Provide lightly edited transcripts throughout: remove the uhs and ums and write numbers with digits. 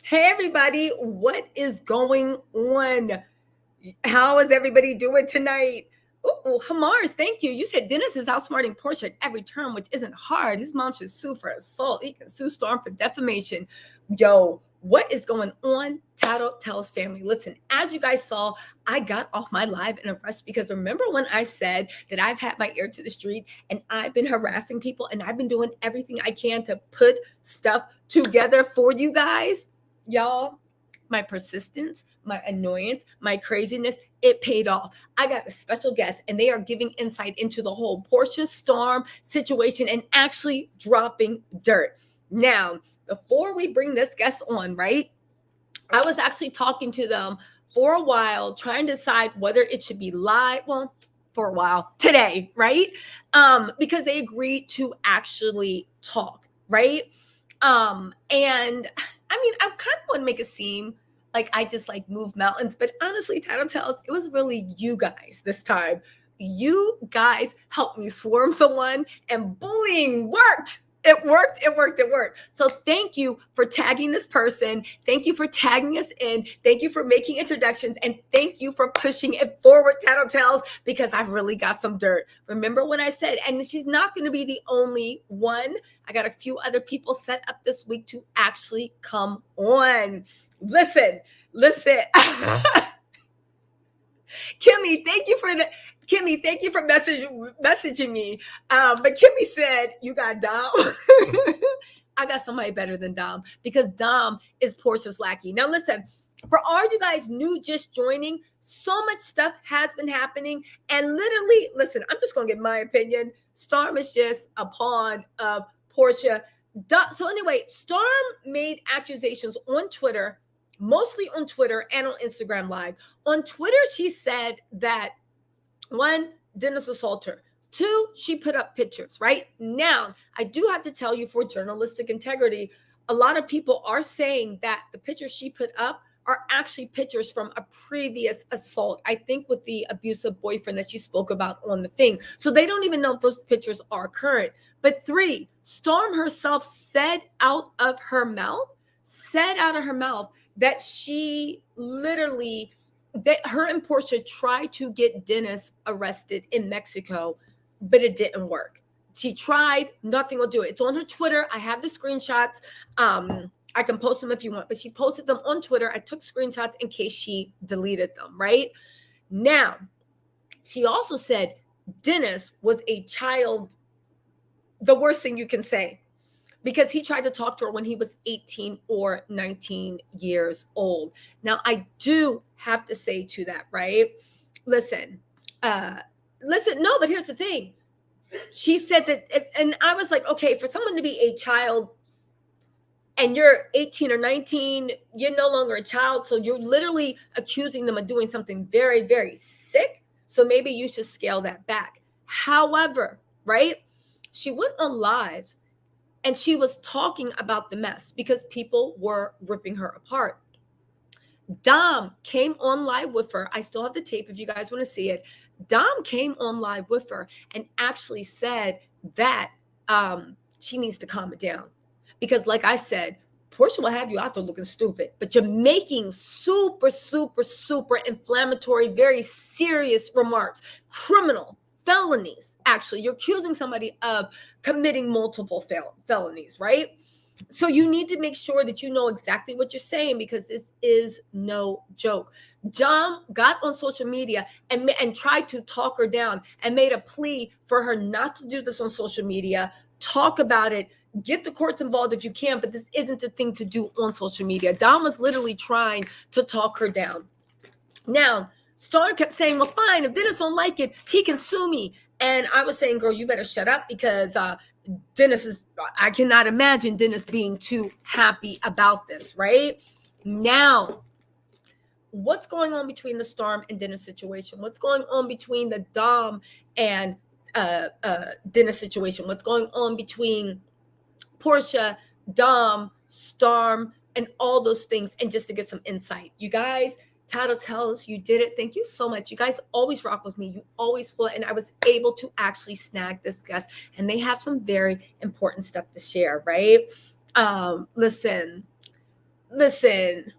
Hey, everybody, what is going on? How is everybody doing tonight? Oh, Hamars, thank you. You said Dennis is outsmarting Porsha at every turn, which isn't hard. His mom should sue for assault. He can sue Storm for defamation. Yo, what is going on? Tattle Tells family. Listen, as you guys saw, I got off my live in a rush because remember when I said that I've had my ear to the street and I've been harassing people and I've been doing everything I can to put stuff together for you guys? Y'all, my persistence, my annoyance, my craziness, it paid off. I got a special guest and they are giving insight into the whole Porsha Storm situation and actually dropping dirt. Now, before we bring this guest on, right? I was actually talking to them for a while, trying to decide whether it should be live. Well, for a while today, right? Because they agreed to actually talk, right? And I mean, I kind of want to make it seem like I just like move mountains, but honestly, Tattle Tells, it was really you guys this time. You guys helped me swarm someone, and bullying worked. It worked, it worked, it worked. So thank you for tagging this person. Thank you for tagging us in. Thank you for making introductions. And thank you for pushing it forward, Tattle Tells, because I've really got some dirt. Remember when I said, and she's not going to be the only one. I got a few other people set up this week to actually come on. Listen. Kimmy, thank you for messaging me. But Kimmy said you got Dom. I got somebody better than Dom because Dom is Porsha's lackey. Now listen, for all you guys new just joining, so much stuff has been happening. And literally, listen, I'm just gonna give my opinion. Storm is just a pawn of Porsha. So anyway, Storm made accusations on Twitter, mostly on Twitter and on Instagram Live. On Twitter, she said that one, Dennis assaulted her. Two, she put up pictures, right? Now, I do have to tell you for journalistic integrity, a lot of people are saying that the pictures she put up are actually pictures from a previous assault, I think with the abusive boyfriend that she spoke about on the thing. So they don't even know if those pictures are current. But three, Storm herself said out of her mouth that she literally, that her and Porsha tried to get Dennis arrested in Mexico, but it didn't work. She tried, nothing will do it. It's on her Twitter. I have the screenshots. I can post them if you want, but she posted them on Twitter. I took screenshots in case she deleted them, right? Now, she also said Dennis was a child, the worst thing you can say, because he tried to talk to her when he was 18 or 19 years old. Now, I do have to say to that, right? Listen, no, but here's the thing. She said that, and I was like, okay, for someone to be a child and you're 18 or 19, you're no longer a child. So you're literally accusing them of doing something very, very sick. So maybe you should scale that back. However, right? She went on live and she was talking about the mess because people were ripping her apart. Dom came on live with her. I still have the tape if you guys want to see it. Dom came on live with her and actually said that she needs to calm it down. Because like I said, Porsha will have you out there looking stupid, but you're making super, super, super inflammatory, very serious remarks, criminal felonies. Actually, you're accusing somebody of committing multiple felonies, right? So you need to make sure that you know exactly what you're saying because this is no joke. John got on social media and tried to talk her down and made a plea for her not to do this on social media. Talk about it. Get the courts involved if you can, but this isn't the thing to do on social media. Dom was literally trying to talk her down. Now, Storm kept saying, well, fine, if Dennis don't like it, he can sue me. And I was saying, girl, you better shut up because I cannot imagine Dennis being too happy about this, right? Now, what's going on between the Storm and Dennis situation? What's going on between the Dom and Dennis situation? What's going on between Porsha, Dom, Storm, and all those things? And just to get some insight, you guys, Tattle Tells, you did it. Thank you so much. You guys always rock with me. You always will. And I was able to actually snag this guest. And they have some very important stuff to share, right? Listen, Listen.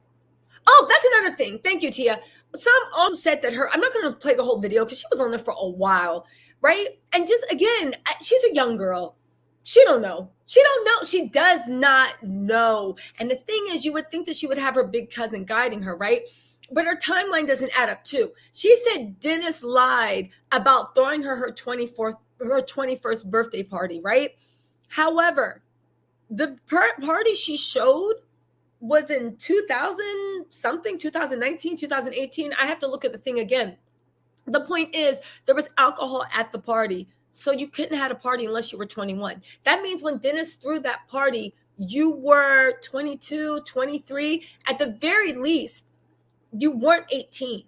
Oh, that's another thing. Thank you, Tia. Some also said that I'm not going to play the whole video because she was on there for a while, right? And just again, she's a young girl. She don't know. She don't know. She does not know. And the thing is, you would think that she would have her big cousin guiding her, right? But her timeline doesn't add up too. She said Dennis lied about throwing her 21st birthday party, right? However, the party she showed was in 2000 something, 2019, 2018. I have to look at the thing again. The point is, there was alcohol at the party. So you couldn't have a party unless you were 21. That means when Dennis threw that party, you were 22, 23. At the very least, you weren't 18,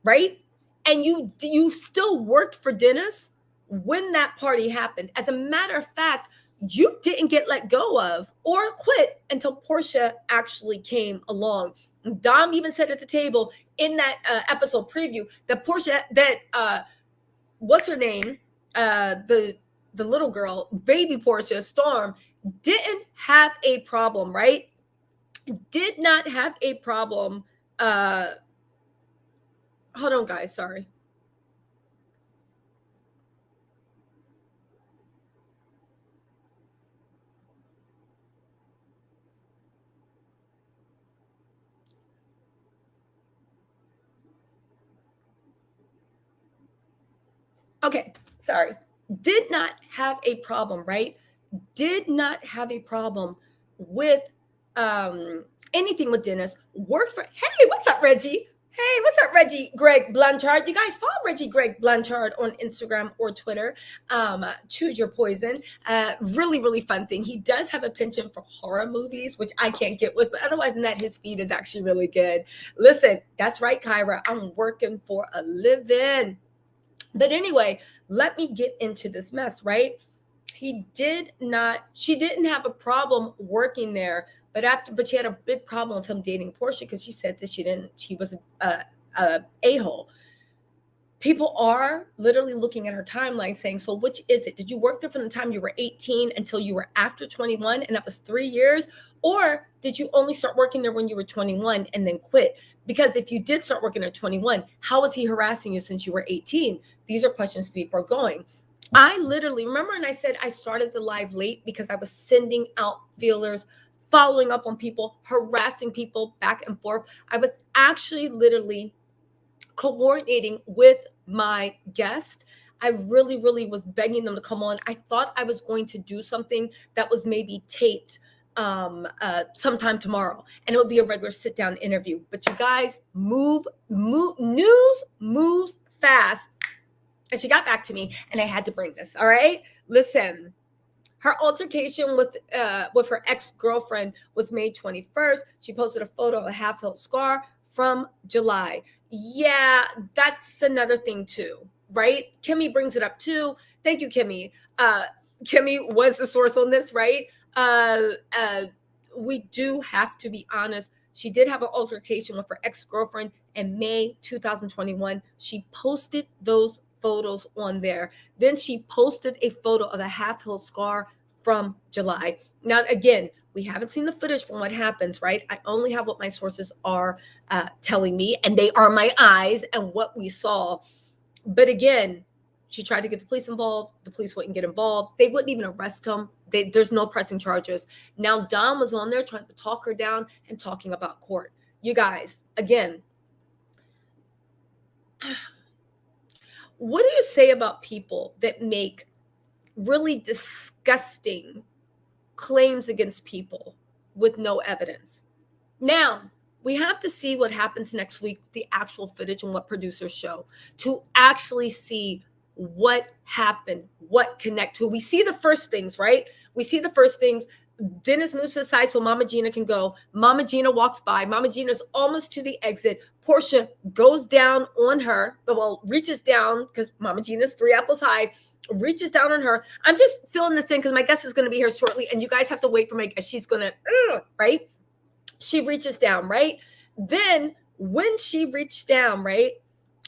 right? And you still worked for Dennis when that party happened. As a matter of fact, you didn't get let go of or quit until Porsha actually came along. Dom even said at the table in that episode preview that Porsha, what's her name, the little girl, baby Porsha Storm, didn't have a problem, right? Did not have a problem. Hold on, guys. Sorry. Okay, sorry. Did not have a problem, right? Did not have a problem with anything with Dennis. Worked for, hey, what's up, Reggie? Hey, what's up, Reggie Greg Blanchard? You guys follow Reggie Greg Blanchard on Instagram or Twitter. Choose your poison. Really, really fun thing. He does have a penchant for horror movies, which I can't get with, but otherwise than that, his feed is actually really good. Listen, that's right, Kyra. I'm working for a living. But anyway, let me get into this mess, right? She didn't have a problem working there, but she had a big problem with him dating Porsha because she said that she was a a-hole. People are literally looking at her timeline saying, so which is it? Did you work there from the time you were 18 until you were after 21, and that was 3 years? Or did you only start working there when you were 21 and then quit? Because if you did start working at 21, how was he harassing you since you were 18? These are questions people are going. I literally remember, and I said I started the live late because I was sending out feelers, following up on people, harassing people back and forth. I was actually literally coordinating with my guest. I really, really was begging them to come on. I thought I was going to do something that was maybe taped sometime tomorrow, and it would be a regular sit down interview. But you guys, news moves fast. And she got back to me, and I had to bring this. All right, listen. Her altercation with her ex-girlfriend was May 21st. She posted a photo of a half-healed scar from July. Yeah, that's another thing too, right? Kimmy brings it up too. Thank you, Kimmy. Kimmy was the source on this, right? We do have to be honest. She did have an altercation with her ex-girlfriend in May 2021. She posted those photos on there. Then she posted a photo of a half-healed scar from July. Now, again, we haven't seen the footage from what happens, right? I only have what my sources are telling me, and they are my eyes and what we saw. But again, she tried to get the police involved. The police wouldn't get involved. They wouldn't even arrest him. There's no pressing charges. Now, Dom was on there trying to talk her down and talking about court. You guys, again, what do you say about people that make really disgusting claims against people with no evidence? Now, we have to see what happens next week, the actual footage and what producers show, to actually see what happened, what connect to. We see the first things, right? We see the first things. Dennis moves to the side so Mama Gina can go. Mama Gina walks by. Mama Gina's almost to the exit. Porsha goes down on her, well, reaches down because Mama Gina's 3 apples high, reaches down on her. I'm just filling this in because my guest is going to be here shortly, and you guys have to wait for my guest. She's going to, right? She reaches down, right? Then when she reached down, right?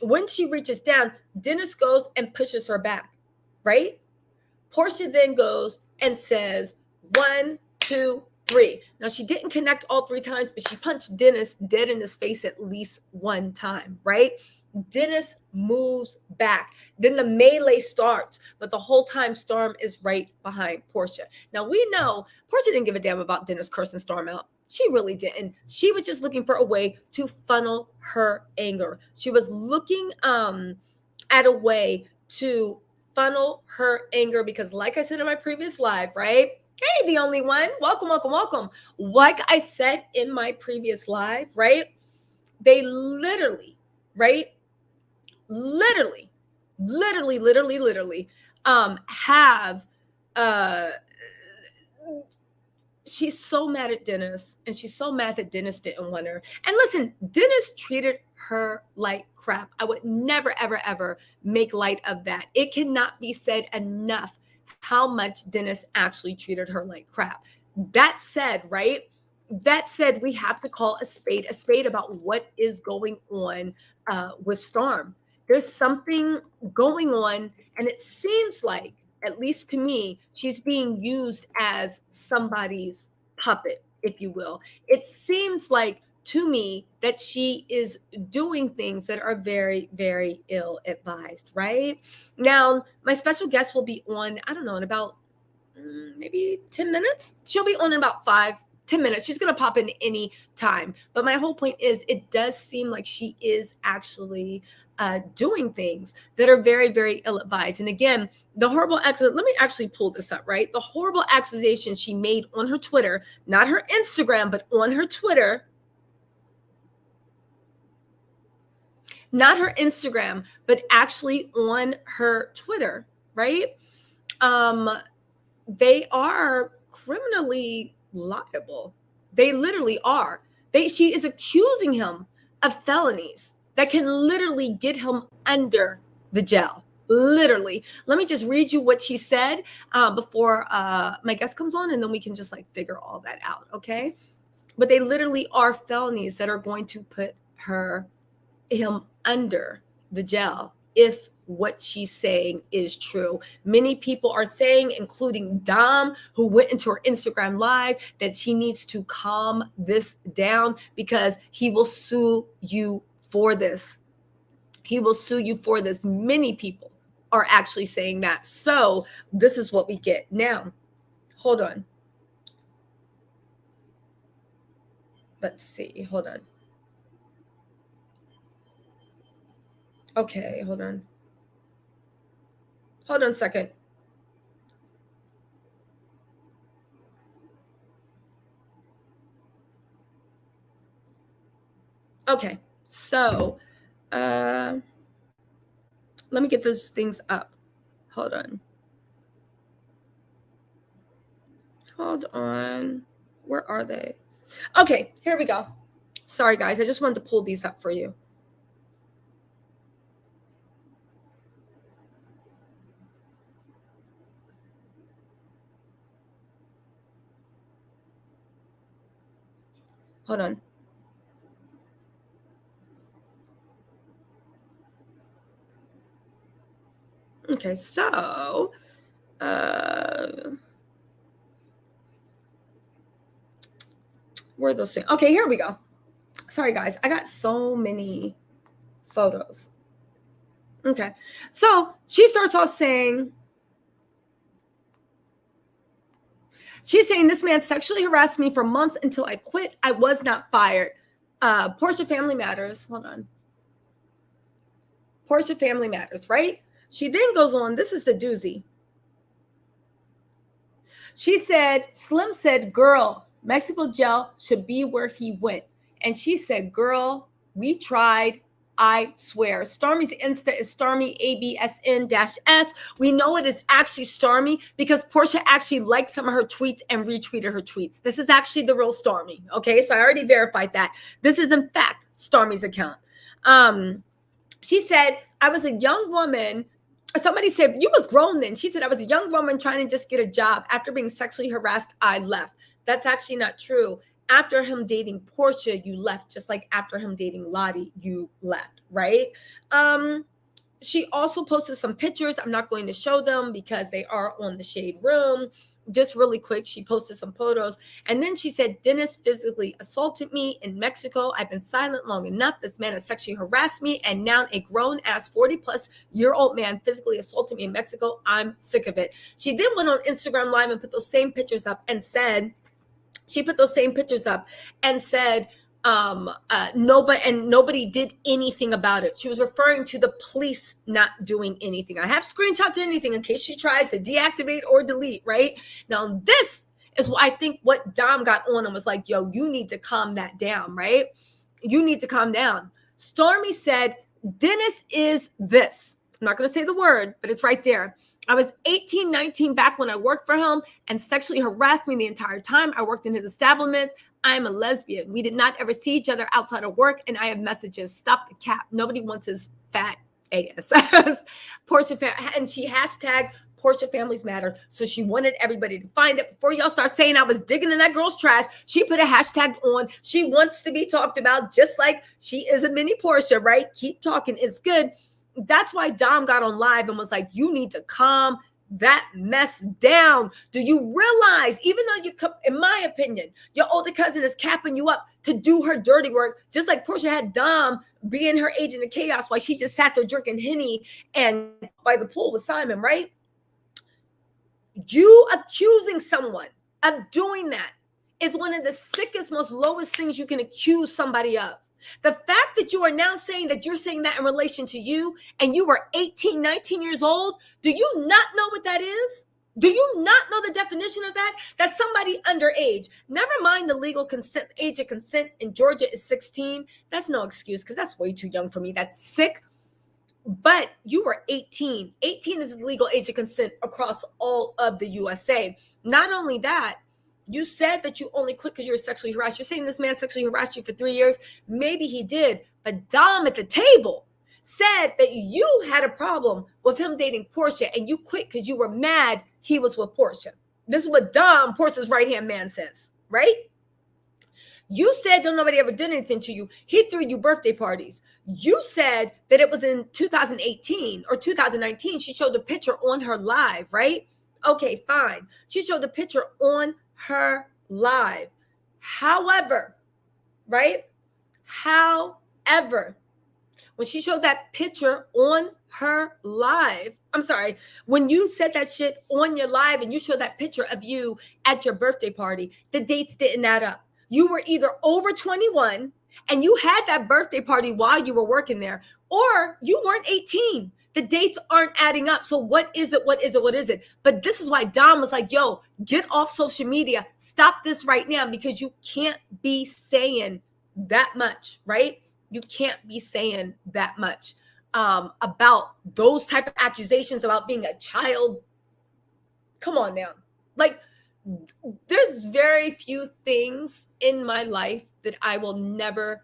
When she reaches down, Dennis goes and pushes her back, right? Porsha then goes and says, 1, 2, 3. Now, she didn't connect all 3 times, but she punched Dennis dead in his face at least 1 time, right? Dennis moves back. Then the melee starts, but the whole time Storm is right behind Porsha. Now, we know Porsha didn't give a damn about Dennis cursing Storm out. She really didn't. She was just looking for a way to funnel her anger. She was looking at a way to funnel her anger because, like I said in my previous live, right? Hey, the only one. Welcome, welcome, welcome. Like I said in my previous live, right? They literally, right? Literally have she's so mad at Dennis, and she's so mad that Dennis didn't want her. And listen, Dennis treated her like crap. I would never, ever, ever make light of that. It cannot be said enough how much Dennis actually treated her like crap. That said, right? That said, we have to call a spade about what is going on with Storm. There's something going on, and it seems like, at least to me, she's being used as somebody's puppet, if you will. It seems like to me that she is doing things that are very, very ill-advised, right? Now, my special guest will be on, I don't know, in about maybe 10 minutes. She'll be on in about 10 minutes. She's going to pop in any time. But my whole point is, it does seem like she is actually doing things that are very, very ill-advised. And again, the horrible accusation, let me actually pull this up, right? The horrible accusation she made on her Twitter, not her Instagram, but on her Twitter. Not her Instagram, but actually on her Twitter, right? They are criminally liable. They literally are. She is accusing him of felonies that can literally get him under the jail. Literally. Let me just read you what she said before my guest comes on, and then we can just like figure all that out, okay? But they literally are felonies that are going to put him under the jail if what she's saying is true. Many people are saying, including Dom, who went into her Instagram live, that she needs to calm this down because he will sue you for this. He will sue you for this. Many people are actually saying that. So this is what we get. Now, hold on. Let's see. Hold on. Okay, hold on. Hold on a second. Okay, so let me get those things up. Hold on. Hold on. Where are they? Okay, here we go. Sorry, guys. I just wanted to pull these up for you. Hold on. Okay, so where are those things? Okay, here we go. Sorry, guys. I got so many photos. Okay, so she starts off saying, she's saying this man sexually harassed me for months until I quit. I was not fired. Porsha Family Matters. Hold on. Porsha Family Matters, right? She then goes on. This is the doozy. She said, Slim said, girl, Mexico jail should be where he went. And she said, girl, we tried. I swear. Stormy's Insta is Stormy ABSN-S. We know it is actually Stormy because Porsha actually liked some of her tweets and retweeted her tweets. This is actually the real Stormy. Okay, so I already verified that. This is in fact Stormy's account. She said, I was a young woman. Somebody said, you was grown then. She said, I was a young woman trying to just get a job. After being sexually harassed, I left. That's actually not true. After him dating Porsha, you left, just like after him dating Lottie, you left, right? she also posted some pictures. I'm not going to show them because they are on the Shade Room. Just really quick, she posted some photos. And then she said, Dennis physically assaulted me in Mexico. I've been silent long enough. This man has sexually harassed me. And now a grown-ass 40-plus-year-old man physically assaulted me in Mexico. I'm sick of it. She then went on Instagram Live and put those same pictures up and said, nobody did anything about it. She was referring to the police not doing anything. I have screenshots of anything in case she tries to deactivate or delete, right? Now, this is what I think what Dom got on and was like, yo, you need to calm that down, right? You need to calm down. Stormy said, Dennis is this. I'm not going to say the word, but it's right there. I was 18, 19 back when I worked for him and sexually harassed me the entire time I worked in his establishment. I'm a lesbian. We did not ever see each other outside of work, and I have messages. Stop the cap. Nobody wants his fat ass. Porsha Family, and she hashtagged Porsha Families Matter. So she wanted everybody to find it. Before y'all start saying I was digging in that girl's trash, she put a hashtag on. She wants to be talked about just like she is a mini Porsha, right? Keep talking. It's good. That's why Dom got on live and was like, you need to calm that mess down. Do you realize, even though in my opinion, your older cousin is capping you up to do her dirty work, just like Porsha had Dom being her agent of chaos while she just sat there drinking Henny and by the pool with Simon, right? You accusing someone of doing that is one of the sickest, most lowest things you can accuse somebody of. The fact that you are now saying that you're saying that in relation to you and you were 18, 19 years old, do you not know what that is? Do you not know the definition of that? That's somebody underage. Never mind the legal consent, age of consent in Georgia is 16. That's no excuse because that's way too young for me. That's sick. But you were 18. 18 is the legal age of consent across all of the USA. Not only that, you said that you only quit because you were sexually harassed. You're saying this man sexually harassed you for 3 years. Maybe he did. But Dom at the table said that you had a problem with him dating Porsha and you quit because you were mad he was with Porsha. This is what Dom, Porsha's right-hand man, says, right? You said that nobody ever did anything to you. He threw you birthday parties. You said that it was in 2018 or 2019. She showed a picture on her live, right? Okay, fine. She showed a picture on her live. However, right? However, when she showed that picture on her live, I'm sorry, when you said that shit on your live and you showed that picture of you at your birthday party, the dates didn't add up. You were either over 21 and you had that birthday party while you were working there, or you weren't 18. The dates aren't adding up. So what is it? What is it? What is it? But this is why Dom was like, yo, get off social media. Stop this right now because you can't be saying that much, right? You can't be saying that much about those type of accusations about being a child. Come on now. Like, there's very few things in my life that I will never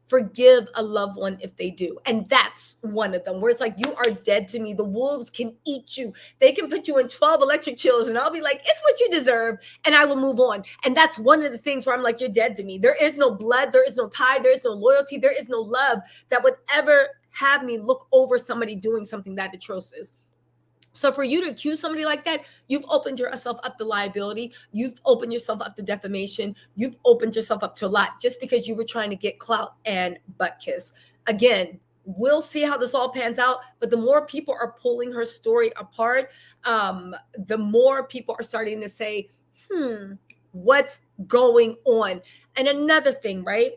forgive a loved one if they do. And that's one of them where it's like, you are dead to me. The wolves can eat you. They can put you in 12 electric chairs and I'll be like, it's what you deserve. And I will move on. And that's one of the things where I'm like, you're dead to me. There is no blood. There is no tie. There is no loyalty. There is no love that would ever have me look over somebody doing something that atrocious. So for you to accuse somebody like that, you've opened yourself up to liability. You've opened yourself up to defamation. You've opened yourself up to a lot just because you were trying to get clout and butt kiss. Again, we'll see how this all pans out. But the more people are pulling her story apart, the more people are starting to say, what's going on? And another thing, right?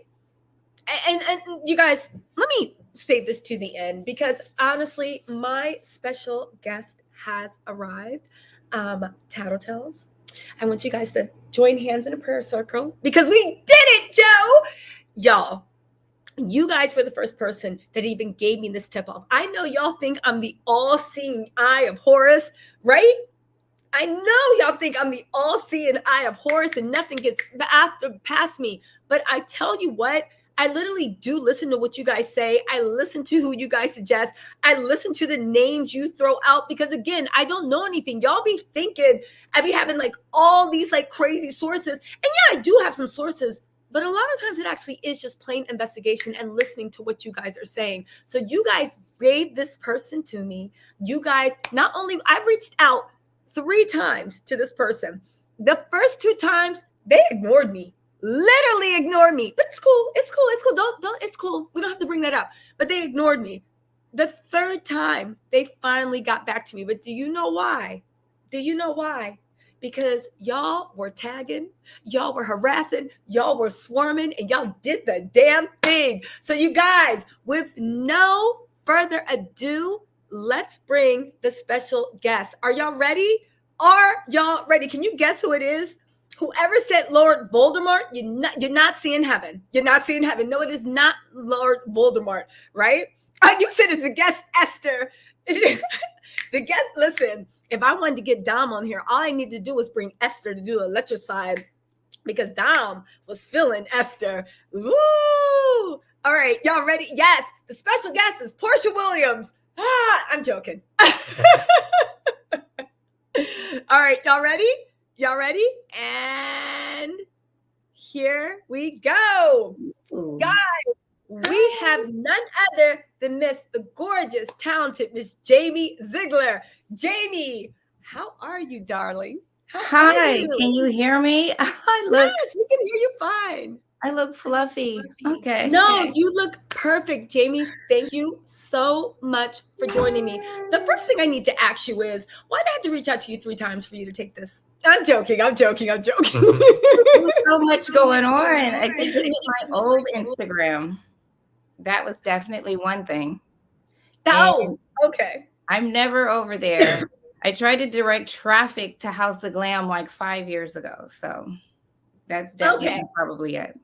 And you guys, let me save this to the end because honestly, my special guest has arrived. Tattle Tells. I want you guys to join hands in a prayer circle because we did it, Joe. Y'all, you guys were the first person that even gave me this tip off. I know y'all think I'm the all-seeing eye of Horus, right? I know y'all think I'm the all-seeing eye of Horus and nothing gets past me. But I tell you what, I literally do listen to what you guys say. I listen to who you guys suggest. I listen to the names you throw out because, again, I don't know anything. Y'all be thinking I be having like all these like crazy sources. And yeah, I do have some sources, but a lot of times it actually is just plain investigation and listening to what you guys are saying. So you guys gave this person to me. You guys, not only, I've reached out 3 times to this person. The first 2 times, they ignored me. Literally ignored me. But it's cool. It's cool. It's cool. Don't, it's cool. We don't have to bring that up. But they ignored me. The 3rd time, they finally got back to me. But do you know why? Do you know why? Because y'all were tagging, y'all were harassing, y'all were swarming, and y'all did the damn thing. So you guys, with no further ado, let's bring the special guest. Are y'all ready? Are y'all ready? Can you guess who it is? Whoever said Lord Voldemort, you're not seeing heaven. You're not seeing heaven. No, it is not Lord Voldemort, right? You said it's a guest, Esther. The guest, listen, if I wanted to get Dom on here, all I need to do was bring Esther to do a electricide because Dom was feeling Esther. Woo! All right, y'all ready? Yes, the special guest is Porsha Williams. I'm joking. All right, y'all ready? Y'all ready? And here we go. Ooh. Guys, we have none other than the gorgeous, talented Miss Jamie Zeigler. Jamie, how are you, darling? Hi, can you hear me? Yes, we can hear you fine. I look fluffy. Okay. No, you look perfect, Jamie. Thank you so much for joining me. The first thing I need to ask you is, why did I have to reach out to you 3 times for you to take this? I'm joking. There was so much going on. I think it was my old Instagram. That was definitely one thing. Oh, okay. I'm never over there. I tried to direct traffic to House of Glam like 5 years ago. So that's definitely probably it.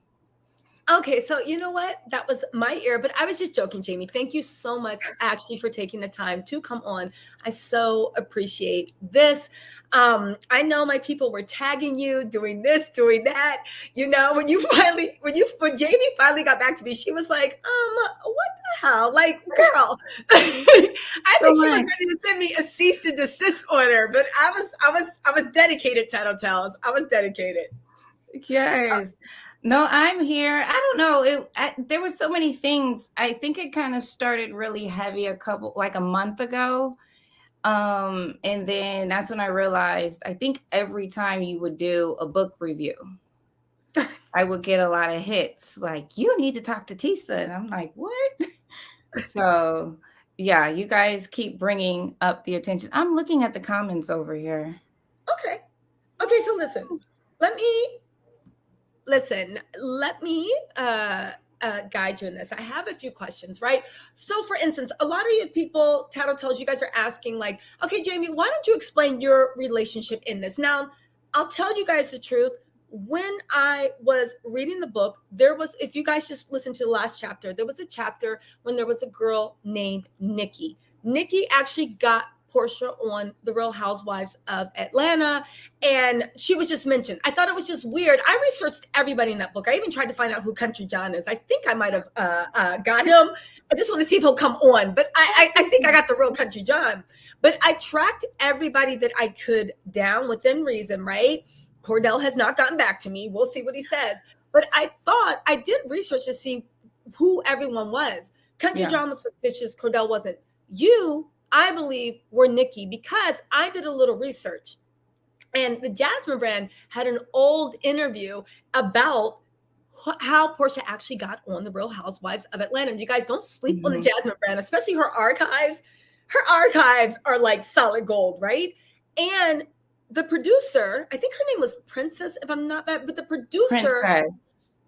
Okay, so you know what? That was my ear, but I was just joking, Jamie. Thank you so much actually for taking the time to come on. I so appreciate this. I know my people were tagging you, doing this, doing that. You know, when Jamie finally got back to me, she was like, what the hell? Like, girl. I think she was ready to send me a cease and desist order, but I was dedicated, Tattle Tells. I was dedicated. Yes. No, I'm here. I don't know. There were so many things. I think it kind of started really heavy a month ago. And then that's when I realized, I think every time you would do a book review, I would get a lot of hits. Like, you need to talk to Tisa. And I'm like, what? So yeah, you guys keep bringing up the attention. I'm looking at the comments over here. Okay. So listen, let me guide you in this. I have a few questions, right? So for instance, a lot of you people, Tattle Tells, you guys are asking like, okay, Jamie, why don't you explain your relationship in this? Now, I'll tell you guys the truth. When I was reading the book, if you guys just listen to the last chapter, there was a chapter when there was a girl named Nikki. Nikki actually got Porsha on The Real Housewives of Atlanta, and she was just mentioned. I thought it was just weird. I researched everybody in that book. I even tried to find out who Country John is. I think I might have got him. I just want to see if he'll come on, but I think I got the real Country John. But I tracked everybody that I could down within reason, right? Cordell has not gotten back to me. We'll see what he says. But I thought I did research to see who everyone was. Country John was fictitious. Cordell wasn't. You, I believe, were Nikki, because I did a little research. And the Jasmine brand had an old interview about how Porsha actually got on The Real Housewives of Atlanta. You guys don't sleep on the Jasmine brand, especially her archives. Her archives are like solid gold, right? And the producer, I think her name was Princess, if I'm not bad, but the producer,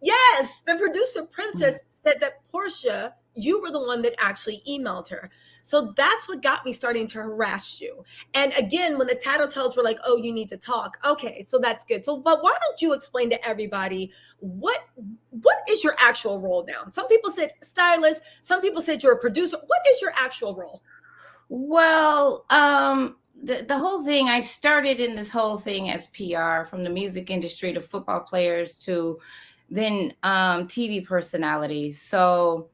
the producer Princess said that Porsha, you were the one that actually emailed her. So that's what got me starting to harass you. And again, when the Tattle Tells were like, oh, you need to talk. Okay, so that's good. So, but why don't you explain to everybody what is your actual role now? Some people said stylist. Some people said you're a producer. What is your actual role? Well, the whole thing, I started in this whole thing as PR, from the music industry to football players to then TV personalities. So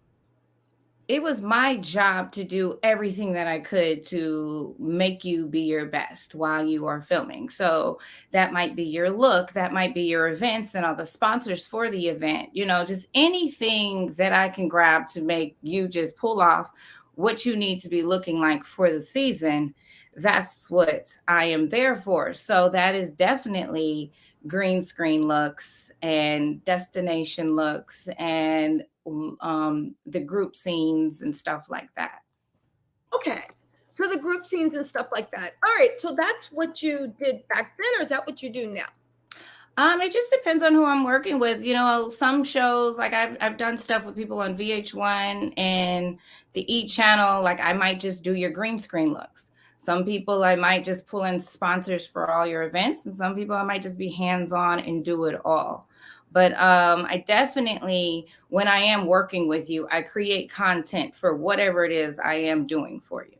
it was my job to do everything that I could to make you be your best while you are filming. So that might be your look, that might be your events and all the sponsors for the event, just anything that I can grab to make you just pull off what you need to be looking like for the season. That's what I am there for. So that is definitely green screen looks and destination looks and the group scenes and stuff like that. Okay. So the group scenes and stuff like that. All right. So that's what you did back then, or is that what you do now? It just depends on who I'm working with. Some shows, like I've done stuff with people on VH1 and the E channel. Like I might just do your green screen looks. Some people I might just pull in sponsors for all your events, and some people I might just be hands-on and do it all. But I definitely, when I am working with you, I create content for whatever it is I am doing for you.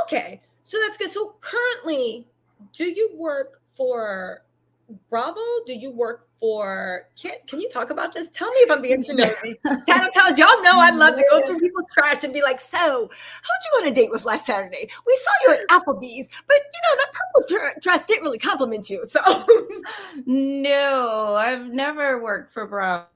Okay. So that's good. So currently, do you work for Bravo? Do you work for can you talk about this? Tell me if I'm being too nosy. Tattle Tells, y'all know I'd love to go through people's trash and be like, so who'd you go on a date with last Saturday? We saw you at Applebee's, but that purple dress didn't really compliment you. So No, I've never worked for Bravo.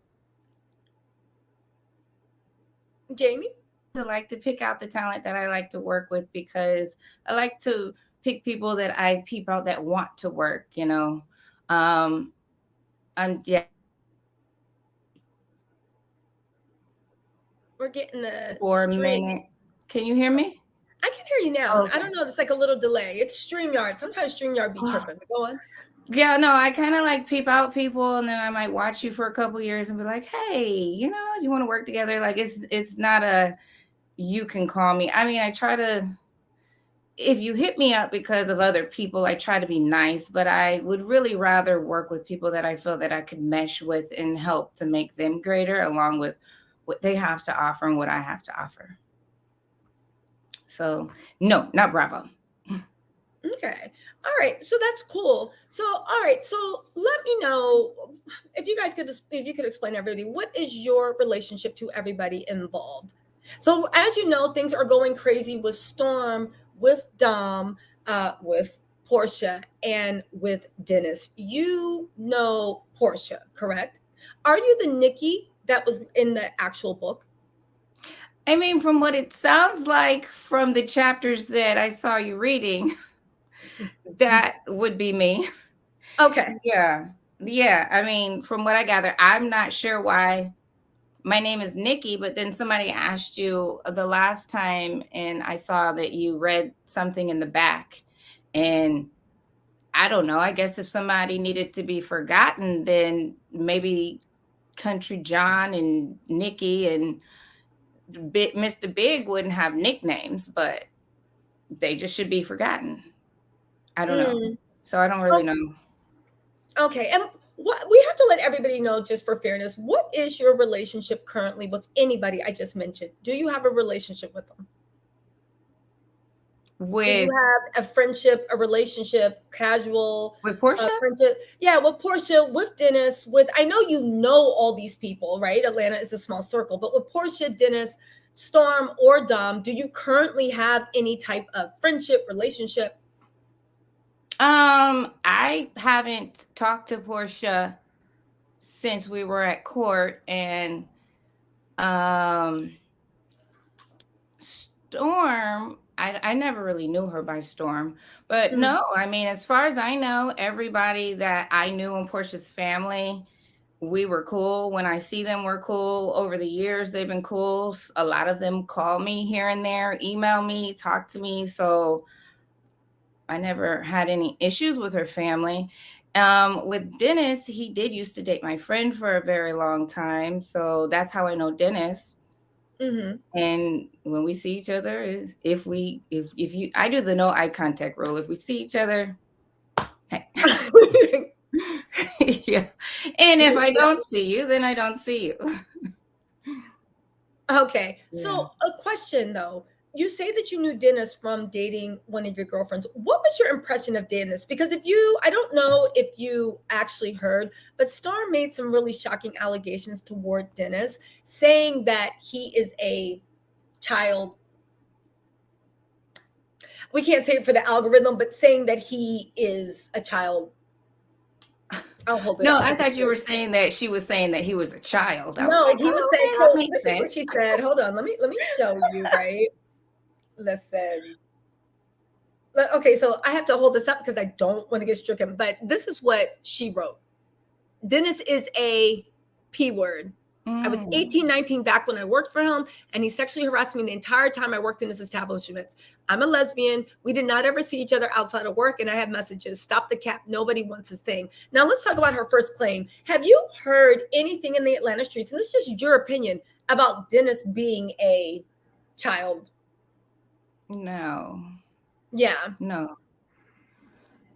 Jamie? I like to pick out the talent that I like to work with because I like to pick people that I peep out that want to work, yeah. We're getting the For a minute. Can you hear me? I can hear you now. Okay. I don't know. It's like a little delay. It's StreamYard. Sometimes StreamYard be tripping. Go on. Yeah, no, I kind of like peep out people, and then I might watch you for a couple years and be like, hey, you want to work together? Like it's not a you can call me. I mean, I try to, if you hit me up because of other people, I try to be nice, but I would really rather work with people that I feel that I could mesh with and help to make them greater, along with what they have to offer and what I have to offer. So no, not Bravo. Okay. All right. So that's cool. So, all right. So let me know if you could explain to everybody, what is your relationship to everybody involved? So as you know, things are going crazy with Storm, with Dom, with Porsha, and with Dennis. You know Porsha, correct? Are you the Nikki that was in the actual book? I mean, from what it sounds like from the chapters that I saw you reading, that would be me. Okay. Yeah. Yeah. I mean, from what I gather, I'm not sure why my name is Nikki, but then somebody asked you the last time, and I saw that you read something in the back. And I don't know. I guess if somebody needed to be forgotten, then maybe Country John and Nikki and Mr. Big wouldn't have nicknames, but they just should be forgotten. I don't know. So I don't really know. Okay. And what we have to let everybody know, just for fairness, what is your relationship currently with anybody I just mentioned? Do you have a relationship with them? Do you have a friendship, a relationship, casual with Porsha? Friendship? Yeah, with Porsha, with Dennis, I know you know all these people, right? Atlanta is a small circle, but with Porsha, Dennis, Storm, or Dom, do you currently have any type of friendship, relationship? I haven't talked to Porsha since we were at court, and Storm, I never really knew her by Storm, but no, I mean, as far as I know, everybody that I knew in Porsha's family, we were cool. When I see them, we're cool. Over the years, they've been cool. A lot of them call me here and there, email me, talk to me. So I never had any issues with her family. With Dennis, he did used to date my friend for a very long time. So that's how I know Dennis. Mm-hmm. And when we see each other, if you, I do the no eye contact rule. If we see each other, hey. Yeah. And if I don't see you, then I don't see you. Okay. Yeah. So a question though, you say that you knew Dennis from dating one of your girlfriends. What was your impression of Dennis? Because I don't know if you actually heard, but Star made some really shocking allegations toward Dennis, saying that he is a child. We can't say it for the algorithm, but saying that he is a child. I'll hold it No, up I because thought you were saying that she was saying that he was a child. I was no, like, he was oh, saying. okay, that So makes this is what sense. she said. Hold on, let me show you. Right, listen. Okay, so I have to hold this up because I don't want to get stricken. But this is what she wrote. Dennis is a P word. I was Mm. 18, 19 back when I worked for him, and he sexually harassed me the entire time I worked in his establishments. I'm a lesbian. We did not ever see each other outside of work, and I have messages. Stop the cap. Nobody wants his thing. Now, let's talk about her first claim. Have you heard anything in the Atlanta streets, and this is just your opinion, about Dennis being a child? No, Yeah. no.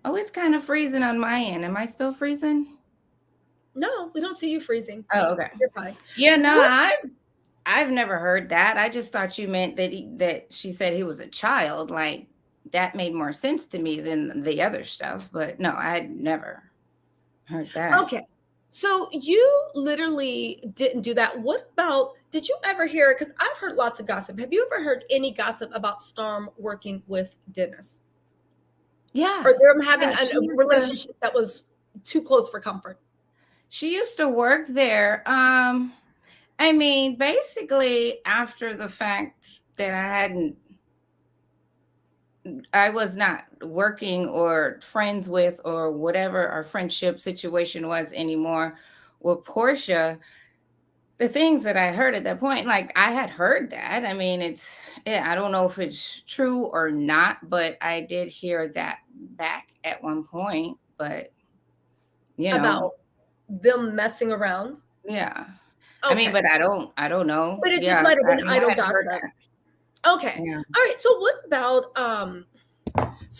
Oh, it's kind of freezing on my end. Am I still freezing? No, we don't see you freezing. Oh, okay. You're fine. Yeah, no, What? I've never heard that. I just thought you meant that she said he was a child. Like that made more sense to me than the other stuff. But no, I'd never heard that. Okay. So you literally didn't do that. What about, did you ever hear, because I've heard lots of gossip. Have you ever heard any gossip about Storm working with Dennis? Yeah, Or them having yeah. a relationship that was too close for comfort? She used to work there. I mean, basically after the fact that I was not working or friends with or whatever our friendship situation was anymore with Portia, the things that I heard at that point, like I had heard that. I mean, yeah, I don't know if it's true or not, but I did hear that back at one point. But you know, About them messing around? yeah. I mean, Okay. but I don't know. But it just Yeah, might have I been mean, I idle had heard gossip. that. Okay. Yeah. All right. So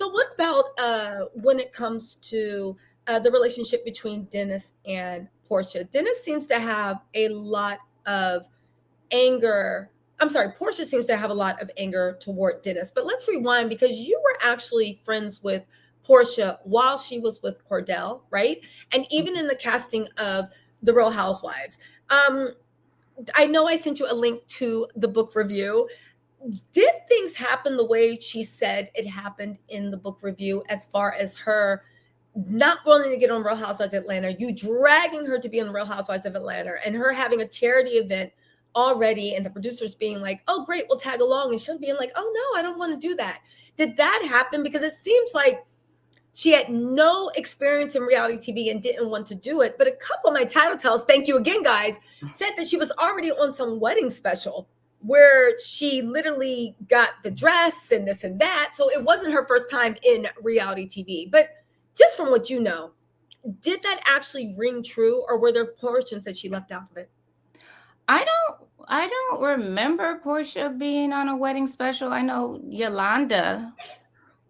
what about when it comes to the relationship between Dennis and Portia? Dennis seems to have a lot of anger. I'm sorry, Portia seems to have a lot of anger toward Dennis. But let's rewind because you were actually friends with Portia while she was with Cordell, right? And even in the casting of The Real Housewives. Um, I know I sent you a link to the book review. Did things happen the way she said it happened in the book review, as far as her not willing to get on Real Housewives of Atlanta, you dragging her to be on Real Housewives of Atlanta, and her having a charity event already, and the producers being like, oh, great, we'll tag along, and she'll being like, oh, no, I don't want to do that. Did that happen? Because it seems like she had no experience in reality TV and didn't want to do it. But a couple of my Tattle Tells, thank you again, guys, said that she was already on some wedding special where she literally got the dress and this and that. So it wasn't her first time in reality TV. But just from what you know, did that actually ring true, or were there portions that she left out of it? I don't remember Portia being on a wedding special. I know Yolanda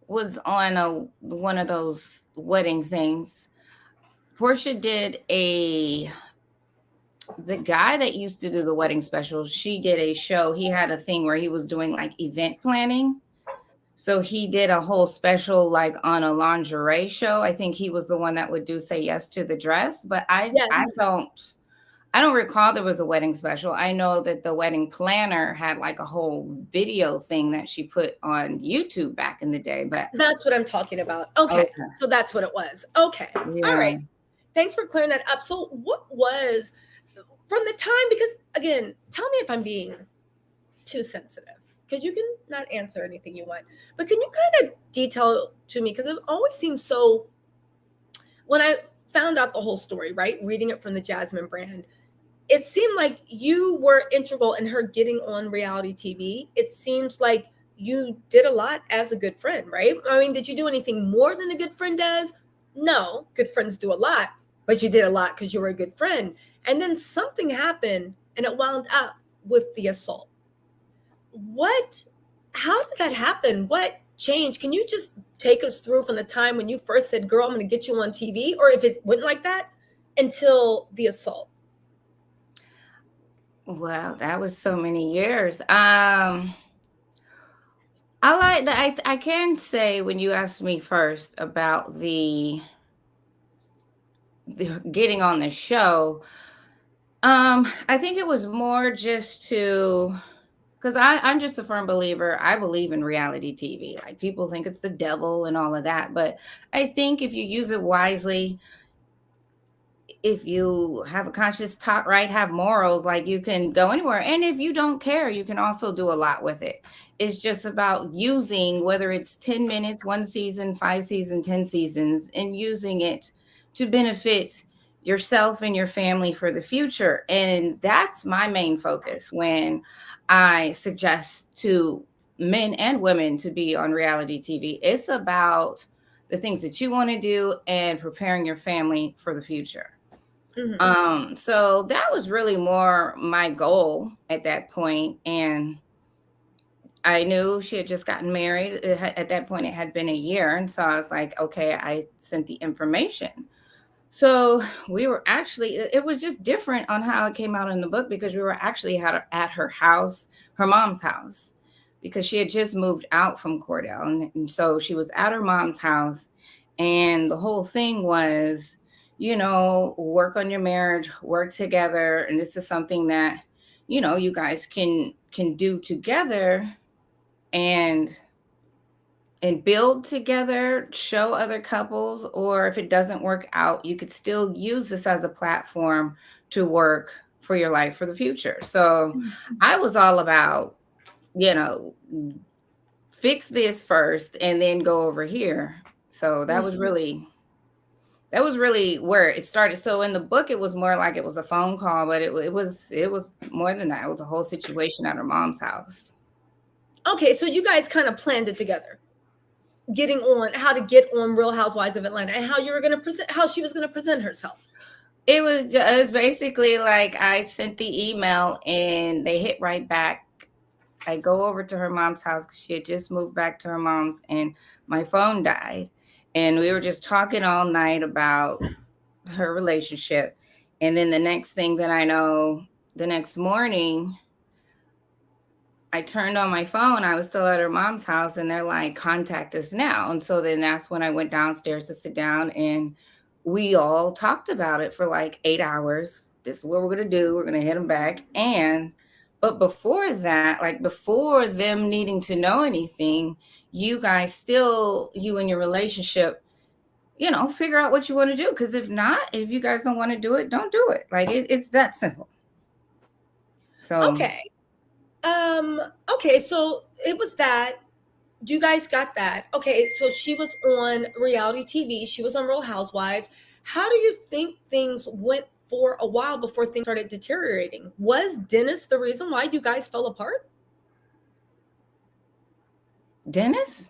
was on a one of those wedding things. Portia did a the guy that used to do the wedding special, she did a show. He had a thing where he was doing like event planning. So he did a whole special like on a lingerie show. I think he was the one that would do say yes to the dress, but Yes, I don't recall there was a wedding special. I know that the wedding planner had like a whole video thing that she put on YouTube back in the day, but that's what I'm talking about. Okay, okay. so that's what it was. Okay, all Yeah. right. Thanks for clearing that up. So, what was from the time? Because again, tell me if I'm being too sensitive, because you can not answer anything you want, but can you kind of detail to me, because it always seems so, when I found out the whole story, right, reading it from the Jasmine brand, it seemed like you were integral in her getting on reality TV. It seems like you did a lot as a good friend, right? I mean, did you do anything more than a good friend does? No, good friends do a lot, but you did a lot because you were a good friend. And then something happened and it wound up with the assault. What, how did that happen? What changed? Can you just take us through from the time when you first said, girl, I'm going to get you on TV, or if it went like that, until the assault? Well, that was so many years. I like that. I can say when you asked me first about the getting on the show, I think it was more just to because I'm just a firm believer. I believe in reality TV. Like people think it's the devil and all of that, but I think if you use it wisely, if you have a conscious talk, right, have morals, like you can go anywhere. And if you don't care, you can also do a lot with it. It's just about using, whether it's 10 minutes, one season, 5 seasons, 10 seasons, and using it to benefit yourself and your family for the future. And that's my main focus when I suggest to men and women to be on reality TV. It's about the things that you want to do and preparing your family for the future. Mhm. So that was really more my goal at that point. And I knew she had just gotten married. At that point, it had been a year. And so I was like, okay, I sent the information. So we were actually, it was just different on how it came out in the book because we were actually at her house, her mom's house, because she had just moved out from Cordell. And so she was at her mom's house. And the whole thing was, work on your marriage, work together. And this is something that, you guys can do together and build together, show other couples, or if it doesn't work out, you could still use this as a platform to work for your life for the future. So I was all about, you know, fix this first and then go over here. So Mhm. that was really where it started. So in the book, it was more like it was a phone call, but it was more than that. It was a whole situation at her mom's house. Okay, so you guys kind of planned it together, getting on how to get on Real Housewives of Atlanta and how you were going to present, how she was going to present herself. It was basically like I sent the email and they hit right back. I go over to her mom's house because she had just moved back to her mom's and my phone died. And we were just talking all night about her relationship. And then the next thing that I know, the next morning, I turned on my phone. I was still at her mom's house and they're like, contact us now. And so then that's when I went downstairs to sit down and we all talked about it for like 8 hours. This is what we're going to do. We're going to hit them back. But before that, like before them needing to know anything, you guys still, you and your relationship, figure out what you want to do. Because if not, if you guys don't want to do it, don't do it. Like it's that simple. So Okay. Um, okay, so it was that. You guys got that. Okay, so she was on reality TV. She was on Real Housewives. How do you think things went for a while before things started deteriorating? Was Dennis the reason why you guys fell apart? Dennis?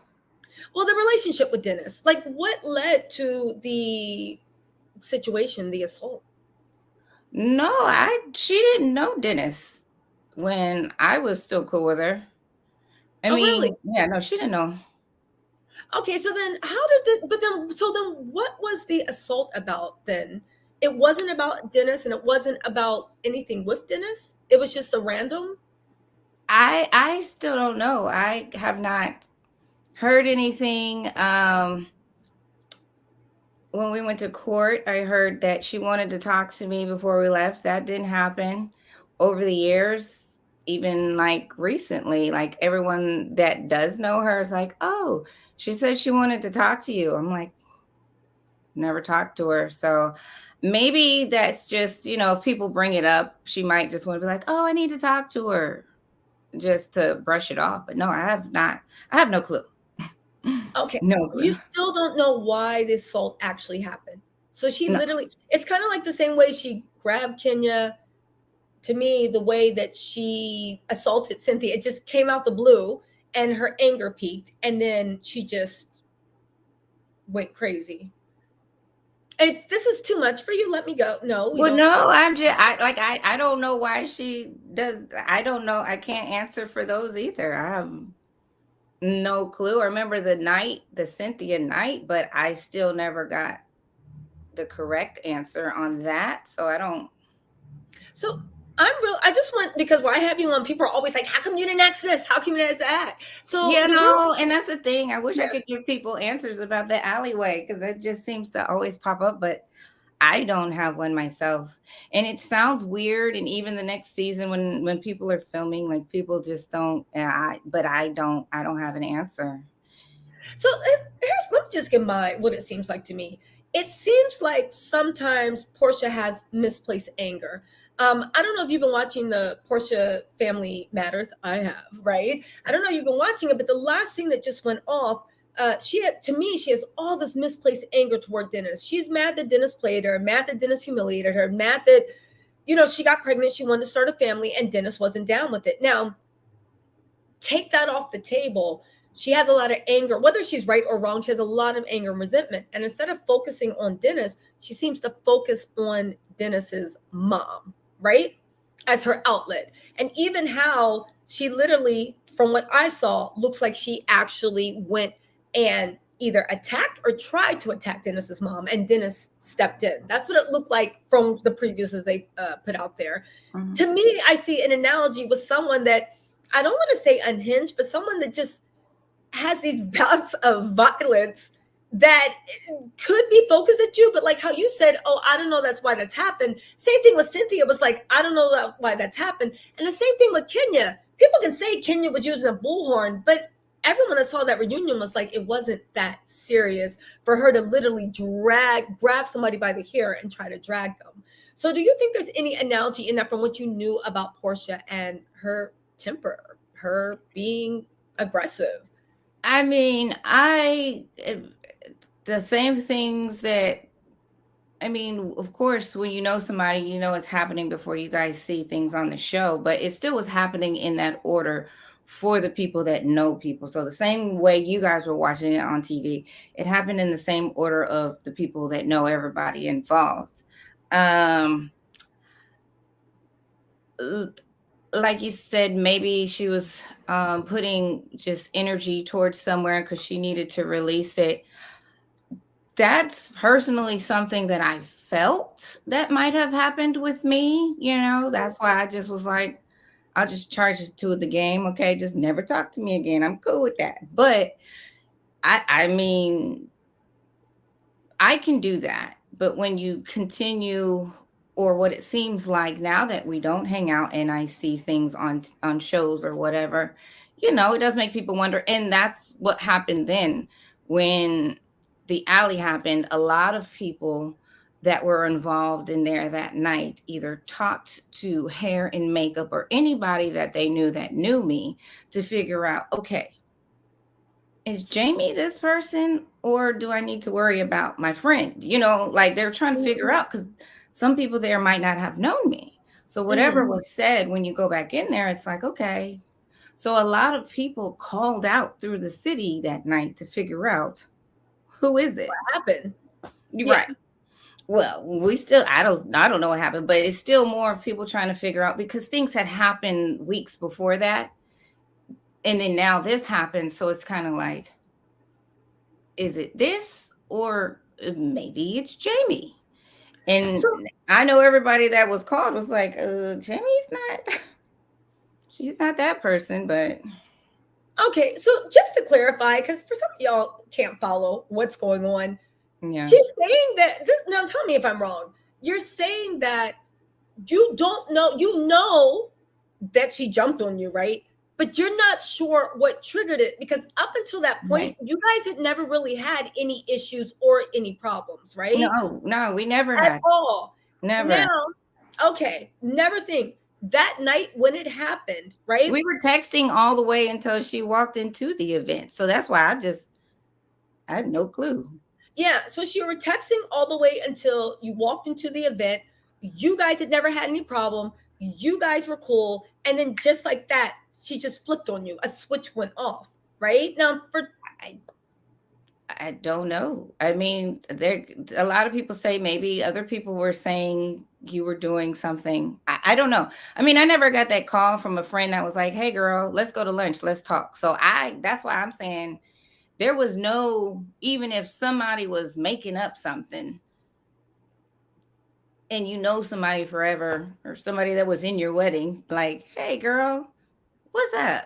Well, the relationship with Dennis. Like what led to the situation, the assault? No, she didn't know Dennis when I was still cool with her. I Oh, really? mean, yeah, no, she didn't know. Okay, so then how did the but then so then what was the assault about then? It wasn't about Dennis and it wasn't about anything with Dennis. It was just a random. I still don't know. I have not heard anything. When we went to court, I heard that she wanted to talk to me before we left. That didn't happen. Over the years, even like recently, like everyone that does know her is like, "Oh, she said she wanted to talk to you." I'm like, never talked to her. So maybe that's just, if people bring it up, she might just want to be like, oh, I need to talk to her just to brush it off. But no, I have no clue. Okay, No clue. you still don't know why this assault actually happened. So she No. literally, it's kind of like the same way she grabbed Kenya. To me, the way that she assaulted Cynthia, it just came out the blue and her anger peaked and then she just went crazy. If this is too much for you, let me go. No, we Well, don't. no, I don't know why she does. I don't know. I can't answer for those either. I have no clue. I remember the Cynthia night, but I still never got the correct answer on that. So I don't. So I just want, because why have you on? People are always like, how come you didn't ask this? How come you didn't ask that? So You the real, know, and that's the thing. I wish I yeah. could give people answers about the alleyway because it just seems to always pop up, but I don't have one myself. And it sounds weird. And even the next season when people are filming, like people just don't but I don't have an answer. So let me just give my what it seems like to me. It seems like sometimes Portia has misplaced anger. I don't know if you've been watching the Porsha Family Matters. I have, right? I don't know if you've been watching it, but the last thing that just went off, to me, she has all this misplaced anger toward Dennis. She's mad that Dennis played her, mad that Dennis humiliated her, mad that, she got pregnant, she wanted to start a family, and Dennis wasn't down with it. Now, take that off the table. She has a lot of anger, whether she's right or wrong. She has a lot of anger and resentment. And instead of focusing on Dennis, she seems to focus on Dennis's mom, right? As her outlet. And even how she literally, from what I saw, looks like she actually went and either attacked or tried to attack Dennis's mom, and Dennis stepped in. That's what it looked like from the previews that they put out there. Mhm. To me, I see an analogy with someone that, I don't want to say unhinged, but someone that just has these bouts of violence that could be focused at you, but like how you said, oh, I don't know, that's why that's happened. Same thing with Cynthia, was like, I don't know why that's happened. And the same thing with Kenya. People can say Kenya was using a bullhorn, but everyone that saw that reunion was like, it wasn't that serious for her to literally grab somebody by the hair and try to drag them. So do you think there's any analogy in that from what you knew about Porsha and her temper, her being aggressive? I mean, the same things that I mean, of course, when you know somebody, you know it's happening before you guys see things on the show, but it still was happening in that order for the people that know people. So the same way you guys were watching it on TV, it happened in the same order of the people that know everybody involved. Um like you said, maybe she was putting just energy towards somewhere because she needed to release it. That's personally something that I felt that might have happened with me. That's why I just was like, I'll just charge it to the game. Okay, just never talk to me again. I'm cool with that. But I mean, I can do that. But when you continue, or what it seems like now that we don't hang out and I see things on shows or whatever, it does make people wonder. And that's what happened then when the alley happened. A lot of people that were involved in there that night either talked to hair and makeup or anybody that they knew that knew me to figure out, okay, is Jamie this person, or do I need to worry about my friend? Like they're trying to figure Mhm. out because some people there might not have known me. So whatever Mhm. was said when you go back in there, it's like, okay. So a lot of people called out through the city that night to figure out who is it. Happened. You're Yeah. right. Well, I don't know what happened, but it's still more of people trying to figure out because things had happened weeks before that. And then now this happened. So it's kind of like, is it this or maybe it's Jamie? And So I know everybody that was called was like, Jamie's not, she's not that person, but okay, so just to clarify, because for some of y'all can't follow what's going on, yeah. she's saying that. Now, tell me if I'm wrong. You're saying that you don't know. You know that she jumped on you, right? But you're not sure what triggered it, because up until that point, Right. you guys had never really had any issues or any problems, right? No, no, we never At had. all. Never. Now, okay, never think that night when it happened, right? We were texting all the way until she walked into the event. So that's why I had no clue. Yeah, so you were texting all the way until you walked into the event. You guys had never had any problem. You guys were cool. And then just like that, she just flipped on you. A switch went off, right? Now, for I I don't know. I mean, there a lot of people say maybe other people were saying you were doing something. I don't know. I mean, I never got that call from a friend that was like, "Hey girl, let's go to lunch, let's talk." So that's why I'm saying there was no, even if somebody was making up something, and you know somebody forever or somebody that was in your wedding, like, hey girl, what's up?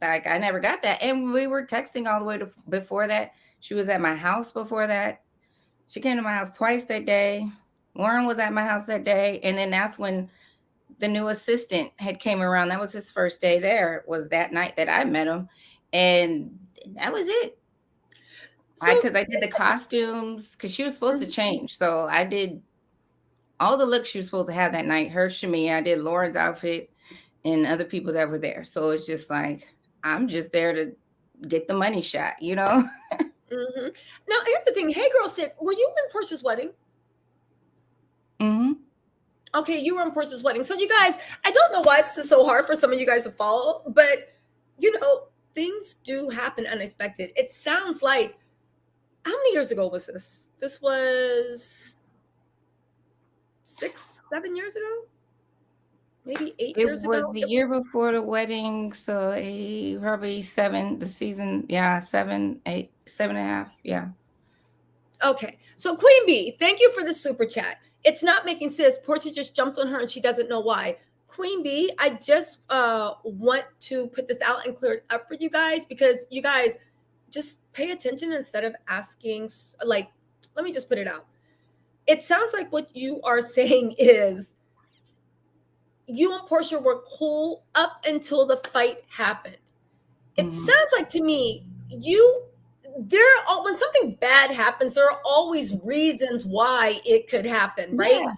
Like, I never got that. And we were texting all the way to before that. She was at my house before that. She came to my house twice that day. Lauren was at my house that day. And then that's when the new assistant had came around. That was his first day there, was that night that I met him. And that was it. So, Because I did the costumes, because she was supposed to change. So I did all the looks she was supposed to have that night. Her Shamia, I did Lauren's outfit and other people that were there. So it's just like, I'm just there to get the money shot, you know? now here's the thing. Hey Girl said, were you in Portia's wedding? Hmm. Okay, you were in Portia's wedding. So you guys, I don't know why this is so hard for some of you guys to follow, but you know, things do happen unexpected. It sounds like, how many years ago was this? This was 6, 7 years ago, maybe 8 years It ago. was the year before the wedding. So probably the season, yeah, 7, 8, 7.5. Yeah. Okay, so Queen Bee, thank you for the super chat. It's not making sense. Portia just jumped on her and she doesn't know why. Queen Bee, I just want to put this out and clear it up for you guys, because you guys just pay attention instead of asking. Like, let me just put it out. It sounds like what you are saying is you and Portia were cool up until the fight happened. It sounds like to me when something bad happens, there are always reasons why it could happen, right? Yeah.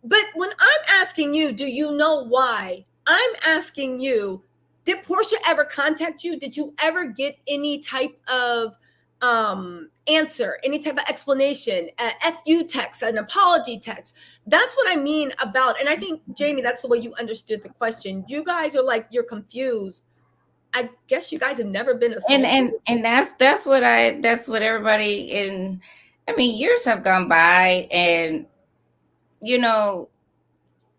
But when I'm asking you, do you know why? I'm asking you, did Portia ever contact you? Did you ever get any type of answer, any type of explanation, FU text, an apology text? That's what I mean about, and I think, Jamie, that's the way you understood the question. You guys are like, you're confused. I guess you guys have never been and assaulted. and that's what everybody in, I mean, years have gone by, and you know,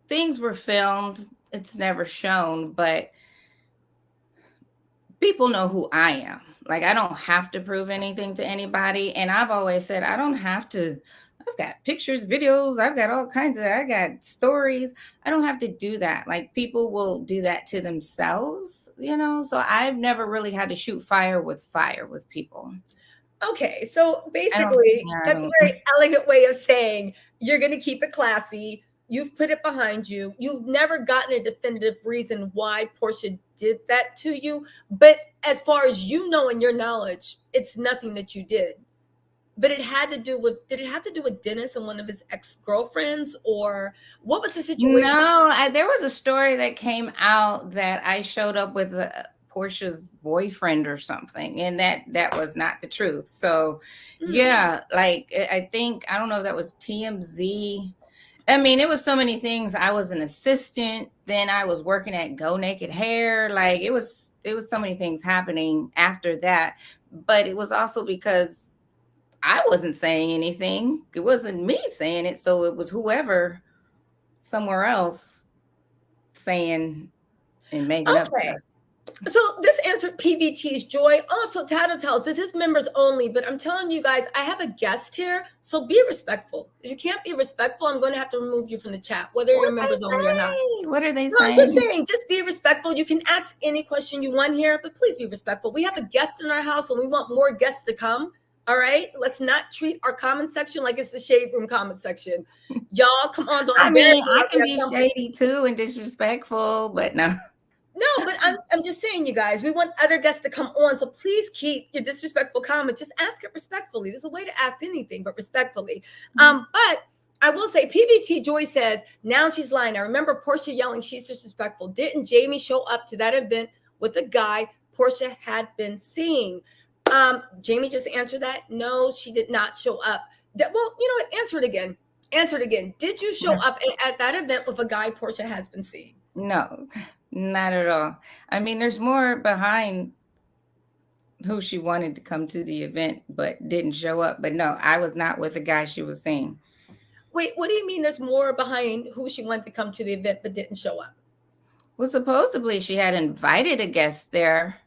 things were filmed, it's never shown, but people know who I am. Like, I don't have to prove anything to anybody, and I've always said I don't have to. I've got pictures, videos, I've got all kinds of, I got stories. I don't have to do that. Like, people will do that to themselves, you know? So I've never really had to shoot fire with people. Okay, so I don't, basically, yeah, I that's a don't. very elegant way of saying you're going to keep it classy. You've put it behind you. You've never gotten a definitive reason why Portia did that to you. But as far as you know and your knowledge, it's nothing that you did. But did it have to do with Dennis and one of his ex-girlfriends, or what was the situation? No, there was a story that came out that I showed up with Portia's boyfriend or something, and that was not the truth. So, yeah, like, I think, I don't know if that was TMZ. I mean, it was so many things. I was an assistant, then I was working at Go Naked Hair. Like, it was so many things happening after that. But it was also because I wasn't saying anything. It wasn't me saying it, so it was whoever somewhere else saying and making up Okay. stuff. So this answered PVT's Joy. Also, Tattle Tells, this is members only, but I'm telling you guys, I have a guest here, so be respectful. If you can't be respectful, I'm going to have to remove you from the chat, whether you're What members they only or not. say? What are they No, I'm just saying? saying, just be respectful. You can ask any question you want here, but please be respectful. We have a guest in our house, and we want more guests to come. All right, let's not treat our comment section like it's the shade room comment section. Y'all, come on, don't I embarrass mean, me I out can there. be shady too and disrespectful, but no. No, but I'm just saying, you guys, we want other guests to come on. So please keep your disrespectful comments. Just ask it respectfully. There's a way to ask anything, but respectfully. But I will say, PBT Joy says, now she's lying. I remember Portia yelling, she's disrespectful. Didn't Jamie show up to that event with a guy Portia had been seeing? Jamie just answered that. No, she did not show up. Well, you know what? Answer it again. Answer it again. Did you show up at that event with a guy Portia has been seeing? No, not at all. I mean, there's more behind who she wanted to come to the event but didn't show up. But no, I was not with the guy she was seeing. Wait, what do you mean there's more behind who she wanted to come to the event but didn't show up? Well, supposedly she had invited a guest there,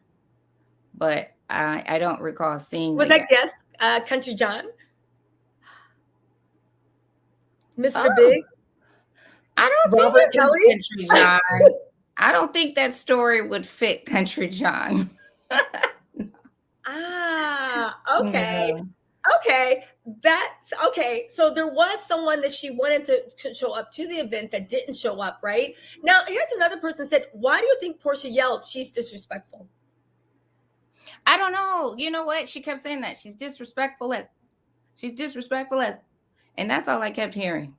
but I don't recall seeing Was the that guest. guest Country John? Mr. Oh, Big? I don't think Robert it was Kelly? Country John. I don't think that story would fit Country John. Okay. No. Okay. That's okay. So there was someone that she wanted to show up to the event that didn't show up, right? Now, here's another person said, why do you think Porsha yelled, she's disrespectful? I don't know. You know what? She kept saying that. She's disrespectful as, and that's all I kept hearing.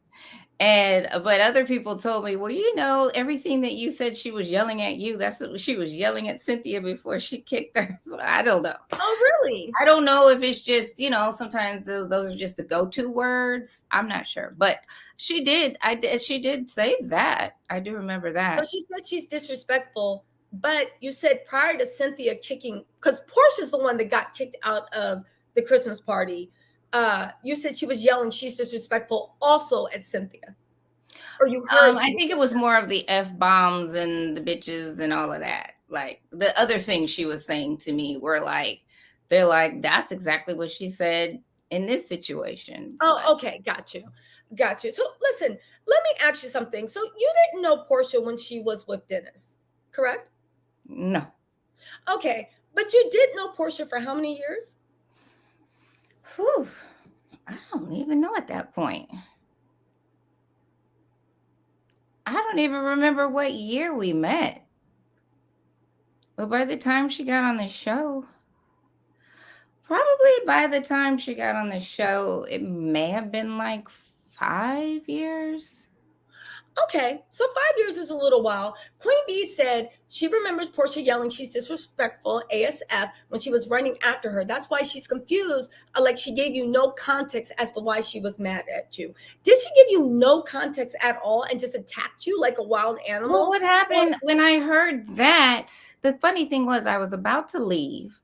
And but other people told me, well, everything that you said she was yelling at you, that's what she was yelling at Cynthia before she kicked her. So I don't know. Oh, really? I don't know if it's just, sometimes those are just the go-to words. I'm not sure. But she did. She did say that. I do remember So that. she said she's disrespectful, but you said prior to Cynthia kicking, because Portia's the one that got kicked out of the Christmas party. You said she was yelling, she's disrespectful also at Cynthia. Or you heard I think it was more of the F-bombs and the bitches and all of that. Like the other things she was saying to me were like, they're like, that's exactly what she said in this situation. Oh, But okay, got you. Got you. So listen, let me ask you something. So you didn't know Portia when she was with Dennis, correct? no. Okay, but you did know Portia for how many years? Whew. I don't even know at that point. I don't even remember what year we met. But by the time she got on the show, it may have been like 5 years. Okay, so 5 years is a little while. Queen Bee said she remembers Portia yelling she's disrespectful ASF when she was running after her. That's why she's confused. Like she gave you no context as to why she was mad at you. Did she give you no context at all and just attacked you like a wild animal? Well, what happened when I heard that? The funny thing was I was about to leave.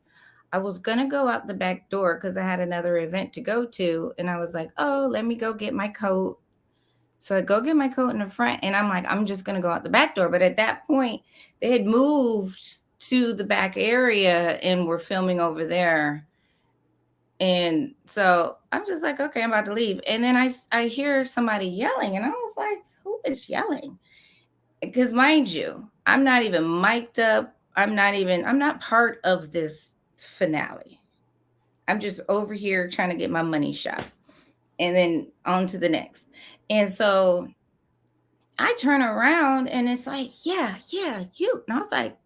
I was going to go out the back door because I had another event to go to. And I was like, oh, let me go get my coat. So I go get my coat in the front and I'm like, I'm just going to go out the back door. But at that point, they had moved to the back area and were filming over there. And so I'm just like, okay, I'm about to leave. And then I hear somebody yelling and I was like, who is yelling? Because mind you, I'm not even mic'd up. I'm not part of this finale. I'm just over here trying to get my money shot and then on to the next. And so I turn around and it's like, yeah, you. And I was like,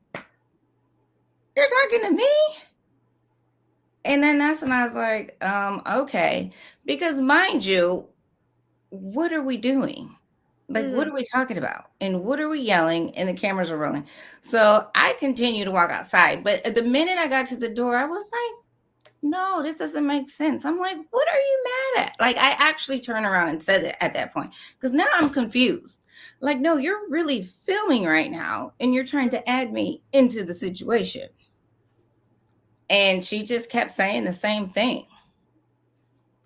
they're talking to me? And then that's when I was like, okay. Because mind you, what are we doing? Like, what are we talking about? And what are we yelling? And the cameras are rolling. So I continue to walk outside. But at the minute I got to the door, I was like, no, this doesn't make sense. I'm like, what are you mad at? Like, I actually turned around and said it at that point because now I'm confused. Like, no, you're really filming right now and you're trying to add me into the situation. And she just kept saying the same thing.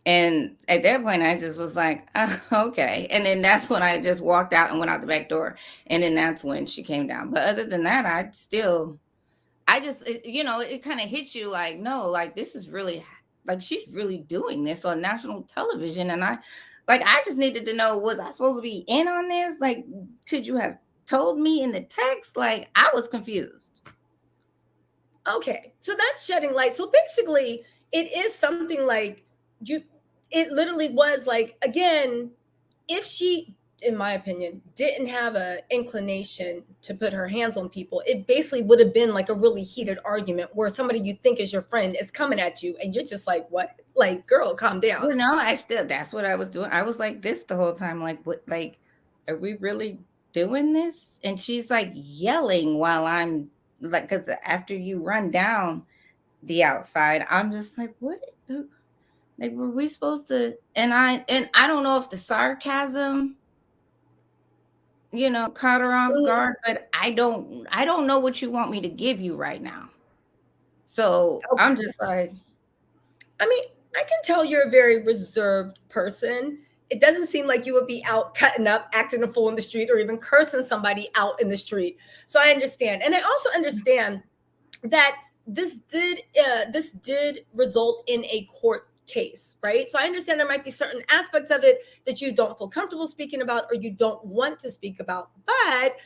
And at that point, I just was like, okay. And then that's when I just walked out and went out the back door. And then that's when she came down. But other than that, it kind of hits you like, no, like this is really, like she's really doing this on national television. And I just needed to know, was I supposed to be in on this? Like, could you have told me in the text? Like, I was confused. Okay, so that's shedding light. So basically, it is something like it literally was like, again, if she, in my opinion, didn't have an inclination to put her hands on people, it basically would have been like a really heated argument where somebody you think is your friend is coming at you and you're just like, what? Like, girl, calm down. Well, no, that's what I was doing. I was like this the whole time. Like, what, like, are we really doing this? And she's like yelling while I'm like, because after you run down the outside, I'm just like, what? Like, were we supposed to? And I don't know if the sarcasm, caught her off guard, but I don't know what you want me to give you right now. So Okay. I'm just like, I mean, I can tell you're a very reserved person. It doesn't seem like you would be out cutting up, acting a fool in the street, or even cursing somebody out in the street. So I understand. And I also understand that this did result in a court case, right? So I understand there might be certain aspects of it that you don't feel comfortable speaking about or you don't want to speak about. But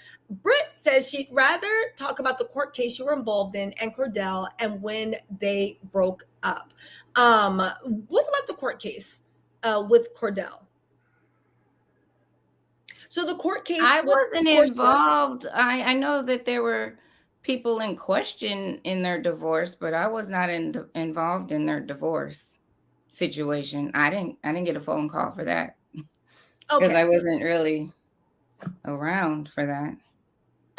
Britt says she'd rather talk about the court case you were involved in and Cordell and when they broke up. What about the court case with Cordell? So the court case I with wasn't Porsha, involved. I know that there were people in question in their divorce, but I was not involved in their divorce situation. I didn't get a phone call for that because I okay. wasn't really around for that.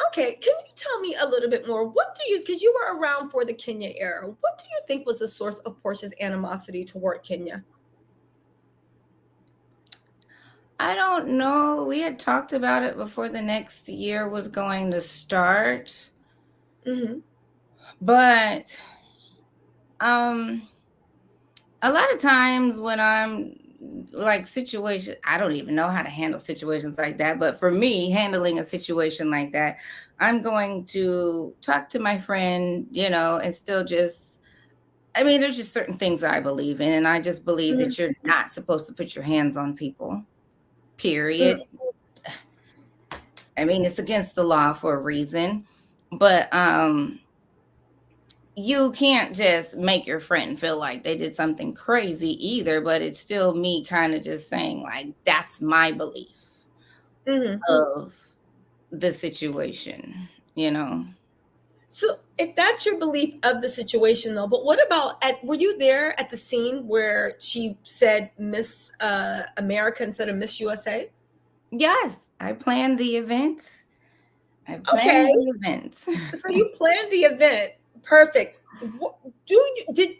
Okay, can you tell me a little bit more? What do you, because you were around for the Kenya era, what do you think was the source of Porsha's animosity toward Kenya? I don't know. We had talked about it before the next year was going to start, Mm-hmm. but a lot of times when I'm like situation, I don't even know how to handle situations like that. But for me, handling a situation like that, I'm going to talk to my friend, and still just, I mean, there's just certain things that I believe in. And I just believe Mm-hmm. that you're not supposed to put your hands on people, Mm-hmm. period. I mean, it's against the law for a reason. But you can't just make your friend feel like they did something crazy either, but it's still me kind of just saying like that's my belief Mm-hmm. of the situation. So if that's your belief of the situation though, but what about were you there at the scene where she said Miss America instead of Miss USA? Yes, I planned the event. I Okay, planned the event. so you planned the event. Perfect. Do you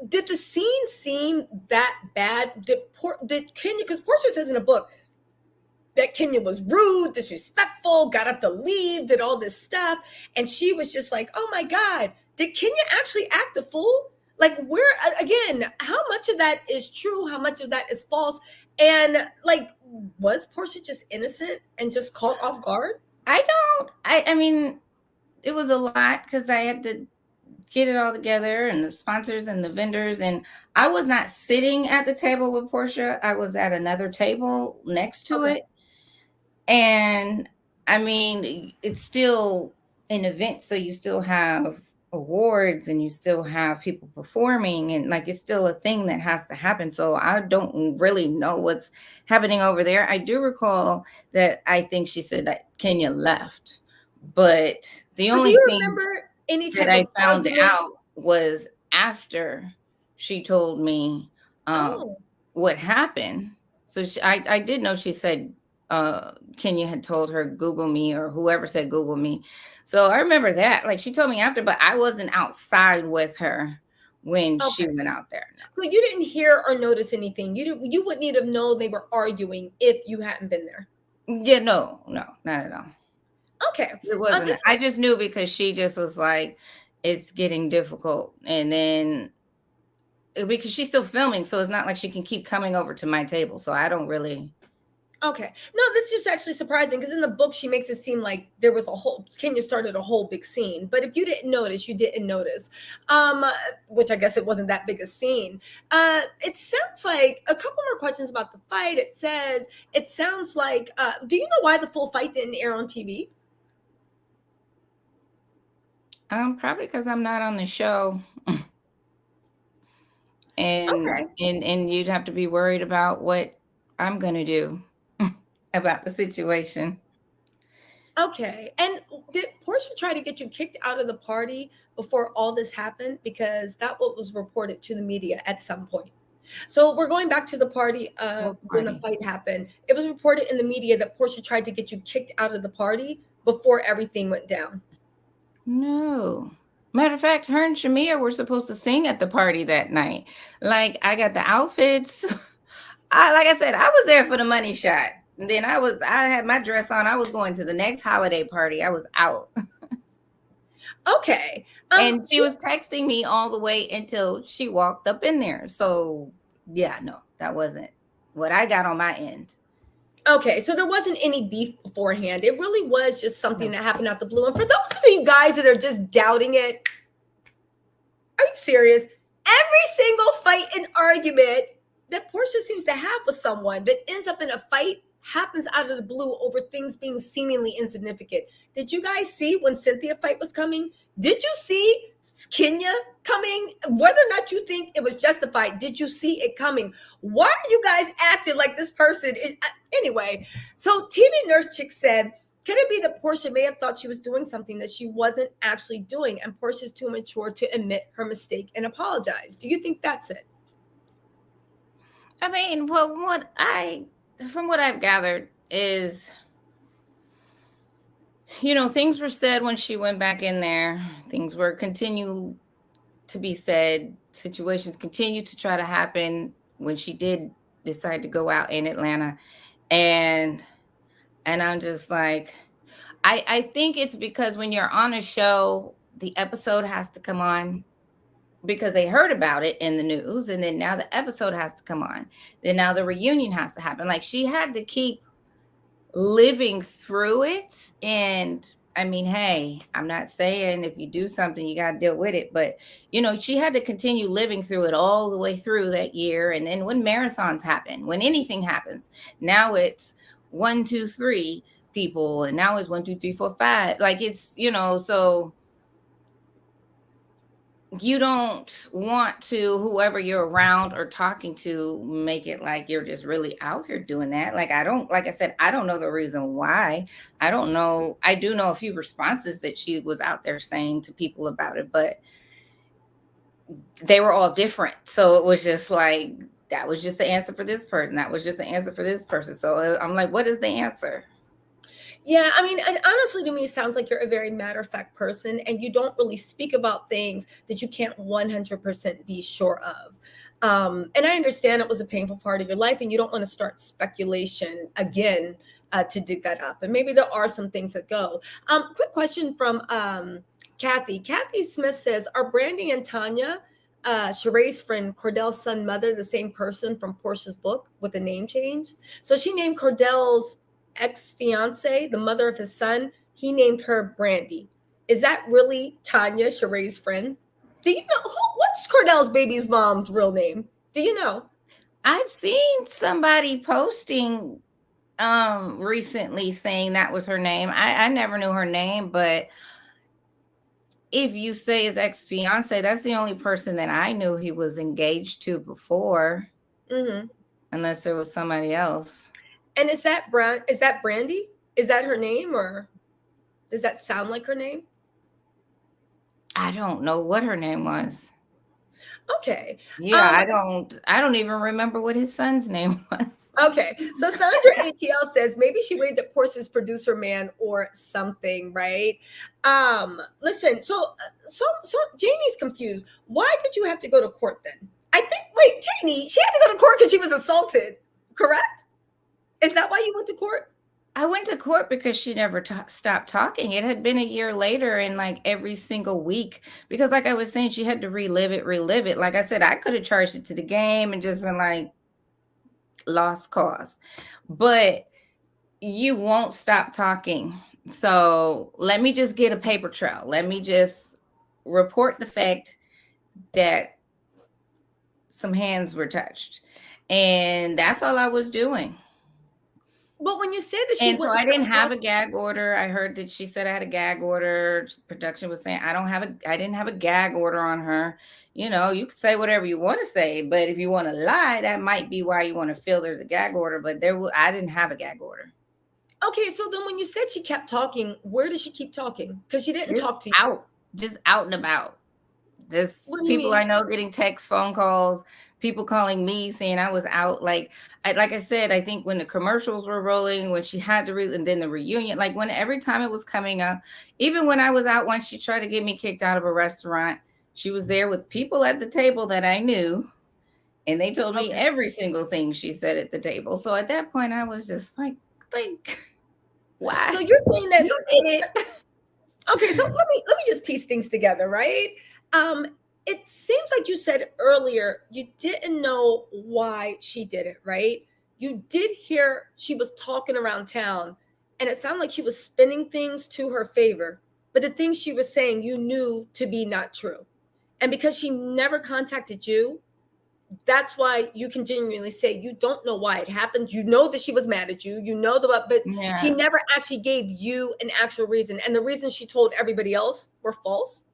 did the scene seem that bad? Did Kenya, because Portia says in a book that Kenya was rude, disrespectful, got up to leave, did all this stuff. And she was just like, oh my God, did Kenya actually act a fool? Like, where, again, how much of that is true? How much of that is false? And like, was Portia just innocent and just caught off guard? I mean, it was a lot because I had to get it all together and the sponsors and the vendors. And I was not sitting at the table with Portia. I was at another table next to Okay. it. And I mean, it's still an event. So you still have awards and you still have people performing and like it's still a thing that has to happen. So I don't really know what's happening over there. I do recall that I think she said that Kenya left. But the But do only you thing remember any that type I of found arguments? out was after she told me Oh, what happened. So I did know she said Kenya had told her Google me or whoever said Google me. So I remember that. Like she told me after, but I wasn't outside with her when she okay. went out there. So you didn't hear or notice anything. You wouldn't need to know they were arguing if you hadn't been there. No. Yeah, no, not at all. Okay. It wasn't. This I just knew because she just was like, it's getting difficult. And then because she's still filming, so it's not like she can keep coming over to my table. So I don't really. okay. No, that's just actually surprising because in the book she makes it seem like there was a whole Kenya started a whole big scene. But if you didn't notice, you didn't notice. Which I guess it wasn't that big a scene. It sounds like a couple more questions about the fight. It sounds like do you know why the full fight didn't air on TV? Probably because I'm not on the show, and Okay. and you'd have to be worried about what I'm gonna do about the situation. Okay. And did Portia try to get you kicked out of the party before all this happened? Because that what was reported to the media at some point. So we're going back to the party What when the party? fight happened. It was reported in the media that Portia tried to get you kicked out of the party before everything went down. No. Matter of fact, her and Shamia were supposed to sing at the party that night. Like I got the outfits. Like I said, I was there for the money shot. And then I had my dress on. I was going to the next holiday party. I was out. Okay. And she was texting me all the way until she walked up in there. So yeah, no, that wasn't what I got on my end. Okay, so there wasn't any beef beforehand. It really was just something No. that happened out the blue. And for those of you guys that are just doubting it, are you serious? Every single fight and argument that Porsha seems to have with someone that ends up in a fight happens out of the blue over things being seemingly insignificant. Did you guys see when Cynthia fight was coming? Did you see Kenya coming? Whether or not you think it was justified, did you see it coming? Why are you guys acting like this person is anyway? So TV Nurse Chick said, could it be that Porsha may have thought she was doing something that she wasn't actually doing, and Portia's too mature to admit her mistake and apologize? Do you think that's it? I mean, well, from what I've gathered is, things were said when she went back in there. Things were continue to be said. Situations continue to try to happen when she did decide to go out in Atlanta. And I'm just like, I think it's because when you're on a show, the episode has to come on because they heard about it in the news, and then now the episode has to come on. Then now the reunion has to happen. Like, she had to keep living through it. And I mean, hey, I'm not saying if you do something, you got to deal with it. But, she had to continue living through it all the way through that year. And then when marathons happen, when anything happens, now it's 1, 2, 3 people. And now it's 1, 2, 3, 4, 5. Like, it's, so you don't want to, whoever you're around or talking to, make it like you're just really out here doing that. Like I said, I don't know the reason why. I don't know. I do know a few responses that she was out there saying to people about it, but they were all different. So it was just like, that was just the answer for this person. That was just the answer for this person. So I'm like, what is the answer? Yeah, I mean, and honestly, to me, it sounds like you're a very matter-of-fact person, and you don't really speak about things that you can't 100% be sure of. And I understand it was a painful part of your life, and you don't want to start speculation again to dig that up. And maybe there are some things that go. Quick question from Kathy. Kathy Smith says, are Brandy and Tanya, Sheree's friend, Cordell's son, mother, the same person from Portia's book with a name change? So she named Cordell's ex-fiance, the mother of his son, he named her Brandy. Is that really Tanya, Sheree's friend? Do you know what's Cordell's baby's mom's real name? Do you know? I've seen somebody posting recently saying that was her name. I never knew her name, but if you say his ex-fiance, that's the only person that I knew he was engaged to before. Mm-hmm. Unless there was somebody else. And is that Brandy? Is that her name, or does that sound like her name? I don't know what her name was. Okay. Yeah, I don't even remember what his son's name was. Okay. So Sandra ATL says maybe she waited that Portia's producer man or something, right? Listen, so Jamie's confused. Why did you have to go to court then? Wait, Jamie, she had to go to court because she was assaulted, correct? Is that why you went to court? I went to court because she never stopped talking. It had been a year later, and like every single week, because like I was saying, she had to relive it. Like I said, I could have charged it to the game and just been like, lost cause. But you won't stop talking. So let me just get a paper trail. Let me just report the fact that some hands were touched. And that's all I was doing. But when you said that she, and so I didn't have a gag order. I heard that she said I had a gag order. Production was saying I didn't have a gag order on her. You could say whatever you want to say, but if you want to lie, that might be why you want to feel there's a gag order. But I didn't have a gag order. Okay, so then when you said she kept talking, where did she keep talking? Because she didn't talk to you. Just out and about. There's people I know getting texts, phone calls, people calling me saying I was out. Like I said, I think when the commercials were rolling, when she had to and then the reunion, like when every time it was coming up, even when I was out, once she tried to get me kicked out of a restaurant, she was there with people at the table that I knew, and they told me every single thing she said at the table. So at that point, I was just like, why? So you're saying that you did it. Okay, so let me just piece things together, right? It seems like you said earlier you didn't know why she did it, right? You did hear she was talking around town, and it sounded like she was spinning things to her favor, but the things she was saying you knew to be not true. And because she never contacted you, that's why you can genuinely say you don't know why it happened. You know that she was mad at you. You know but she Yeah. never actually gave you an actual reason. And the reasons she told everybody else were false.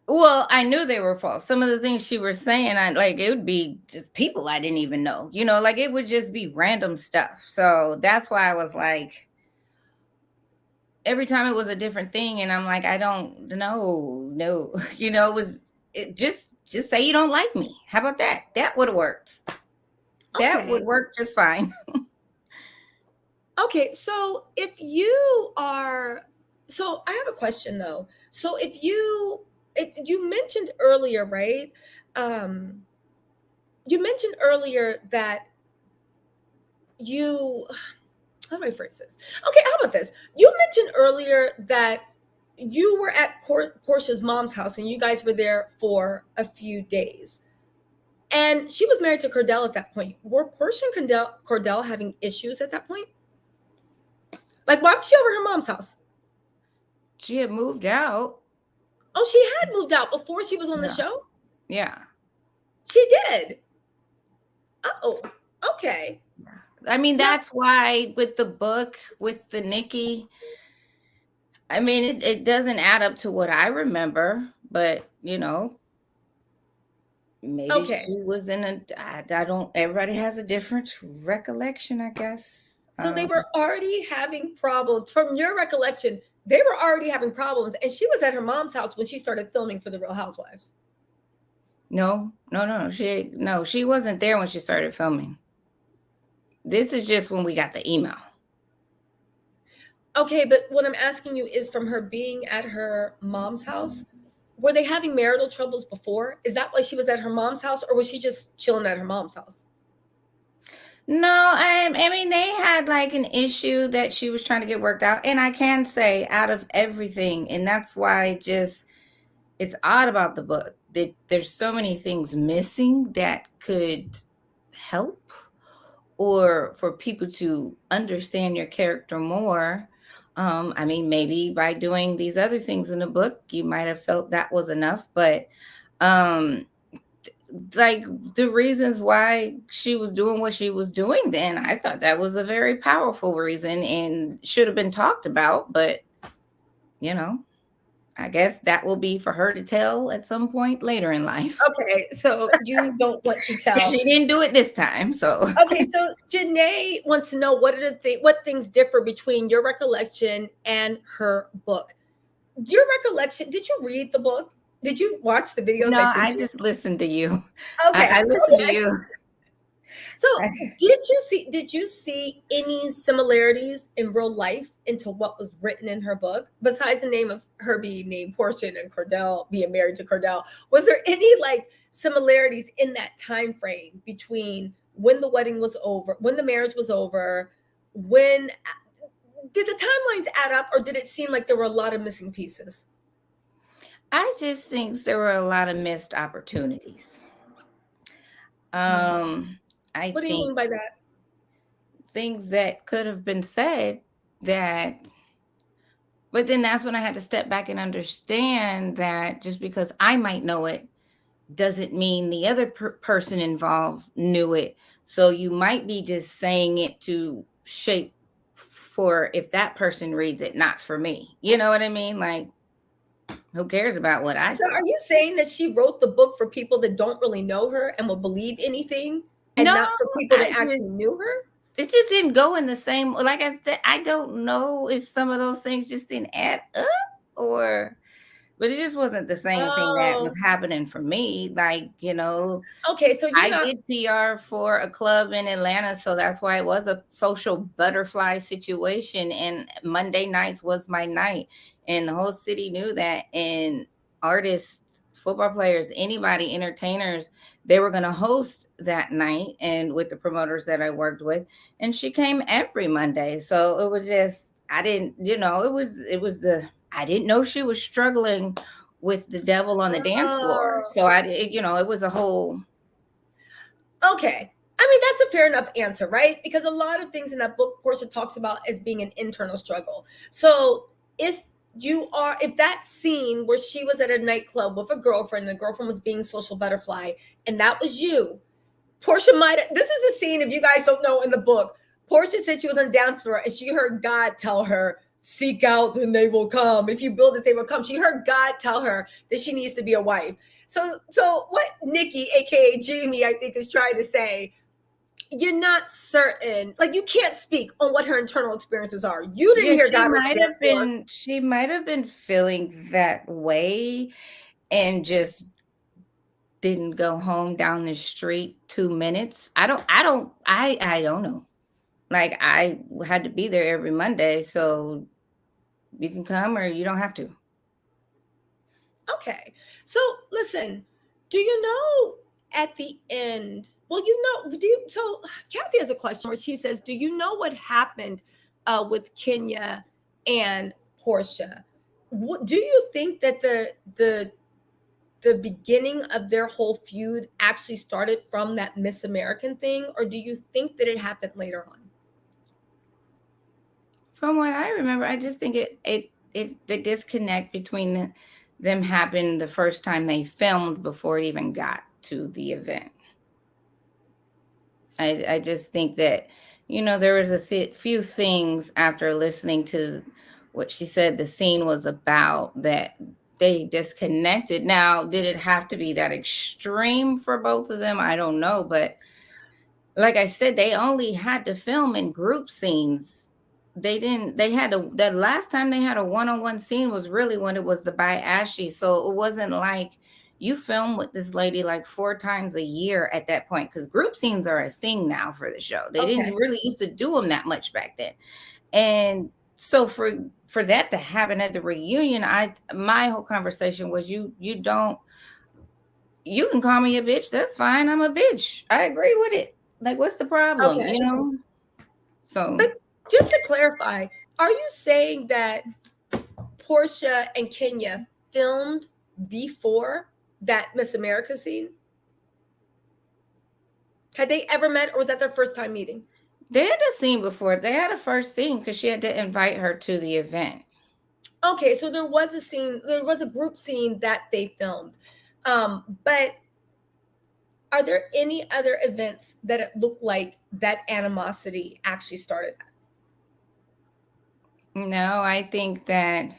Well, I knew they were false. Some of the things she was saying, I like it would be just people I didn't even know. Like it would just be random stuff. So that's why I was like, every time it was a different thing, and I'm like, I don't know, no, just say you don't like me. How about that? That would have worked. That would Okay. work just fine. Okay. So I have a question though. So if you mentioned earlier, right? Um, you mentioned earlier that you how do I phrase this? Okay, how about this? You mentioned earlier that you were at Portia's mom's house and you guys were there for a few days. And she was married to Cordell at that point. Were Portia and Cordell having issues at that point? Like, why was she over her mom's house? She had moved out. Oh, she had moved out before she was on the Yeah. show? Yeah. She did. Oh, okay. I mean, Now, that's why with the book, with the Nikki, I mean, it doesn't add up to what I remember, but maybe okay. she was in I don't, everybody has a different recollection, I guess. So they were already having problems. From your recollection, they were already having problems. And she was at her mom's house when she started filming for The Real Housewives. No, no, no. She wasn't there when she started filming. This is just when we got the email. Okay, but what I'm asking you is from her being at her mom's house, were they having marital troubles before? Is that why she was at her mom's house, or was she just chilling at her mom's house? No, I mean they had like an issue that she was trying to get worked out, and I can say out of everything, and that's why it's odd about the book that there's so many things missing that could help or for people to understand your character more. I mean, maybe by doing these other things in the book, you might have felt that was enough, but um, like the reasons why she was doing what she was doing then, I thought that was a very powerful reason and should have been talked about, but you know, I guess that will be for her to tell at some point later in life. Okay, so you don't want to tell. She didn't do it this time, so Okay, so Janae wants to know what things differ between your recollection and her book. Your recollection, did you read the book? Did you watch the videos no, I sent I you? just listened to you. Okay. I listened to Okay. you. So, did you see any similarities in real life into what was written in her book besides the name of her being named Portia and Cordell being married to Cordell? Was there any like similarities in that time frame between when the wedding was over, when the marriage was over, when did the timelines add up or did it seem like there were a lot of missing pieces? I just think there were a lot of missed opportunities. Hmm. I What do you think mean by that? things that could have been said that but then that's when I had to step back and understand that just because I might know it doesn't mean the other person involved knew it. So you might be just saying it to shape for if that person reads it, not for me. You know what I mean? Like, who cares about what I So are think? you saying that she wrote the book for people that don't really know her and will believe anything and No, not for people I that just actually knew her? it just didn't go in the same. Like I said, I don't know if some of those things just didn't add up or but it just wasn't the same thing that was Oh, happening for me. Like, okay. So you're I not did PR for a club in Atlanta, so that's why it was a social butterfly situation. And Monday nights was my night, and the whole city knew that. And artists, football players, anybody, entertainers, they were going to host that night. And with the promoters that I worked with, and she came every Monday, so it was just I didn't, it was the I didn't know she was struggling with the devil on the dance floor. oh, So it was a whole. okay. I mean, that's a fair enough answer, right? Because a lot of things in that book Portia talks about as being an internal struggle. So if if that scene where she was at a nightclub with a girlfriend, the girlfriend was being social butterfly, and that was you, Porsha might have, this is a scene, if you guys don't know, in the book, Porsha said she was on the dance floor and she heard God tell her, seek out and they will come. If you build it, they will come. She heard God tell her that she needs to be a wife. So what Nikki, aka Jamie, I think is trying to say, you're not certain, like you can't speak on what her internal experiences are. You didn't Yeah, hear God on the dance floor. she might have been feeling that way and just didn't go home down the street 2 minutes. I don't know. Like, I had to be there every Monday, so you can come or you don't have to. Okay. So listen, do you know at the end? Well, you know, do you? So Kathy has a question where she says, "Do you know what happened with Kenya and Portia? What, do you think that the beginning of their whole feud actually started from that Miss American thing, or do you think that it happened later on?" From what I remember, I just think the disconnect between them happened the first time they filmed before it even got to the event. I just think that, there was a few things after listening to what she said the scene was about that they disconnected. Now, did it have to be that extreme for both of them? I don't know, but like I said, they only had to film in group scenes. They had to, that last time they had a one-on-one scene was really when it was the by Ashley. So it wasn't like you film with this lady like 4 times a year at that point, because group scenes are a thing now for the show. They didn't Okay. really used to do them that much back then. And so for that to happen at the reunion, my whole conversation was you can call me a bitch. That's fine. I'm a bitch. I agree with it. Like, what's the problem? Okay. So But just to clarify, are you saying that Portia and Kenya filmed before that Miss America scene? Had they ever met, or was that their first time meeting? they had a scene before. They had a first scene because she had to invite her to the event. Okay, so there was a scene, there was a group scene that they filmed. But are there any other events that it looked like that animosity actually started at? No, I think that,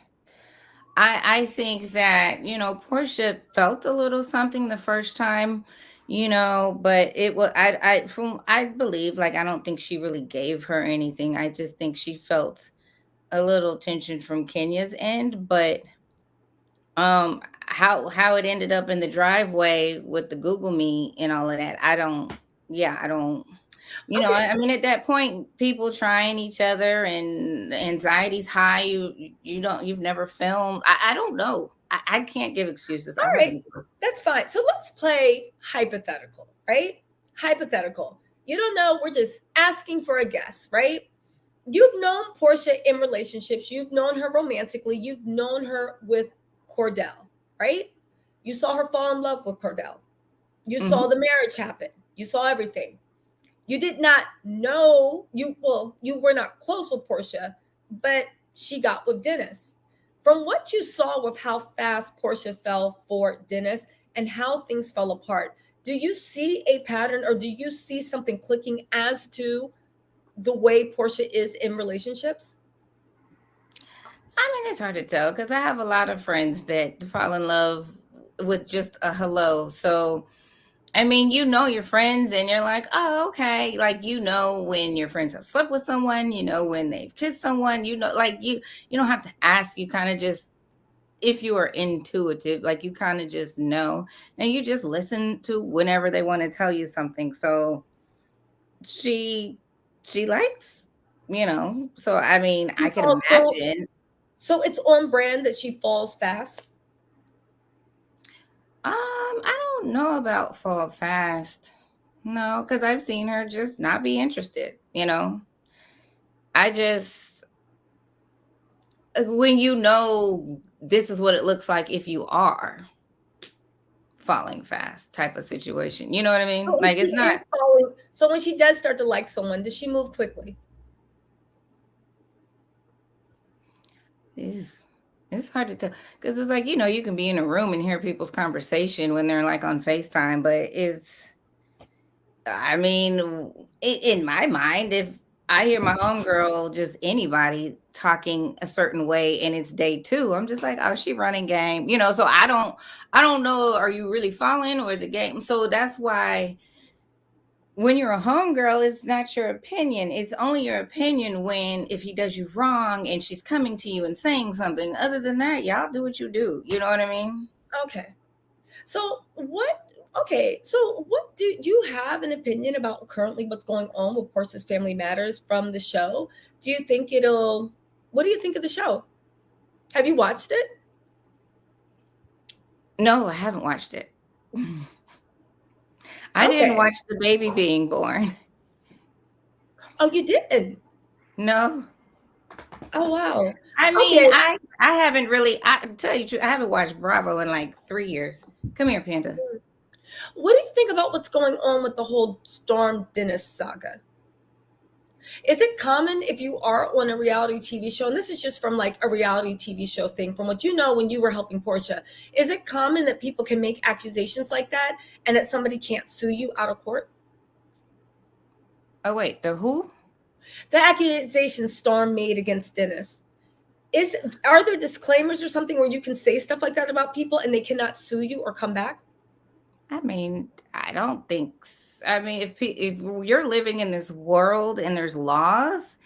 Portia felt a little something the first time, but it was I believe, like, I don't think she really gave her anything. I just think she felt a little tension from Kenya's end, but how it ended up in the driveway with the Google me and all of that, I don't, Okay, I mean, at that point, people trying each other and anxiety's high. You've never filmed. I don't know. I can't give excuses. I all have right, no clue. that's fine. So let's play hypothetical, right? Hypothetical. You don't know, we're just asking for a guess, right? You've known Portia in relationships, you've known her romantically, you've known her with Cordell, right? You saw her fall in love with Cordell. You saw Mhm. the marriage happen. You saw everything. You did not know you were not close with Portia, but she got with Dennis. From what you saw with how fast Portia fell for Dennis and how things fell apart, do you see a pattern, or do you see something clicking as to the way Portia is in relationships? I mean, it's hard to tell because I have a lot of friends that fall in love with just a hello. So, I mean, your friends and you're like, oh, okay. Like, when your friends have slept with someone, when they've kissed someone, like you don't have to ask. You kind of just, if you are intuitive, like, you kind of just know, and you just listen to whenever they want to tell you something. So she, she likes, so I mean, She I could falls so imagine. so it's on brand that she falls fast. I don't know about fall fast. No, because I've seen her just not be interested. I just, when this is what it looks like if you are falling fast type of situation. You know what I mean? So if Like, she it's is not, falling, so when she does start to like someone, does she move quickly? ew, It's hard to tell because it's like, you can be in a room and hear people's conversation when they're like on FaceTime, but I mean, in my mind, if I hear my homegirl, just anybody talking a certain way and it's day two, I'm just like, oh, she running game, so I don't know, are you really following or is it game? So that's why when you're a homegirl, it's not your opinion. It's only your opinion if he does you wrong and she's coming to you and saying something. Other than that, y'all do what you do. You know what I mean? Okay. So what do you have an opinion about currently what's going on with Porsha's Family Matters from the show? What do you think of the show? Have you watched it? No, I haven't watched it. I didn't Okay. watch the baby being born. Oh, you did? No. Oh, wow. I mean, Okay. I haven't really, I tell you the truth, I haven't watched Bravo in like 3 years. Come here, Panda. What do you think about what's going on with the whole Storm Dennis saga? Is it common if you are on a reality TV show, and this is just from like a reality TV show thing, from what you know when you were helping Porsha, is it common that people can make accusations like that and that somebody can't sue you out of court? Oh, wait, the who? The accusation Storm made against Dennis. Are there disclaimers or something where you can say stuff like that about people and they cannot sue you or come back? I mean, I don't think. I mean, if you're living in this world and there's laws,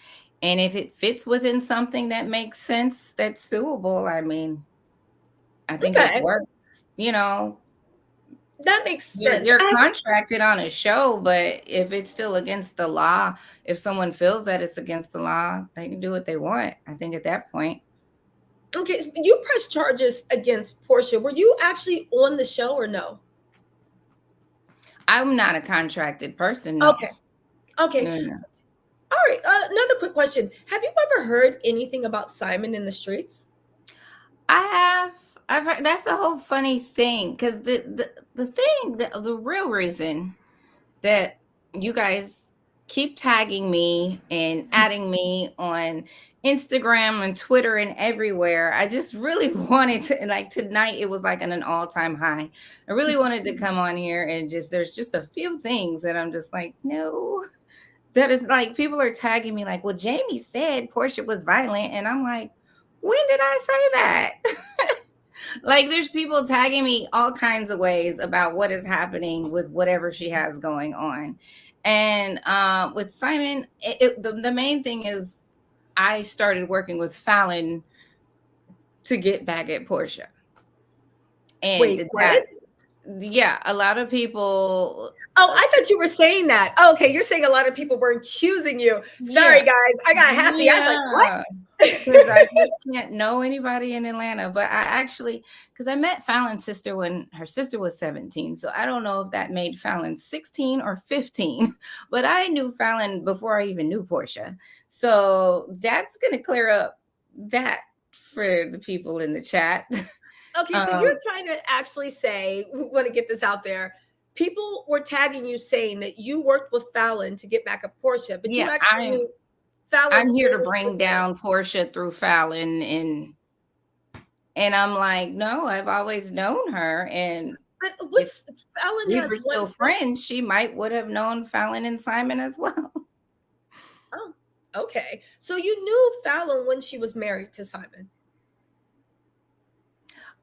and if it fits within something that makes sense, that's suable. I mean, I think it Okay, works. that makes You're sense. you're contracted on a show, but if it's still against the law, if someone feels that it's against the law, they can do what they want. I think at that point. Okay, so you pressed charges against Porsha. Were you actually on the show or no? I'm not a contracted person, no. Okay. Okay. No, no. All right. Another quick question. Have you ever heard anything about Simon in the streets? I have. I've heard that's the whole funny thing because the thing the real reason that you guys keep tagging me and adding me on Instagram and Twitter and everywhere. I just really wanted to, and like tonight, it was like an all-time high. I really wanted to come on here and there's just a few things that I'm just like, no, that is like people are tagging me like, well, Jamie said Porsha was violent. And I'm like, when did I say that? Like there's people tagging me all kinds of ways about what is happening with whatever she has going on. And with Simon, the main thing is I started working with Fallon to get back at Porsha. Wait, And what? yeah, a lot of people. Oh, I thought you were saying that. Oh, okay, you're saying a lot of people were accusing you. Sorry, Yeah, guys. I got happy. I was like, what? yeah. Because I just can't know anybody in Atlanta. But because I met Fallon's sister when her sister was 17. So I don't know if that made Fallon 16 or 15. But I knew Fallon before I even knew Porsha. So that's going to clear up that for the people in the chat. Okay, so you're trying to actually say, we want to get this out there. People were tagging you saying that you worked with Fallon to get back at Porsha, but you Yeah, actually knew Fallon's I'm here to older bring sister. down Porsha through Fallon, and I'm like, no, I've always known her, and But if Fallon we has were still friends, she would have known Fallon and Simon as well. Oh, okay. So you knew Fallon when she was married to Simon.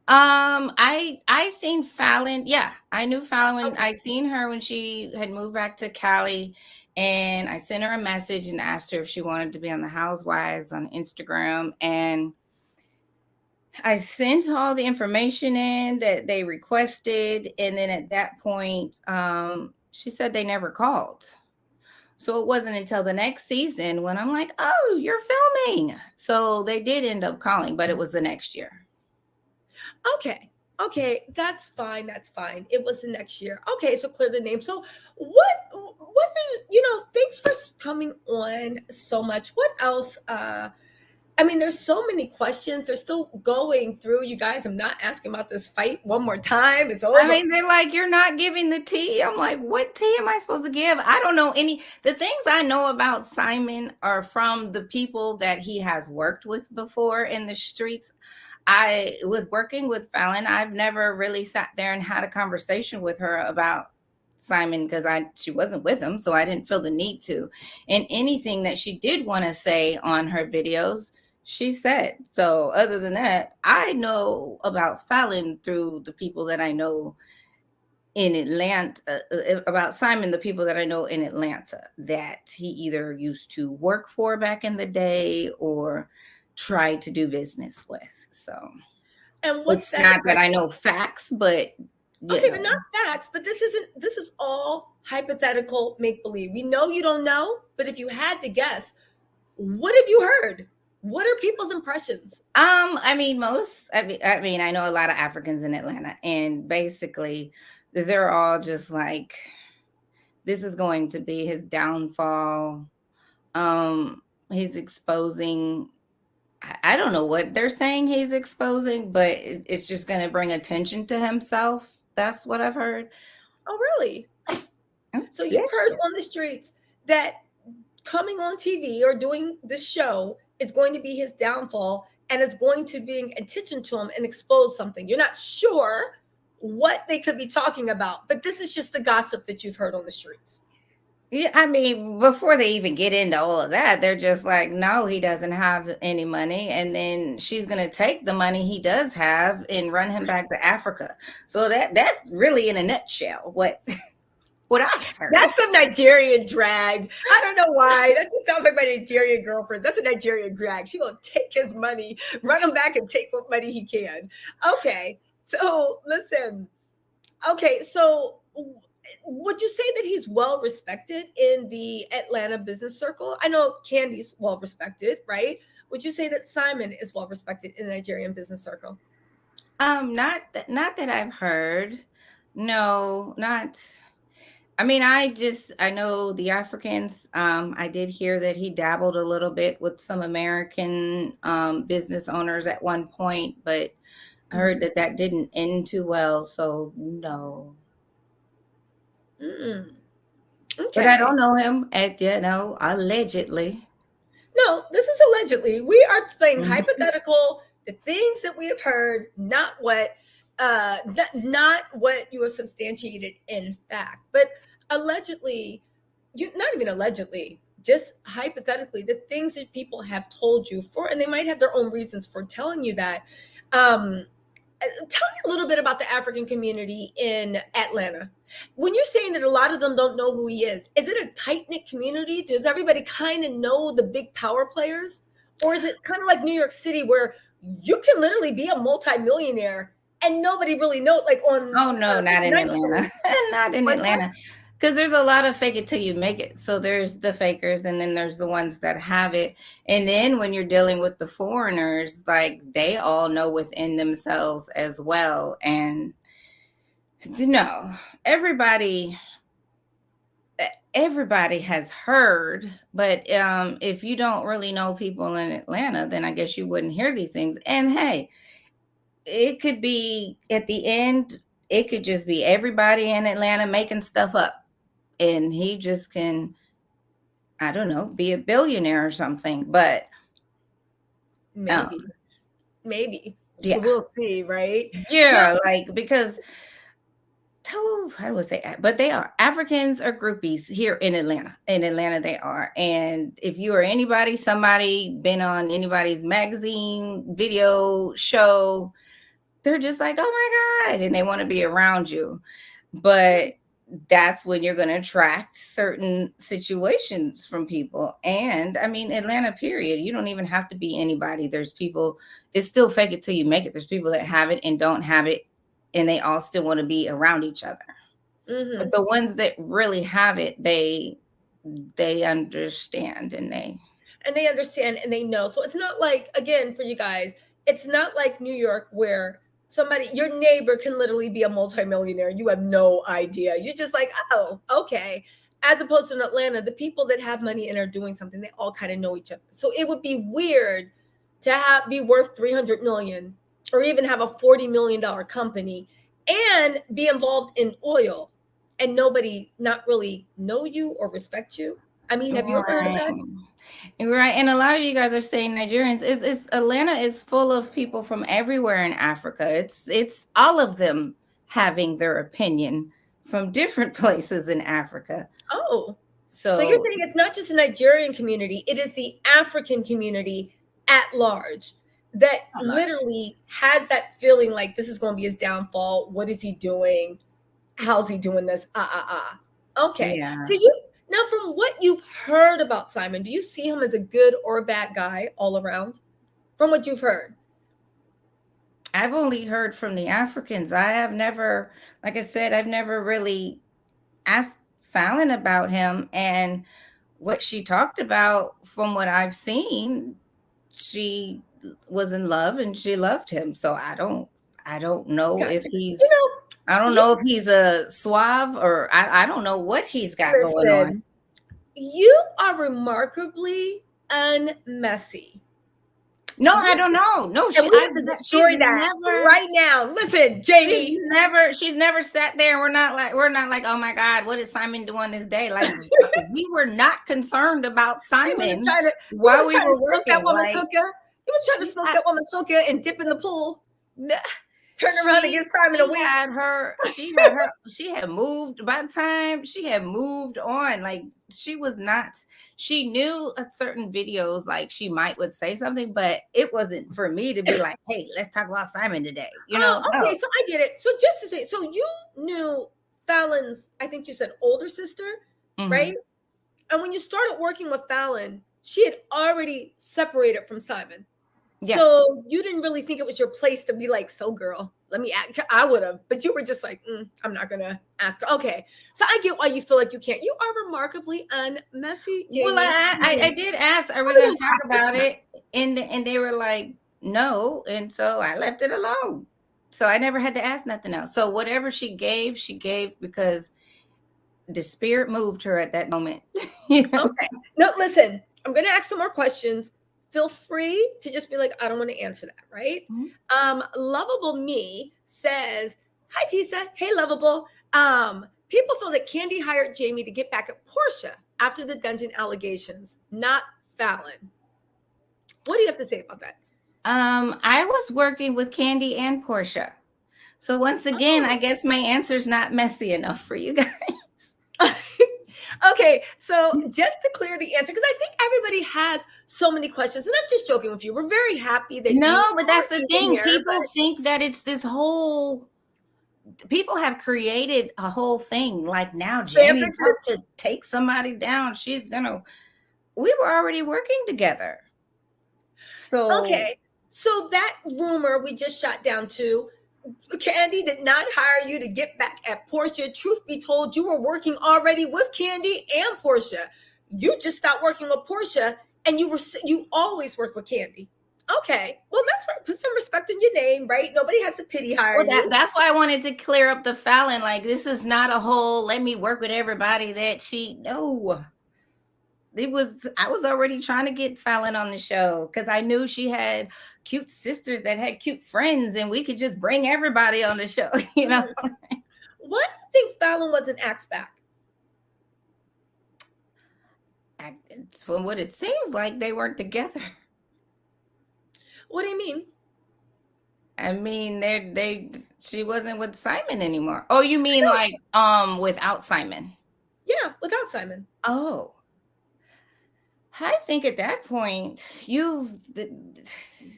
I seen Fallon. Yeah, I knew Fallon when Okay. I seen her when she had moved back to Cali, and I sent her a message and asked her if she wanted to be on the Housewives on Instagram, and I sent all the information in that they requested, and then at that point, she said they never called. So it wasn't until the next season when I'm like, "Oh, you're filming." So they did end up calling, but it was the next year. Okay. Okay, that's fine. That's fine. It was the next year. Okay, so clear the name. So thanks for coming on so much. What else? I mean, there's so many questions. They're still going through. You guys, I'm not asking about this fight one more time. It's over. I mean, they're like, "You're not giving the tea." I'm like, what tea am I supposed to give? I don't know any. The things I know about Simon are from the people that he has worked with before in the streets. with working with Fallon, I've never really sat there and had a conversation with her about Simon because she wasn't with him, so I didn't feel the need to. And anything that she did want to say on her videos, she said. So other than that, I know about Fallon through the people that I know in Atlanta, about Simon, the people that I know in Atlanta that he either used to work for back in the day or tried to do business with. So And what's it's that not that I impression? know facts, but you Okay, but know. not facts. But this is all hypothetical make believe. We know you don't know, but if you had to guess, what have you heard? What are people's impressions? I mean, I know a lot of Africans in Atlanta, and basically, they're all just like, this is going to be his downfall. He's exposing. I don't know what they're saying he's exposing, but it's just going to bring attention to himself. That's what I've heard. Oh, really? Oh, So you've bless heard you. on the streets that coming on TV or doing this show is going to be his downfall and it's going to bring attention to him and expose something. You're not sure what they could be talking about, but this is just the gossip that you've heard on the streets. Yeah, I mean, before they even get into all of that, they're just like, no, he doesn't have any money. And then she's gonna take the money he does have and run him back to Africa. So that's really in a nutshell what I've heard. That's a Nigerian drag. I don't know why. That just sounds like my Nigerian girlfriend. That's a Nigerian drag. She gonna take his money, run him back, and take what money he can. Okay, so listen. Okay, so would you say that he's well respected in the Atlanta business circle? I know Candy's well respected, right? Would you say that Simon is well respected in the Nigerian business circle? Not that I've heard. No, not. I mean, I know the Africans. I did hear that he dabbled a little bit with some American business owners at one point, but I heard Mhm. that didn't end too well. So no. Mm, But I okay. don't know him, allegedly. No, this is allegedly. We are playing Mhm. hypothetical, the things that we have heard, not what you have substantiated in fact. But allegedly, you not even allegedly, just hypothetically, the things that people have told you for, and they might have their own reasons for telling you that. Um, Tell me a little bit about the African community in Atlanta. When you're saying that a lot of them don't know who he is it a tight knit community? Does everybody kind of know the big power players? Or is it kind of like New York City where you can literally be a multimillionaire and nobody really knows, like on Oh no, not in 59th Street? Atlanta. Not in What's that? Atlanta. Because there's a lot of fake it till you make it. So there's the fakers, and then there's the ones that have it. And then when you're dealing with the foreigners, like they all know within themselves as well. And no, everybody everybody has heard, but if you don't really know people in Atlanta, then I guess you wouldn't hear these things. And hey, it could be at the end, it could just be everybody in Atlanta making stuff up. And he just can, I don't know, be a billionaire or something. But Maybe. um, Maybe. yeah. We'll see, right? Now, Yeah, like because how do I say that? But they are Africans are groupies here in Atlanta. In Atlanta, they are. And if you are anybody, somebody been on anybody's magazine, video, show, they're just like, oh my God. And they want to be around you. But that's when you're going to attract certain situations from people. And I mean, Atlanta, period. You don't even have to be anybody. There's people, it's still fake it till you make it. There's people that have it and don't have it, and they all still want to be around each other. But mhm. the ones that really have it, they understand and they And they understand and they know. So it's not like, again, for you guys, it's not like New York where somebody, your neighbor can literally be a multimillionaire. You have no idea. You're just like, oh, okay. As opposed to in Atlanta, the people that have money and are doing something, they all kind of know each other. So it would be weird to have be worth 300 million or even have a $40 million company and be involved in oil and nobody not really know you or respect you. I mean, have you ever heard of that? Right. Right. And a lot of you guys are saying Nigerians. Is Atlanta is full of people from everywhere in Africa. It's all of them having their opinion from different places in Africa. Oh, so you're So saying it's not just a Nigerian community, it is the African community at large that literally has that feeling like this is going to be his downfall. What is he doing? How's he doing this? Okay. yeah. Do you now, from what you've heard about Simon, do you see him as a good or a bad guy all around? From what you've heard? I've only heard from the Africans. I have never, like I said, I've never really asked Fallon about him, and what she talked about from what I've seen, she was in love and she loved him. So I don't know if Gotcha. You he's know, I don't you know if he's a suave or I don't know what he's got going on. listen. You are remarkably unmessy. No, I don't know. No, And we have to destroy that right now. Listen, Jamie. She's never sat there. We're not like, oh my God, what is Simon doing this day? Like we were not concerned about Simon while we were working. That woman's hookah. You were trying to smoke that woman's hookah and dip in the pool. Turn around and get Simon a week. She had moved by the time she had moved on. Like she knew at certain videos, like she would say something, but it wasn't for me to be like, hey, let's talk about Simon today. You know? Okay, No. so I get it. So just to say, so you knew Fallon's, I think you said older sister, right? And when you started working with Fallon, she had already separated from Simon. Yeah. So you didn't really think it was your place to be like, so girl, let me act. I would have, but you were just like, I'm not going to ask her. Okay. So I get why you feel like you can't. You are remarkably unmessy, Jamie. Well, I did ask, are we going to talk about it? And they were like, no. And so I left it alone. So I never had to ask nothing else. So whatever she gave because the spirit moved her at that moment. You know? Okay. No, listen, I'm going to ask some more questions. Feel free to just be like, I don't want to answer that, right? Lovable Me says, hi, Tisa. Hey, Lovable. People feel that Candy hired Jamie to get back at Porsha after the dungeon allegations, not Fallon. What do you have to say about that? I was working with Candy and Porsha. So once again, I guess my answer's not messy enough for you guys. Okay, so just to clear the answer, because I think everybody has so many questions, and I'm just joking with you. We're very happy that but that's the thing. People think that it's this whole. People have created a whole thing like now. Jamie's about to take somebody down. She's gonna. We were already working together. So okay, so that rumor we just shot down to. Candy did not hire you to get back at Porsha. Truth be told, you were working already with Candy and Porsha. You just stopped working with Porsha, and you always work with Candy. Okay, well, that's right. Put some respect on your name, right? Nobody has to pity hire you. That's why I wanted to clear up the Fallon. Like, this is not a whole let me work with everybody no. I was already trying to get Fallon on the show because I knew she had cute sisters that had cute friends and we could just bring everybody on the show, you know. Why do you think Fallon wasn't asked back? From what it seems like, they weren't together. What do you mean? I mean, she wasn't with Simon anymore. Oh, you mean like without Simon? Yeah, without Simon. Oh. I think at that point,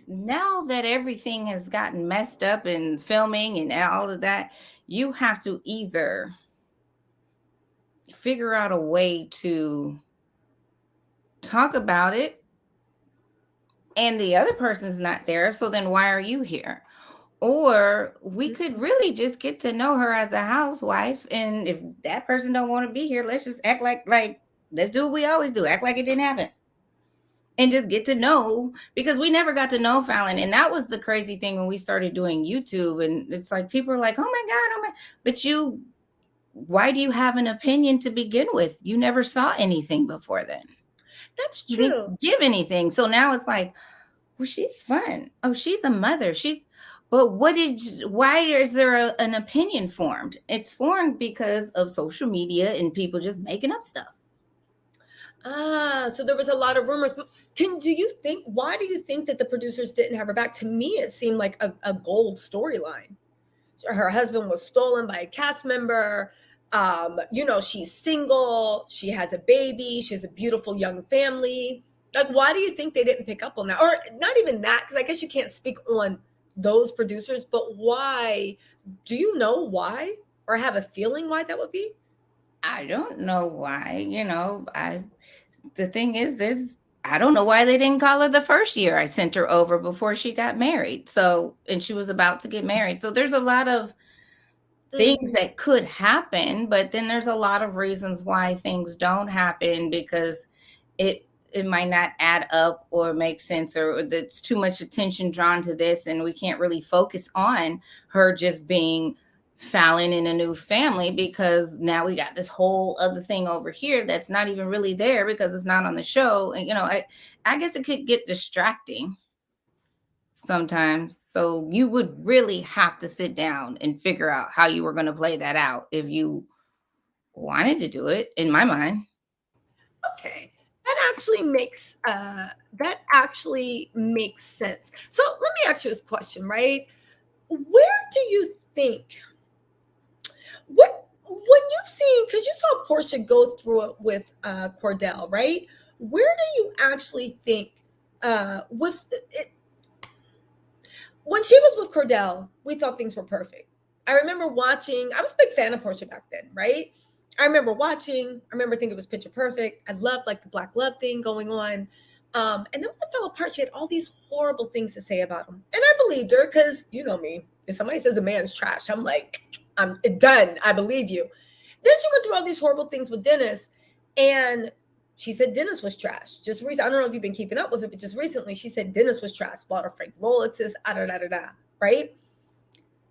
now that everything has gotten messed up in filming and all of that, you have to either figure out a way to talk about it and the other person's not there. So then why are you here? Or we could really just get to know her as a housewife. And if that person don't want to be here, let's just act like let's do what we always do. Act like it didn't happen. And just get to know, because we never got to know Fallon. And that was the crazy thing when we started doing YouTube. And it's like, people are like, oh my God. But why do you have an opinion to begin with? You never saw anything before then. That's true. You didn't give anything. So now it's like, well, she's fun. Oh, she's a mother. But why is there an opinion formed? It's formed because of social media and people just making up stuff. So there was a lot of rumors. But why do you think that the producers didn't have her back? To me, it seemed like a gold storyline. Her husband was stolen by a cast member. She's single. She has a baby. She has a beautiful young family. Like, why do you think they didn't pick up on that? Or not even that, because I guess you can't speak on those producers, but why? Do you know why? Or have a feeling why that would be? I don't know why, the thing is I don't know why they didn't call her the first year I sent her over before she got married. So, and she was about to get married. So there's a lot of things Mm. that could happen, but then there's a lot of reasons why things don't happen because it might not add up or make sense, or that's too much attention drawn to this and we can't really focus on her just being Fallon in a new family because now we got this whole other thing over here that's not even really there because it's not on the show. And I guess it could get distracting sometimes. So you would really have to sit down and figure out how you were going to play that out if you wanted to do it, in my mind. Okay. That actually makes sense. So let me ask you this question, right? Where do you think what when you've seen, because you saw Portia go through it with Cordell, right? Where do you actually think with it, when she was with Cordell, we thought things were perfect. I remember watching, I was a big fan of Portia back then, right? I remember thinking it was picture perfect. I loved like the black love thing going on. And then when it fell apart, she had all these horrible things to say about him. And I believed her because you know me. If somebody says a man's trash, I'm like, I'm done. I believe you. Then she went through all these horrible things with Dennis. And she said Dennis was trash. Just recently, I don't know if you've been keeping up with it, but just recently she said Dennis was trash. Bought her Frank Rolexes, right?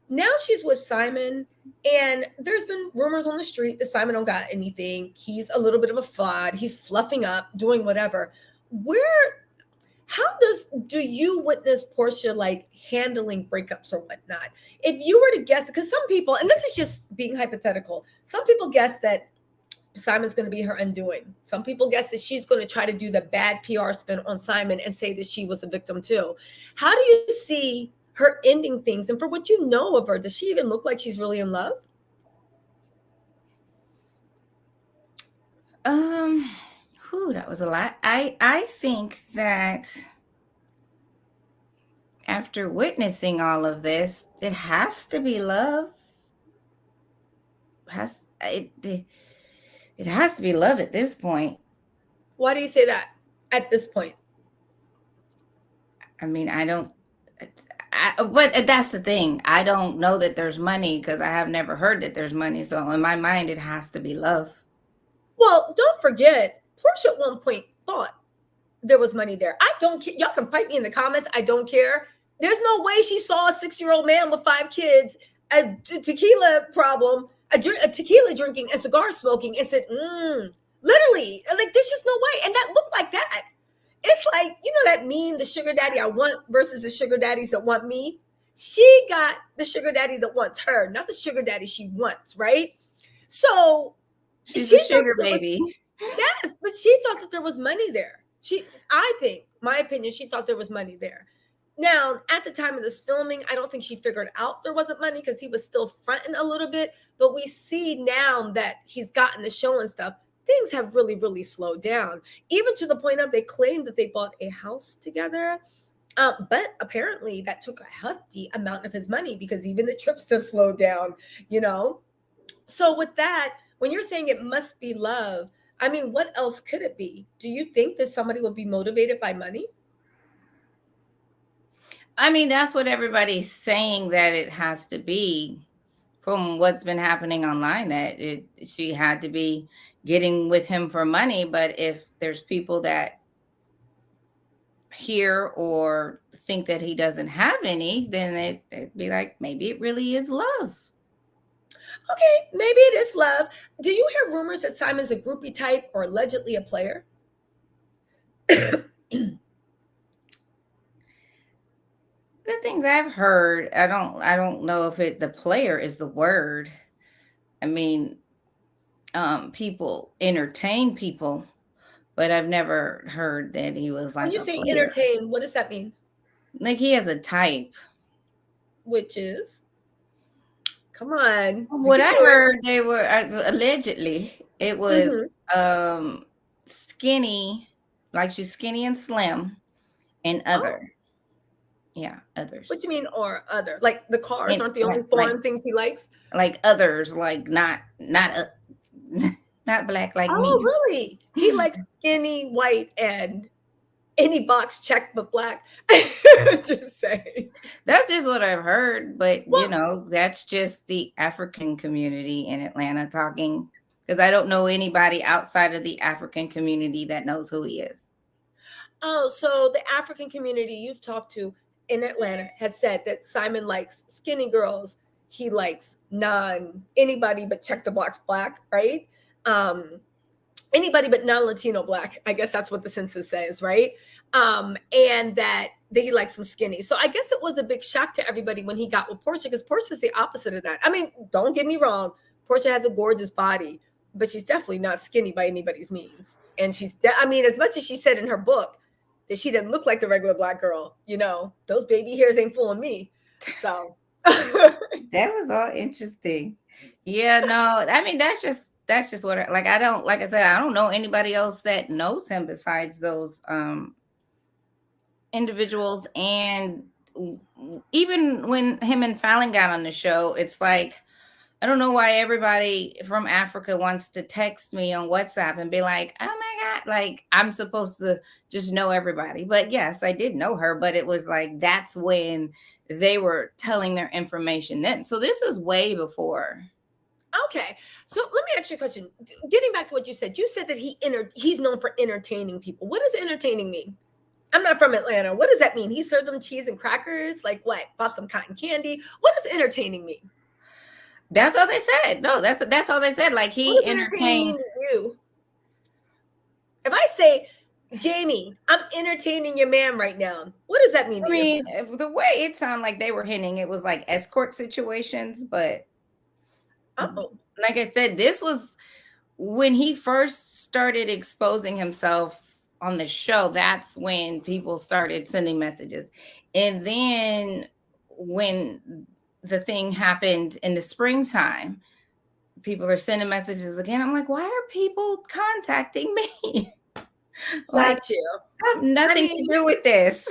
Now she's with Simon, and there's been rumors on the street that Simon don't got anything. He's a little bit of a fraud. He's fluffing up, doing whatever. Where do you witness Portia like handling breakups or whatnot? If you were to guess, because some people, and this is just being hypothetical, some people guess that Simon's going to be her undoing. Some people guess that she's going to try to do the bad PR spin on Simon and say that she was a victim too. How do you see her ending things? And for what you know of her, does she even look like she's really in love? That was a lot. I think that after witnessing all of this, it has to be love. It has to be love at this point. Why do you say that at this point? I mean, but that's the thing. I don't know that there's money because I have never heard that there's money. So in my mind, it has to be love. Well, don't forget, Portia at one point thought there was money there. I don't care. Y'all can fight me in the comments. I don't care. There's no way she saw a 6-year-old man with 5 kids, a tequila problem, a tequila drinking, a cigar smoking, and said, literally, like, there's just no way. And that looked like that. It's like, you know that meme, the sugar daddy I want versus the sugar daddies that want me? She got the sugar daddy that wants her, not the sugar daddy she wants, right? So She's she a thought sugar there was, baby. yes, but she thought that there was money there. I think, my opinion, she thought there was money there. Now, at the time of this filming, I don't think she figured out there wasn't money because he was still fronting a little bit. But we see now that he's gotten the show and stuff, things have really, really slowed down. Even to the point of they claimed that they bought a house together. But apparently that took a hefty amount of his money because even the trips have slowed down, you know? So with that, when you're saying it must be love, I mean, what else could it be? Do you think that somebody would be motivated by money? I mean, that's what everybody's saying that it has to be from what's been happening online, that she had to be getting with him for money. But if there's people that hear or think that he doesn't have any, then it'd be like, maybe it really is love. Okay, maybe it is love. Do you hear rumors that Simon's a groupie type or allegedly a player? The things I've heard, I don't know if the player is the word. I mean, people entertain people but I've never heard that he was When like you a say player. entertain, what does that mean? Like he has a type. Which is, come on, we What can I do it. heard, they were allegedly it was Hmm. um skinny, like she's skinny and slim, and Oh, other, yeah, what do others, you mean, or other? Like the cars and aren't the only foreign things he likes? like others, like not not black like Oh, me. really? He likes skinny, white, and any box checked but black. Just saying. That's just what I've heard, but Well, that's just the African community in Atlanta talking, because I don't know anybody outside of the African community that knows who he is. oh, so the African community you've talked to in Atlanta has said that Simon likes skinny girls. He likes non anybody but check the box black, right? Um, Anybody but non-Latino black. I guess that's what the census says, right? And that he likes some skinny. So I guess it was a big shock to everybody when he got with Porsha, because Portia's the opposite of that. I mean, don't get me wrong, Porsha has a gorgeous body, but she's definitely not skinny by anybody's means. And I mean, as much as she said in her book that she didn't look like the regular black girl, those baby hairs ain't fooling me. So That was all interesting. Yeah, no, I mean that's just what like I don't, like I said, I don't know anybody else that knows him besides those individuals. And even when him and Fallon got on the show, it's like I don't know why everybody from Africa wants to text me on WhatsApp and be like, "Oh my God," like I'm supposed to just know everybody. But yes, I did know her, but it was like that's when they were telling their information then. So this is way before. okay, so let me ask you a question. Getting back to what you said that he's known for entertaining people. What does entertaining mean? I'm not from Atlanta. What does that mean? He served them cheese and crackers? Like what? Bought them cotton candy? What does entertaining mean? That's all they said. No, that's all they said. Like What he does entertaining entertained. mean to you? If I say, Jamie, I'm entertaining your man right now, what does that mean I to you? mean, the way it sounded like they were hinting, it was like escort situations. But Oh, like I said, this was when he first started exposing himself on the show. That's when people started sending messages. And then when the thing happened in the springtime, people are sending messages again. I'm like, why are people contacting me? Like, got you. I have I nothing to mean, do with this.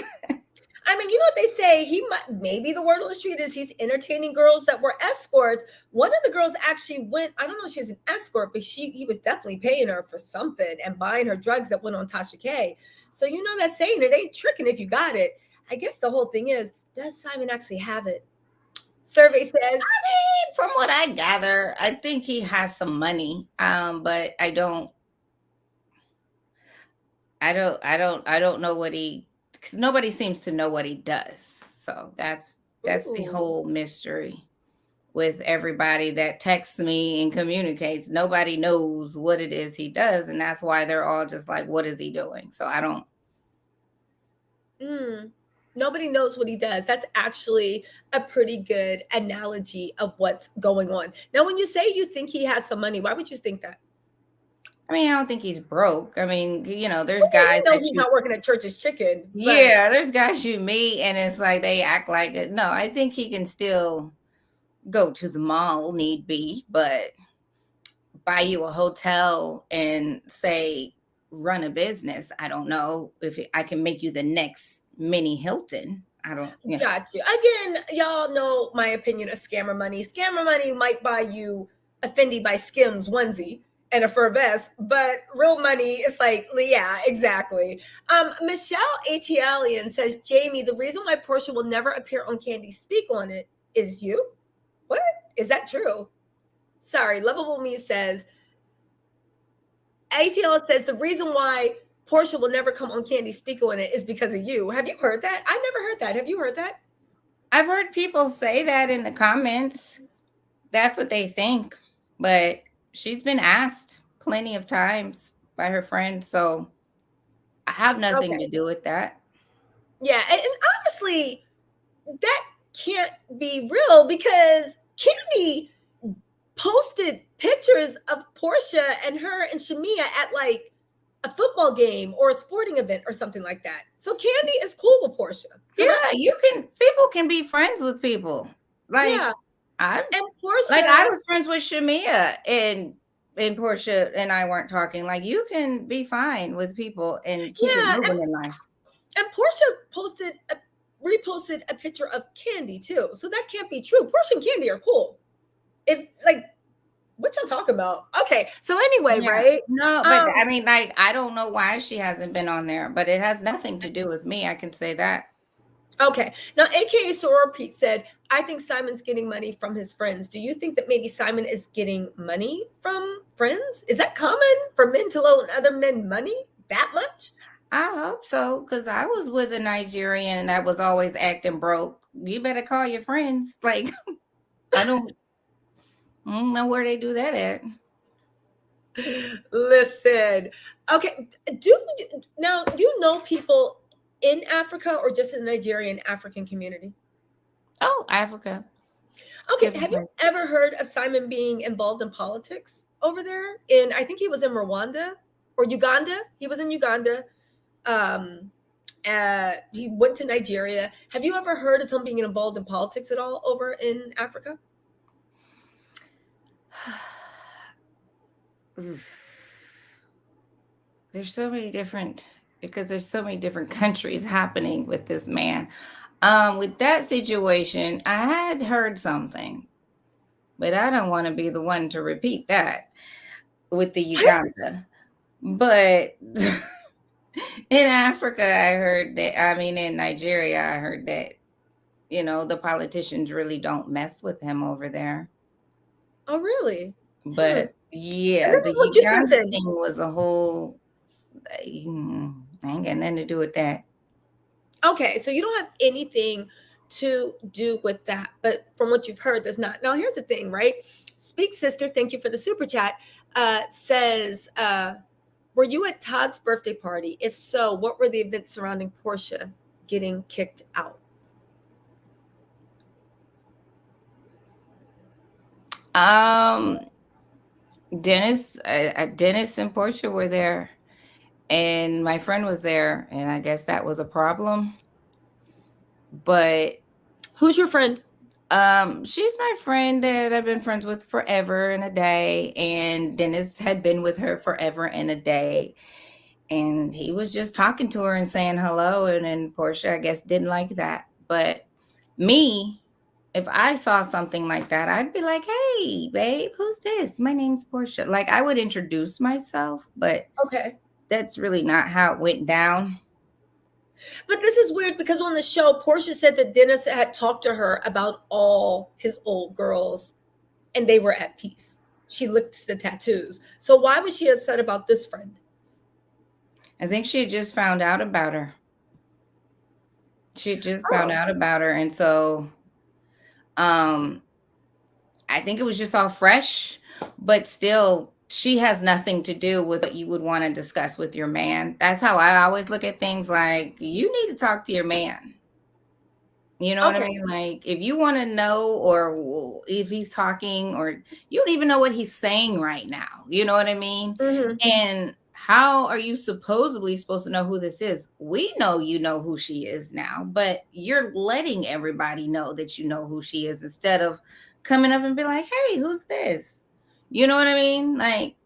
you know what they say? Maybe the word on the street is he's entertaining girls that were escorts. One of the girls actually went. I don't know if she was an escort, but he was definitely paying her for something and buying her drugs that went on Tasha K. So you know that saying, it ain't tricking if you got it. I guess the whole thing is, does Simon actually have it? Survey says, From what I gather, I think he has some money. But I don't know what he, 'cause nobody seems to know what he does. So that's the ooh. whole mystery with everybody that texts me and communicates. Nobody knows what it is he does, and that's why they're all just like, what is he doing? So I don't. Mm. Nobody knows what he does. That's actually a pretty good analogy of what's going on. Now, when you say you think he has some money, why would you think that? I mean, I don't think he's broke. I mean, there's Well, yeah, guys we know that he's you. not working at Church's Chicken, but Yeah, there's guys you meet and it's like they act like it. No, I think he can still go to the mall, need be, but buy you a hotel and say run a business. I don't know if I can make you the next mini Hilton. I don't. got you. Again, y'all know my opinion of scammer money. Scammer money might buy you a Fendi by Skims onesie and a fur vest, but real money is like, yeah, exactly. Michelle Atialian says, Jamie, the reason why Portia will never appear on Candy Speak on It is you. What? Is that true? Sorry, Lovable Me says, ATL says the reason why Portia will never come on Candy Speak on It is because of you. Have you heard that? I never heard that. Have you heard that? I've heard people say that in the comments. That's what they think. But she's been asked plenty of times by her friends. So I have nothing to Okay. do with that. Yeah. And honestly, that can't be real because Candy posted pictures of Portia and her and Shamia at like a football game or a sporting event or something like that. So Candy is cool with Porsha, correct? Yeah, people can be friends with people. Like Yeah. I And I Porsha, was friends with Shamia and Portia and I weren't talking. Like you can be fine with people and keep it yeah, moving in life. and Porsha reposted a picture of Candy too. So that can't be true. Porsha and Candy are cool. If like what y'all talking about? Okay. So anyway, Yeah. right? No, but Um, I mean, like, I don't know why she hasn't been on there, but it has nothing to do with me. I can say that. okay. Now AKA Soror Pete said, I think Simon's getting money from his friends. Do you think that maybe Simon is getting money from friends? Is that common for men to loan other men money that much? I hope so, because I was with a Nigerian that was always acting broke. You better call your friends. Like, I don't know where they do that at. Listen, okay. Do now you know people in Africa or just in the Nigerian African community? Oh, Africa. Okay, Different have you place. ever heard of Simon being involved in politics over there? In I think he was in Rwanda or Uganda. He was in Uganda. Um, he went to Nigeria. Have you ever heard of him being involved in politics at all over in Africa? There's so many different because there's so many different countries happening with this man. With that situation, I had heard something, but I don't want to be the one to repeat that with the What? Uganda. But in Africa, I heard that, I mean, in Nigeria, I heard that, the politicians really don't mess with him over there. Oh, really? Hmm. But And yeah, this the is what you Uganda listen. thing was a whole, I ain't got nothing to do with that. Okay, so you don't have anything to do with that, but from what you've heard, there's not. Now, here's the thing, right? Speak Sister, thank you for the super chat. Says, were you at Todd's birthday party? If so, what were the events surrounding Portia getting kicked out? Um, Dennis and Portia were there, and my friend was there, and I guess that was a problem. But Who's your friend? she's my friend that I've been friends with forever and a day, and Dennis had been with her forever and a day. And he was just talking to her and saying hello, and then Portia, I guess, didn't like that. But me, if I saw something like that, I'd be like, "Hey, babe, who's this? My name's Portia." Like I would introduce myself, but Okay. that's really not how it went down. But this is weird because on the show, Portia said that Dennis had talked to her about all his old girls and they were at peace. She licked the tattoos. So why was she upset about this friend? I think she had just found out about her. She had just found Oh, out about her, and so um I think it was just all fresh, but still, she has nothing to do with what you would want to discuss with your man. That's how I always look at things. Like, you need to talk to your man. You know what I okay. mean? Like, if you want to know, or if he's talking, or you don't even know what he's saying right now. You know what I mean? Hmm. And how are you supposedly supposed to know who this is? We know you know who she is now, but you're letting everybody know that you know who she is instead of coming up and be like, "Hey, who's this?" You know what I mean? Like,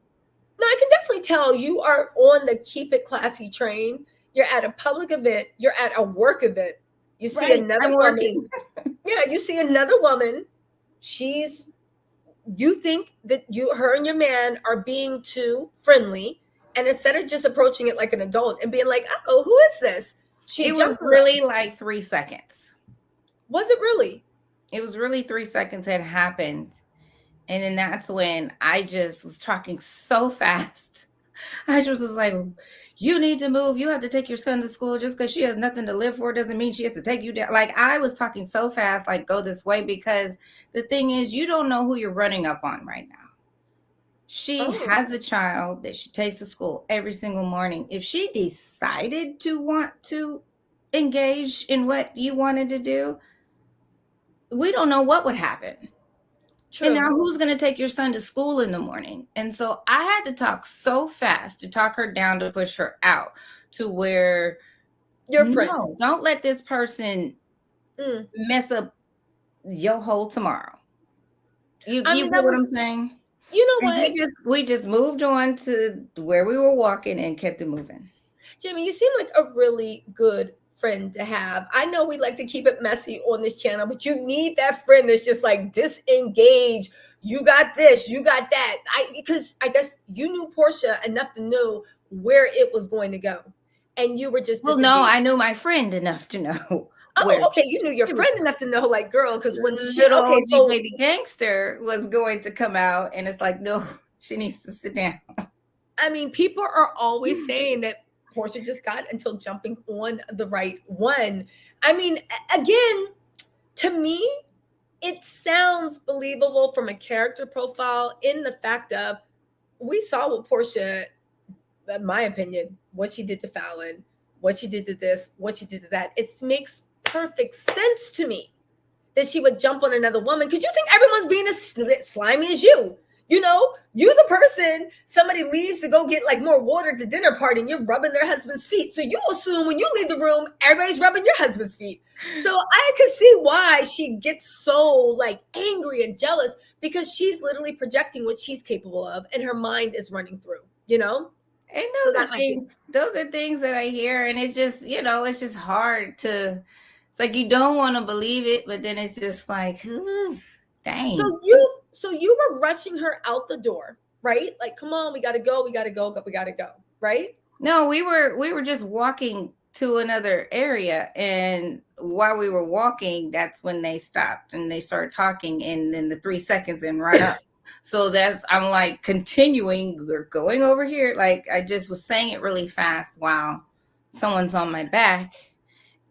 No, I can definitely tell you are on the keep it classy train. You're at a public event, you're at a work event. You see right, another I'm woman. working. Yeah, you see another woman. She's you think that her and your man are being too friendly. And instead of just approaching it like an adult and being like, oh, who is this? She It was jumps on it. really like 3 seconds. Was it really? It was really 3 seconds had happened. And then that's when I just was talking so fast. I just was like, "You need to move. You have to take your son to school. Just because she has nothing to live for doesn't mean she has to take you down." Like, I was talking so fast, like, go this way, because the thing is, you don't know who you're running up on right now. She Oh, has a child that she takes to school every single morning. If she decided to want to engage in what you wanted to do, we don't know what would happen. And now True. who's going to take your son to school in the morning? And so I had to talk so fast to talk her down, to push her out to where, Your friend. no, don't let this person Mm. mess up your whole tomorrow. You I you mean, get that what I'm was, saying? you know And what, we just moved on to where we were walking and kept it moving. Jimmy, you seem like a really good friend to have. I know we like to keep it messy on this channel, but you need that friend that's just like disengaged. You got this, you got that. Because I guess you knew Porsha enough to know where it was going to go, and you were just Well, no, disengaged. I knew my friend enough to know Oh, where okay, you knew your she was. friend enough to know, like, girl, because when she, Little okay, OG so baby gangster was going to come out, and it's like, no, she needs to sit down. I mean, people are always saying that Portia just got until jumping on the right one. I mean, again, to me, it sounds believable from a character profile in the fact of we saw what Portia, in my opinion, what she did to Fallon, what she did to this, what she did to that. It makes perfect sense to me that she would jump on another woman because you think everyone's being as slimy as you. You know, you the person, somebody leaves to go get like more water at the dinner party and you're rubbing their husband's feet. So you assume when you leave the room, everybody's rubbing your husband's feet. So I could see why she gets so like angry and jealous because she's literally projecting what she's capable of and her mind is running through, you know? And So that might be. those are things that I hear, and it's just, it's just hard to. It's like you don't want to believe it, but then it's just like, dang. So you were rushing her out the door, right? Like, come on, we gotta go, we gotta go, we gotta go, right? No, we were just walking to another area, and while we were walking, that's when they stopped and they started talking, and then the 3 seconds and run up. So I'm like continuing, we're going over here. Like I just was saying it really fast while someone's on my back,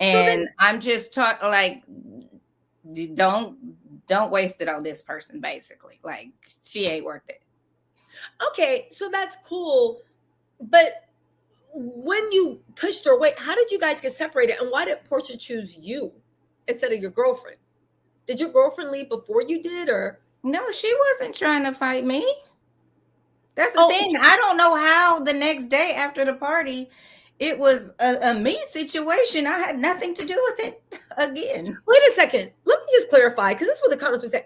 So then, and I'm just talking like, don't waste it on this person, basically. Like she ain't worth it. okay, so that's cool. But when you pushed her away, how did you guys get separated? And why did Portia choose you instead of your girlfriend? Did your girlfriend leave before you did, or? No, she wasn't trying to fight me. That's the Oh, thing. I don't know how the next day after the party, it was a me situation. I had nothing to do with it again. wait a second. Let me just clarify, because this is what the comments would say.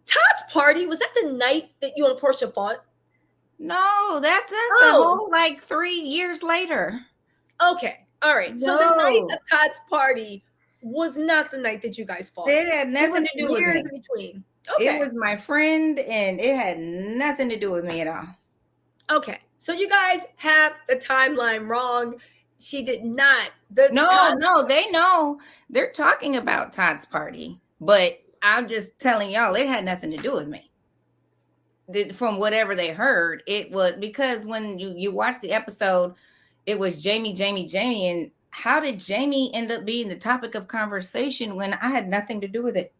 Todd's party, was that the night that you and Portia fought? No, that's a Oh, whole like 3 years later. okay. All right. So the night No, of Todd's party was not the night that you guys fought. it had It nothing was to do with years me. in between. It Okay. was my friend, and it had nothing to do with me at all. Okay. So you guys have the timeline wrong. She did not. No, they know. They're talking about Todd's party, but I'm just telling y'all it had nothing to do with me. From whatever they heard, it was because when you watch the episode, it was Jamie, and how did Jamie end up being the topic of conversation when I had nothing to do with it?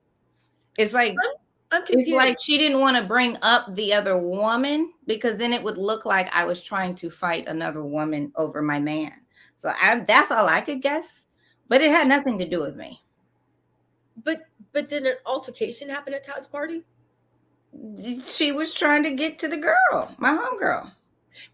It's like I'm it's like confused. she didn't want to bring up the other woman because then it would look like I was trying to fight another woman over my man. So that's all I could guess, but it had nothing to do with me. But did an altercation happen at Todd's party? She was trying to get to the girl, my homegirl.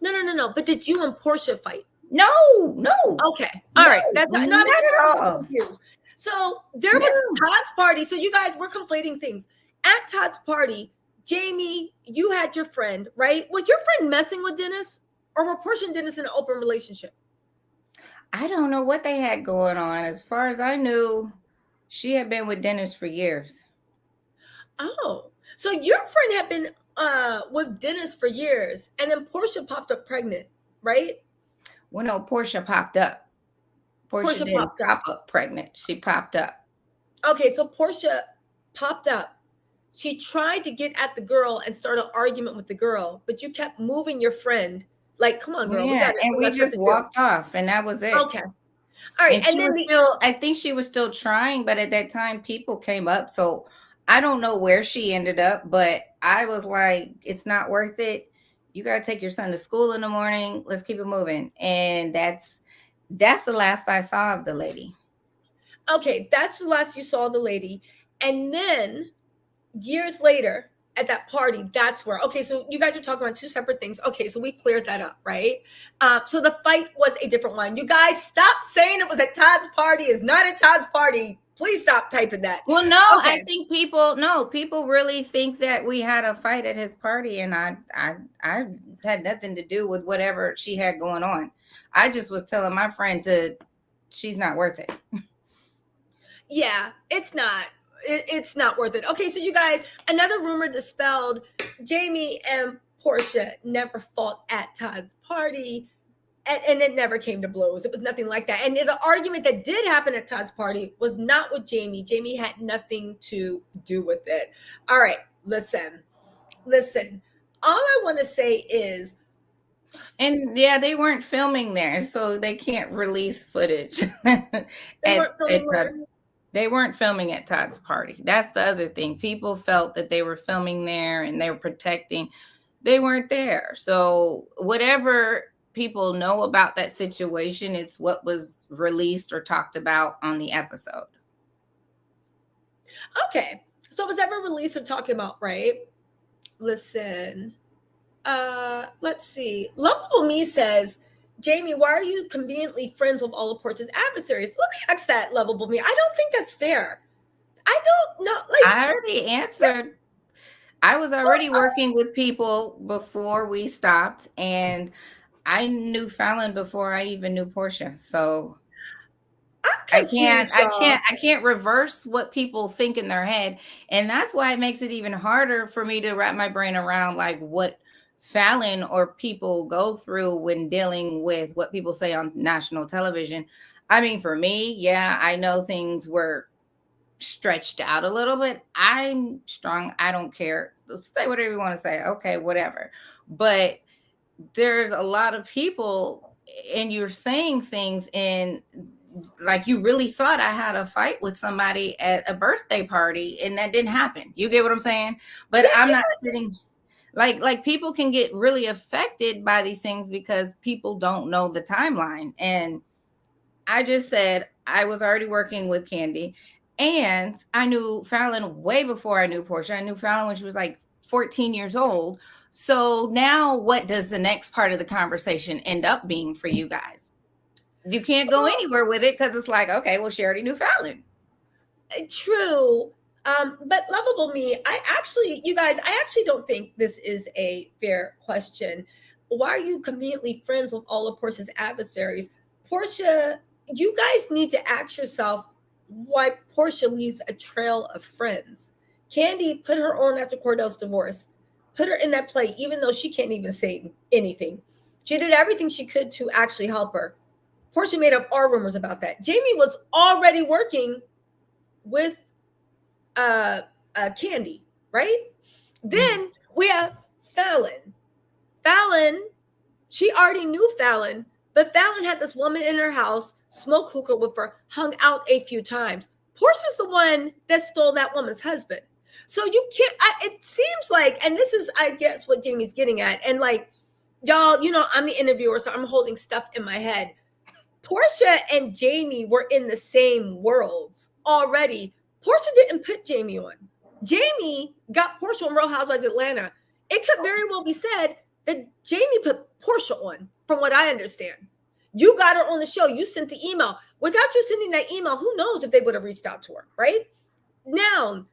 No. But did you and Portia fight? No, no, Okay. All no, right. That's no, not because at I'm all. confused. So there was No, Todd's party. So you guys were conflating things. At Todd's party, Jamie, you had your friend, right? Was your friend messing with Dennis? Or were Portia and Dennis in an open relationship? I don't know what they had going on. As far as I knew, she had been with Dennis for years. Oh. So your friend had been with Dennis for years, and then Portia popped up pregnant, right? Well, no, Porsha popped up. Porsha Portia didn't popped up. pop up pregnant. She popped up. Okay, so Portia popped up. She tried to get at the girl and start an argument with the girl, but you kept moving your friend. Like, come on, girl, Yeah, and we we got stuff just to do. walked off, and that was it. Okay. All right. And And she then was the still, I think she was still trying, but at that time, people came up. So I don't know where she ended up, but I was like, it's not worth it. You got to take your son to school in the morning. Let's keep it moving. And that's the last I saw of the lady. okay, that's the last you saw the lady. And then years later at that party, that's where, okay, so you guys are talking about two separate things. Okay, so we cleared that up, right? So the fight was a different one. You guys stop saying it was at Todd's party. It's not at Todd's party. Please stop typing that. Well, no, I Okay. think people really think that we had a fight at his party, and I had nothing to do with whatever she had going on. I just was telling my friend she's not worth it. Yeah, it's not. It's not worth it. Okay, so you guys, another rumor dispelled. Jamie and Porsha never fought at Todd's party, and it never came to blows. It was nothing like that. And the argument that did happen at Todd's party was not with Jamie. Jamie had nothing to do with it. All right, listen. All I want to say is, And yeah, they weren't filming there, so they can't release footage they weren't at filming Todd's. where. They weren't filming at Todd's party. That's the other thing. People felt that they were filming there and they were protecting. They weren't there. So whatever people know about that situation, it's what was released or talked about on the episode. Okay, so it was ever released or talking about, right? Listen. Let's see. Lovable Me says, Jamie, why are you conveniently friends with all of Portia's adversaries? Let me ask that, Lovable Me. I don't think that's fair. I don't know. Like, I already answered. I was already working with people before we stopped, and I knew Fallon before I even knew Porsha. So I'm confused, y'all. I can't reverse what people think in their head. And that's why it makes it even harder for me to wrap my brain around like what Fallon or people go through when dealing with what people say on national television. I mean, for me, yeah, I know things were stretched out a little bit. I'm strong. I don't care. Say whatever you want to say. Okay, whatever. But there's a lot of people and you're saying things in like you really thought I had a fight with somebody at a birthday party and that didn't happen. You get what I'm saying? But Yeah, I'm not sitting like people can get really affected by these things because people don't know the timeline. And I just said I was already working with Candy and I knew Fallon way before I knew Porsha. I knew Fallon when she was like 14 years old. So now what does the next part of the conversation end up being for you guys? You can't go anywhere with it because it's like, okay, well, she already knew Fallon. true. But Lovable Me, you guys, I actually don't think this is a fair question. Why are you conveniently friends with all of Portia's adversaries? Portia, you guys need to ask yourself why Portia leaves a trail of friends. Candy put her on after Cordell's divorce, put her in that play, even though she can't even say anything. She did everything she could to actually help her. Portia made up our rumors about that. Jamie was already working with Candy, right? Then we have Fallon. Fallon, she already knew Fallon, but Fallon had this woman in her house, smoked hookah with her, hung out a few times. Portia's the one that stole that woman's husband. So you can't, it seems like, and this is, I guess, what Jamie's getting at. And like, y'all, I'm the interviewer, so I'm holding stuff in my head. Porsha and Jamie were in the same worlds already. Porsha didn't put Jamie on. Jamie got Porsha on Real Housewives Atlanta. It could very well be said that Jamie put Porsha on, from what I understand. You got her on the show. You sent the email. Without you sending that email, who knows if they would have reached out to her, right? Now,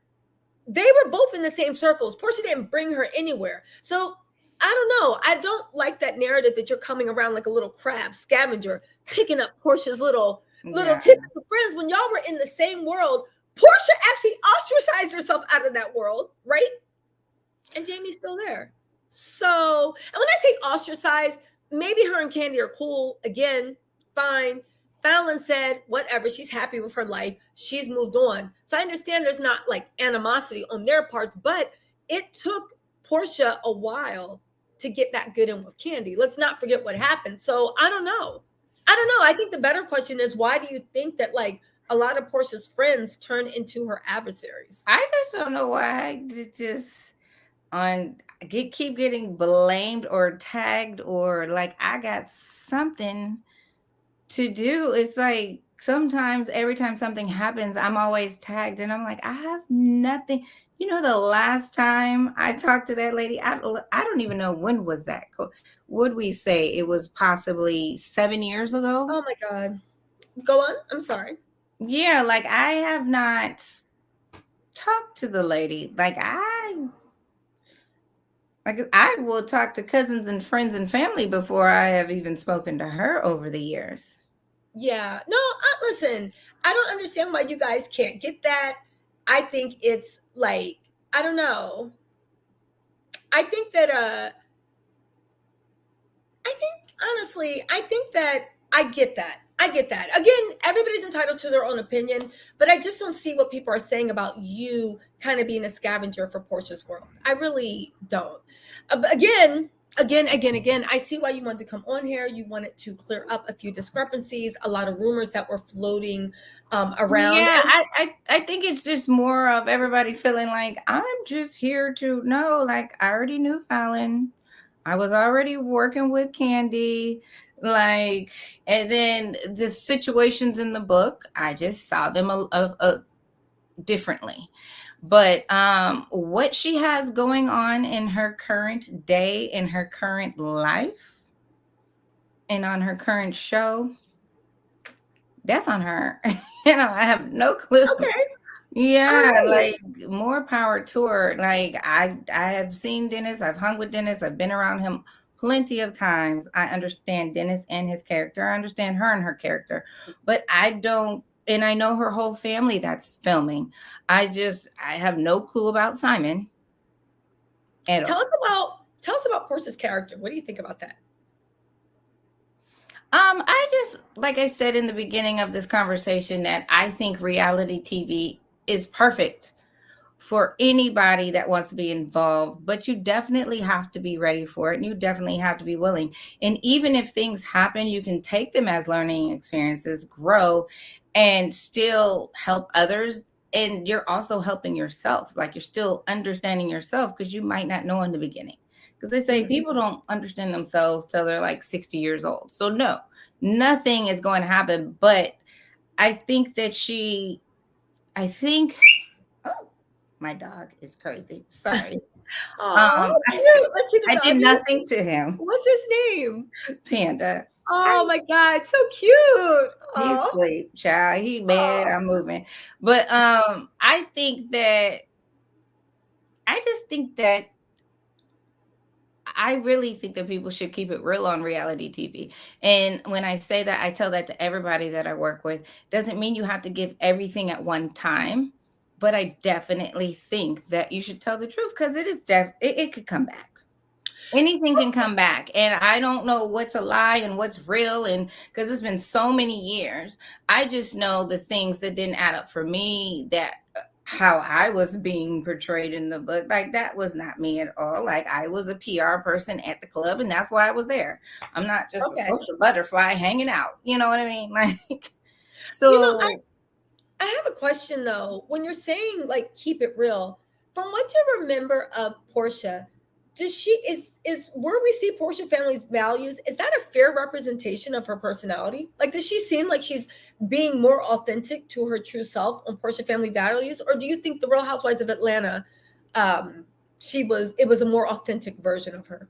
they were both in the same circles. Porsha didn't bring her anywhere. So I don't know. I don't like that narrative that you're coming around like a little crab scavenger, picking up Portia's little tips of friends when y'all were in the same world. Porsha actually ostracized herself out of that world, right? And Jamie's still there. So, and when I say ostracized, maybe her and Candy are cool again, fine. Fallon said, whatever, she's happy with her life. She's moved on. So I understand there's not like animosity on their parts, but it took Porsha a while to get that good in with Candy. Let's not forget what happened. So I don't know. I think the better question is, why do you think that like a lot of Porsha's friends turn into her adversaries? I just don't know why keep getting blamed or tagged or like I got something to do. It's like sometimes every time something happens, I'm always tagged and I'm like, I have nothing. You know, the last time I talked to that lady, I don't even know when was that. Would we say it was possibly 7 years ago? Oh my God. Go on. I'm sorry. Yeah, like I have not talked to the lady. I will talk to cousins and friends and family before I have even spoken to her over the years. Yeah. No, listen, I don't understand why you guys can't get that. I think it's like, I don't know. I think that I think honestly, I think that I get that. I get that. Again, everybody's entitled to their own opinion, but I just don't see what people are saying about you kind of being a scavenger for Portia's world. I really don't. But again, I see why you wanted to come on here. You wanted to clear up a few discrepancies, a lot of rumors that were floating around. Yeah, And I think it's just more of everybody feeling like I'm just here to know. Like I already knew Fallon, I was already working with Candy, like, and then the situations in the book, I just saw them differently. But what she has going on in her current day, in her current life, and on her current show, that's on her. I have no clue. okay, all Yeah, right. like more power to her. Like I have seen Dennis, I've hung with Dennis, I've been around him plenty of times. I understand Dennis and his character. I understand her and her character. But I don't, and I know her whole family that's filming. I have no clue about Simon at all. Tell us about Portia's character. What do you think about that? I just, like I said in the beginning of this conversation, that I think reality TV is perfect for anybody that wants to be involved, but you definitely have to be ready for it and you definitely have to be willing. And even if things happen, you can take them as learning experiences, grow, and still help others. And you're also helping yourself. Like you're still understanding yourself because you might not know in the beginning. Because they say Mhm. people don't understand themselves till they're like 60 years old. So, no, nothing is going to happen. But I think that I think, oh, my dog is crazy. Sorry. Oh, how cute. Let's see the I did doggy. nothing to him. What's his name? Panda. I Oh my God, so cute. He's Oh, asleep, child. He bad. oh. I'm moving. But I think that I just think that I really think that people should keep it real on reality TV. And when I say that, I tell that to everybody that I work with. Doesn't mean you have to give everything at one time, but I definitely think that you should tell the truth because it could come back. Anything can come back, and I don't know what's a lie and what's real, and because it's been so many years, I just know the things that didn't add up for me, that how I was being portrayed in the book, like that was not me at all. Like I was a PR person at the club, and that's why I was there. I'm not just a Okay. social butterfly hanging out, you know what I mean? Like, You know, so I have a question though. When you're saying like keep it real, from what you remember of Portia, does she is where we see Portia family's values, is that a fair representation of her personality? Like does she seem like she's being more authentic to her true self on Portia family values? Or do you think the Real Housewives of Atlanta it was a more authentic version of her?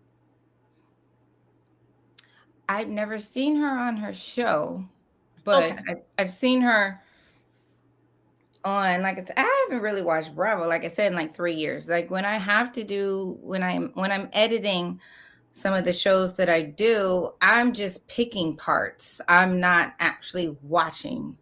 I've never seen her on her show, but Okay. I've seen her on, like I said, I haven't really watched Bravo, like I said, in like 3 years. Like when I have to do when I'm editing some of the shows that I do, I'm just picking parts. I'm not actually watching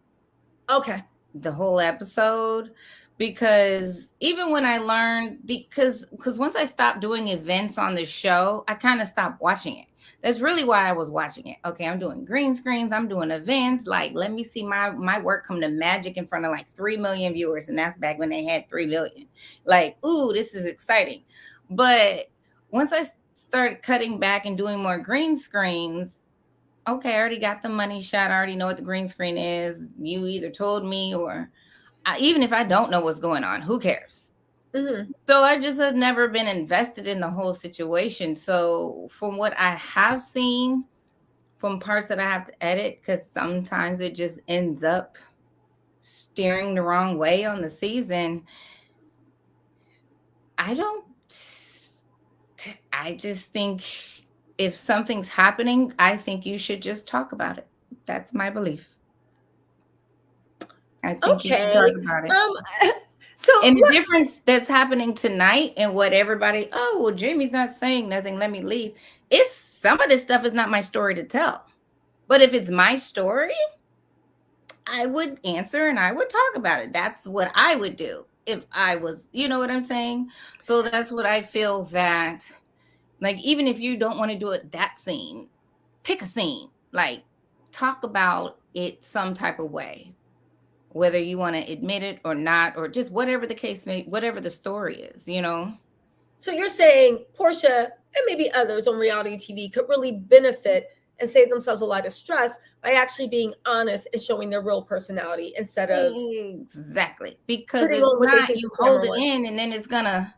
Okay. the whole episode, because even when I learned, because once I stopped doing events on the show, I kind of stopped watching it. That's really why I was watching it. Okay, I'm doing green screens, I'm doing events. Like, let me see my work come to magic in front of like 3 million viewers, and that's back when they had 3 million. Like, ooh, this is exciting. But once I started cutting back and doing more green screens, okay, I already got the money shot. I already know what the green screen is. You either told me, or even if I don't know what's going on, who cares? Hmm. So I just have never been invested in the whole situation. So from what I have seen from parts that I have to edit, because sometimes it just ends up steering the wrong way on the season. I don't, I just think if something's happening, I think you should just talk about it. That's my belief. I think you should talk Okay. about it. So And the difference that's happening tonight and what everybody, oh, well, Jimmy's not saying nothing, let me leave. It's some of this stuff is not my story to tell. But if it's my story, I would answer and I would talk about it. That's what I would do if I was, you know what I'm saying? So that's what I feel that, like, even if you don't want to do it that scene, pick a scene, like, talk about it some type of way, whether you want to admit it or not, or just whatever the case may, whatever the story is, you know? So you're saying Porsha and maybe others on reality TV could really benefit and save themselves a lot of stress by actually being honest and showing their real personality instead of Exactly. Because putting if on what they not, think you the hold camera it wants. in and then it's gonna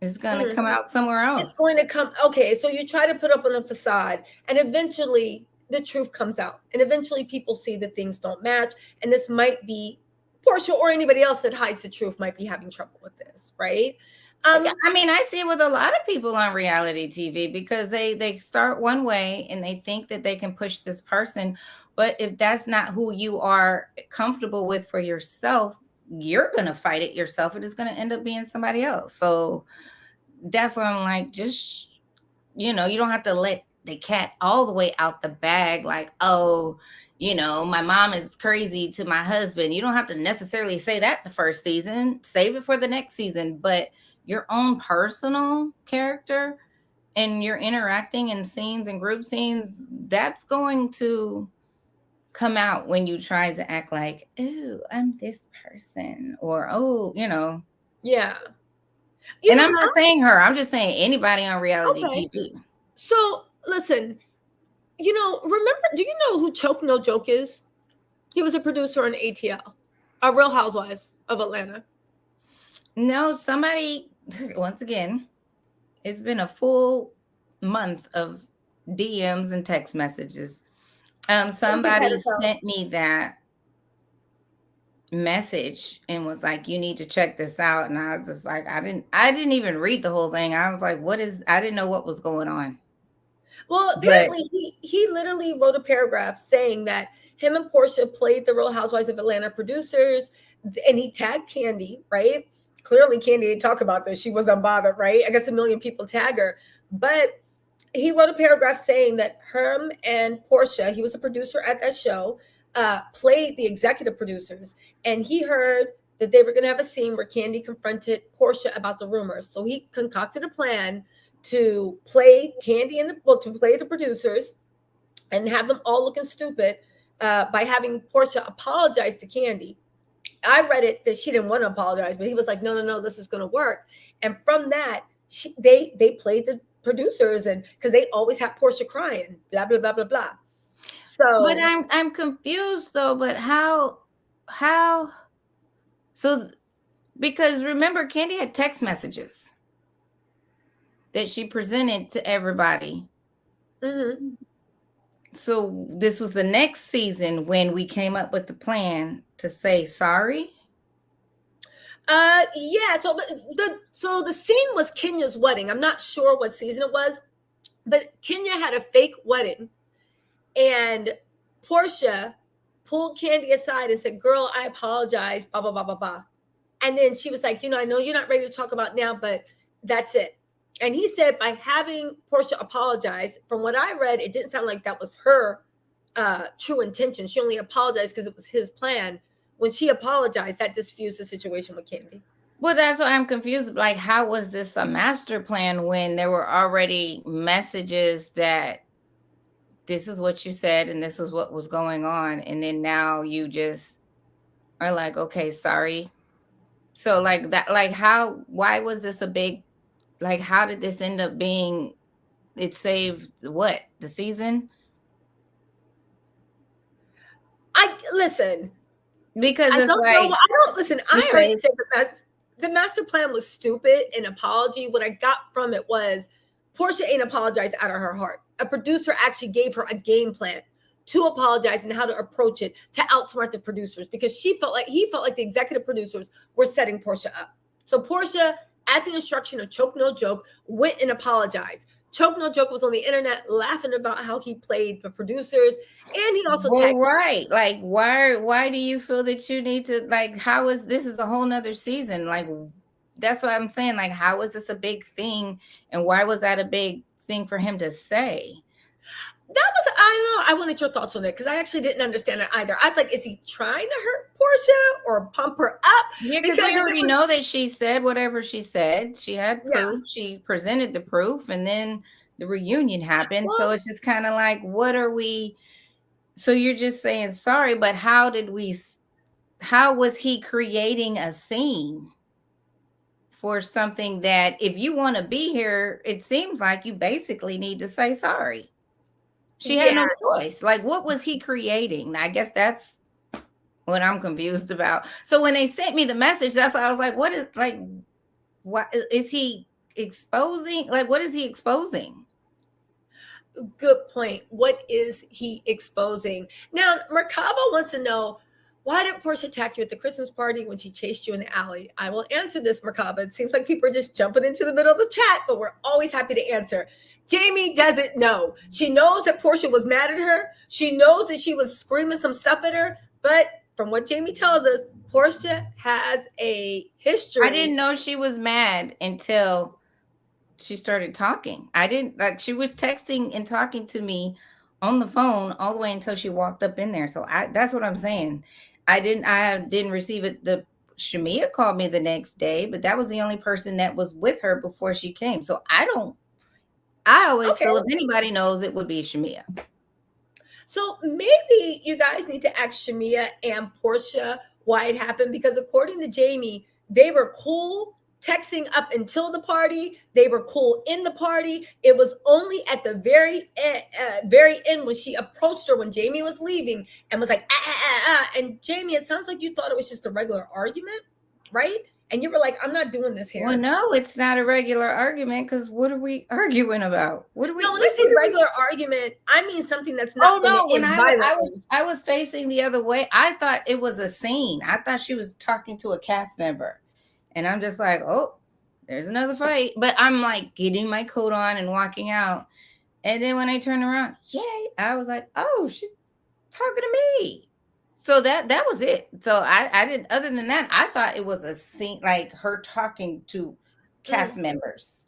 Mhm. come out somewhere It's else. going to come. Okay, so you try to put up on a facade, and eventually the truth comes out, and eventually people see that things don't match. And this might be Porsha or anybody else that hides the truth might be having trouble with this, right? I mean, I see it with a lot of people on reality TV, because they start one way and they think that they can push this person, but if that's not who you are comfortable with for yourself, you're gonna fight it yourself. It is gonna end up being somebody else. So that's why I'm like, just, you know, you don't have to let the cat all the way out the bag. Like, oh, you know, my mom is crazy to my husband. You don't have to necessarily say that the first season. Save it for the next season. But your own personal character and you're interacting in scenes and group scenes, that's going to come out when you try to act like, oh, I'm this person, or oh, you know. Yeah. And I'm not saying her, I'm just saying anybody on reality Okay. TV. So listen, remember, do you know who Choke No Joke is? He was a producer on ATL, Real Housewives of Atlanta. No, somebody, once again, it's been a full month of DMs and text messages. Somebody Tattle Tells. sent me that message and was like, you need to check this out. And I was just like, I didn't even read the whole thing. I was like, I didn't know what was going on. Well, But apparently he literally wrote a paragraph saying that him and Porsha played the Real Housewives of Atlanta producers, and he tagged Candy, right? Clearly, Candy didn't talk about this. She was unbothered, right? I guess a million people tag her. But he wrote a paragraph saying that Herm and Porsha, he was a producer at that show, played the executive producers, and he heard that they were going to have a scene where Candy confronted Porsha about the rumors. So he concocted a plan to play Candy to play the producers and have them all looking stupid by having Porsha apologize to Candy. I read it that she didn't want to apologize, but he was like, no, this is going to work. And from that, they played the producers, and because they always have Porsha crying, blah blah blah blah blah. but So I'm confused though, but how so, because remember, Candy had text messages that she presented to everybody. mhm. So this was the next season when we came up with the plan to say sorry. Yeah. So the scene was Kenya's wedding. I'm not sure what season it was, but Kenya had a fake wedding, and Porsha pulled Candy aside and said, "Girl, I apologize." Blah blah blah blah blah. And then she was like, I know you're not ready to talk about now, but that's it. And he said by having Porsha apologize, from what I read, it didn't sound like that was her true intention. She only apologized because it was his plan. When she apologized, that diffused the situation with Candy. Well, that's why I'm confused. Like, how was this a master plan when there were already messages that this is what you said and this is what was going on, and then now you just are like, okay, sorry. So like that, like how, why was this a big, like how did this end up being, it saved what, the season? I listen. Because I it's don't know. like I don't listen. you I heard say, say the master plan was stupid. An apology. What I got from it was Porsha ain't apologized out of her heart. A producer actually gave her a game plan to apologize and how to approach it to outsmart the producers, because he felt like the executive producers were setting Porsha up. So Porsha, at the instruction of Choke No Joke, went and apologized. Choke No Joke was on the internet laughing about how he played the producers, and he also Well, tagged. right. Like, why do you feel that you need to, like, how is this is a whole nother season? Like, that's what I'm saying. Like, how is this a big thing? And why was that a big thing for him to say? That was, I don't know. I wanted your thoughts on it because I actually didn't understand it either. I was like, is he trying to hurt Porsha or pump her up? Yeah, because we already know that she said whatever she said. She had proof. She presented the proof, and then the reunion happened. Well, so it's just kind of like, what are we? So you're just saying sorry, but how was he creating a scene for something that, if you want to be here, it seems like you basically need to say sorry. She had no choice. Like, what was he creating? I guess that's what I'm confused about. So when they sent me the message, that's why I was like, what is he exposing? Like, what is he exposing? good point. What is he exposing? Now, Merkaba wants to know, why did Porsha attack you at the Christmas party when she chased you in the alley? I will answer this, Merkaba. It seems like people are just jumping into the middle of the chat, but we're always happy to answer. Jamie doesn't know. She knows that Porsha was mad at her. She knows that she was screaming some stuff at her. But from what Jamie tells us, Porsha has a history. I didn't know she was mad until she started talking. I didn't, like, she was texting and talking to me on the phone all the way until she walked up in there. So that's what I'm saying. I didn't receive it. The Shamia called me the next day, but that was the only person that was with her before she came. So I always feel if anybody knows, it would be Shamia. So maybe you guys need to ask Shamia and Porsha why it happened, because according to Jamie, they were cool texting up until the party. They were cool in the party. It was only at the very end when she approached her when Jamie was leaving and was like, And Jamie, it sounds like you thought it was just a regular argument, right? And you were like, I'm not doing this here. Well, no, it's not a regular argument, because what are we arguing about? What are we? No, when I say regular argument, I mean something that's not. Oh no! When I was facing the other way, I thought it was a scene. I thought she was talking to a cast member, and I'm just like, oh, there's another fight. But I'm like getting my coat on and walking out, and then when I turned around, yay! I was like, oh, she's talking to me. So that was it. So I didn't. Other than that, I thought it was a scene, like her talking to cast members.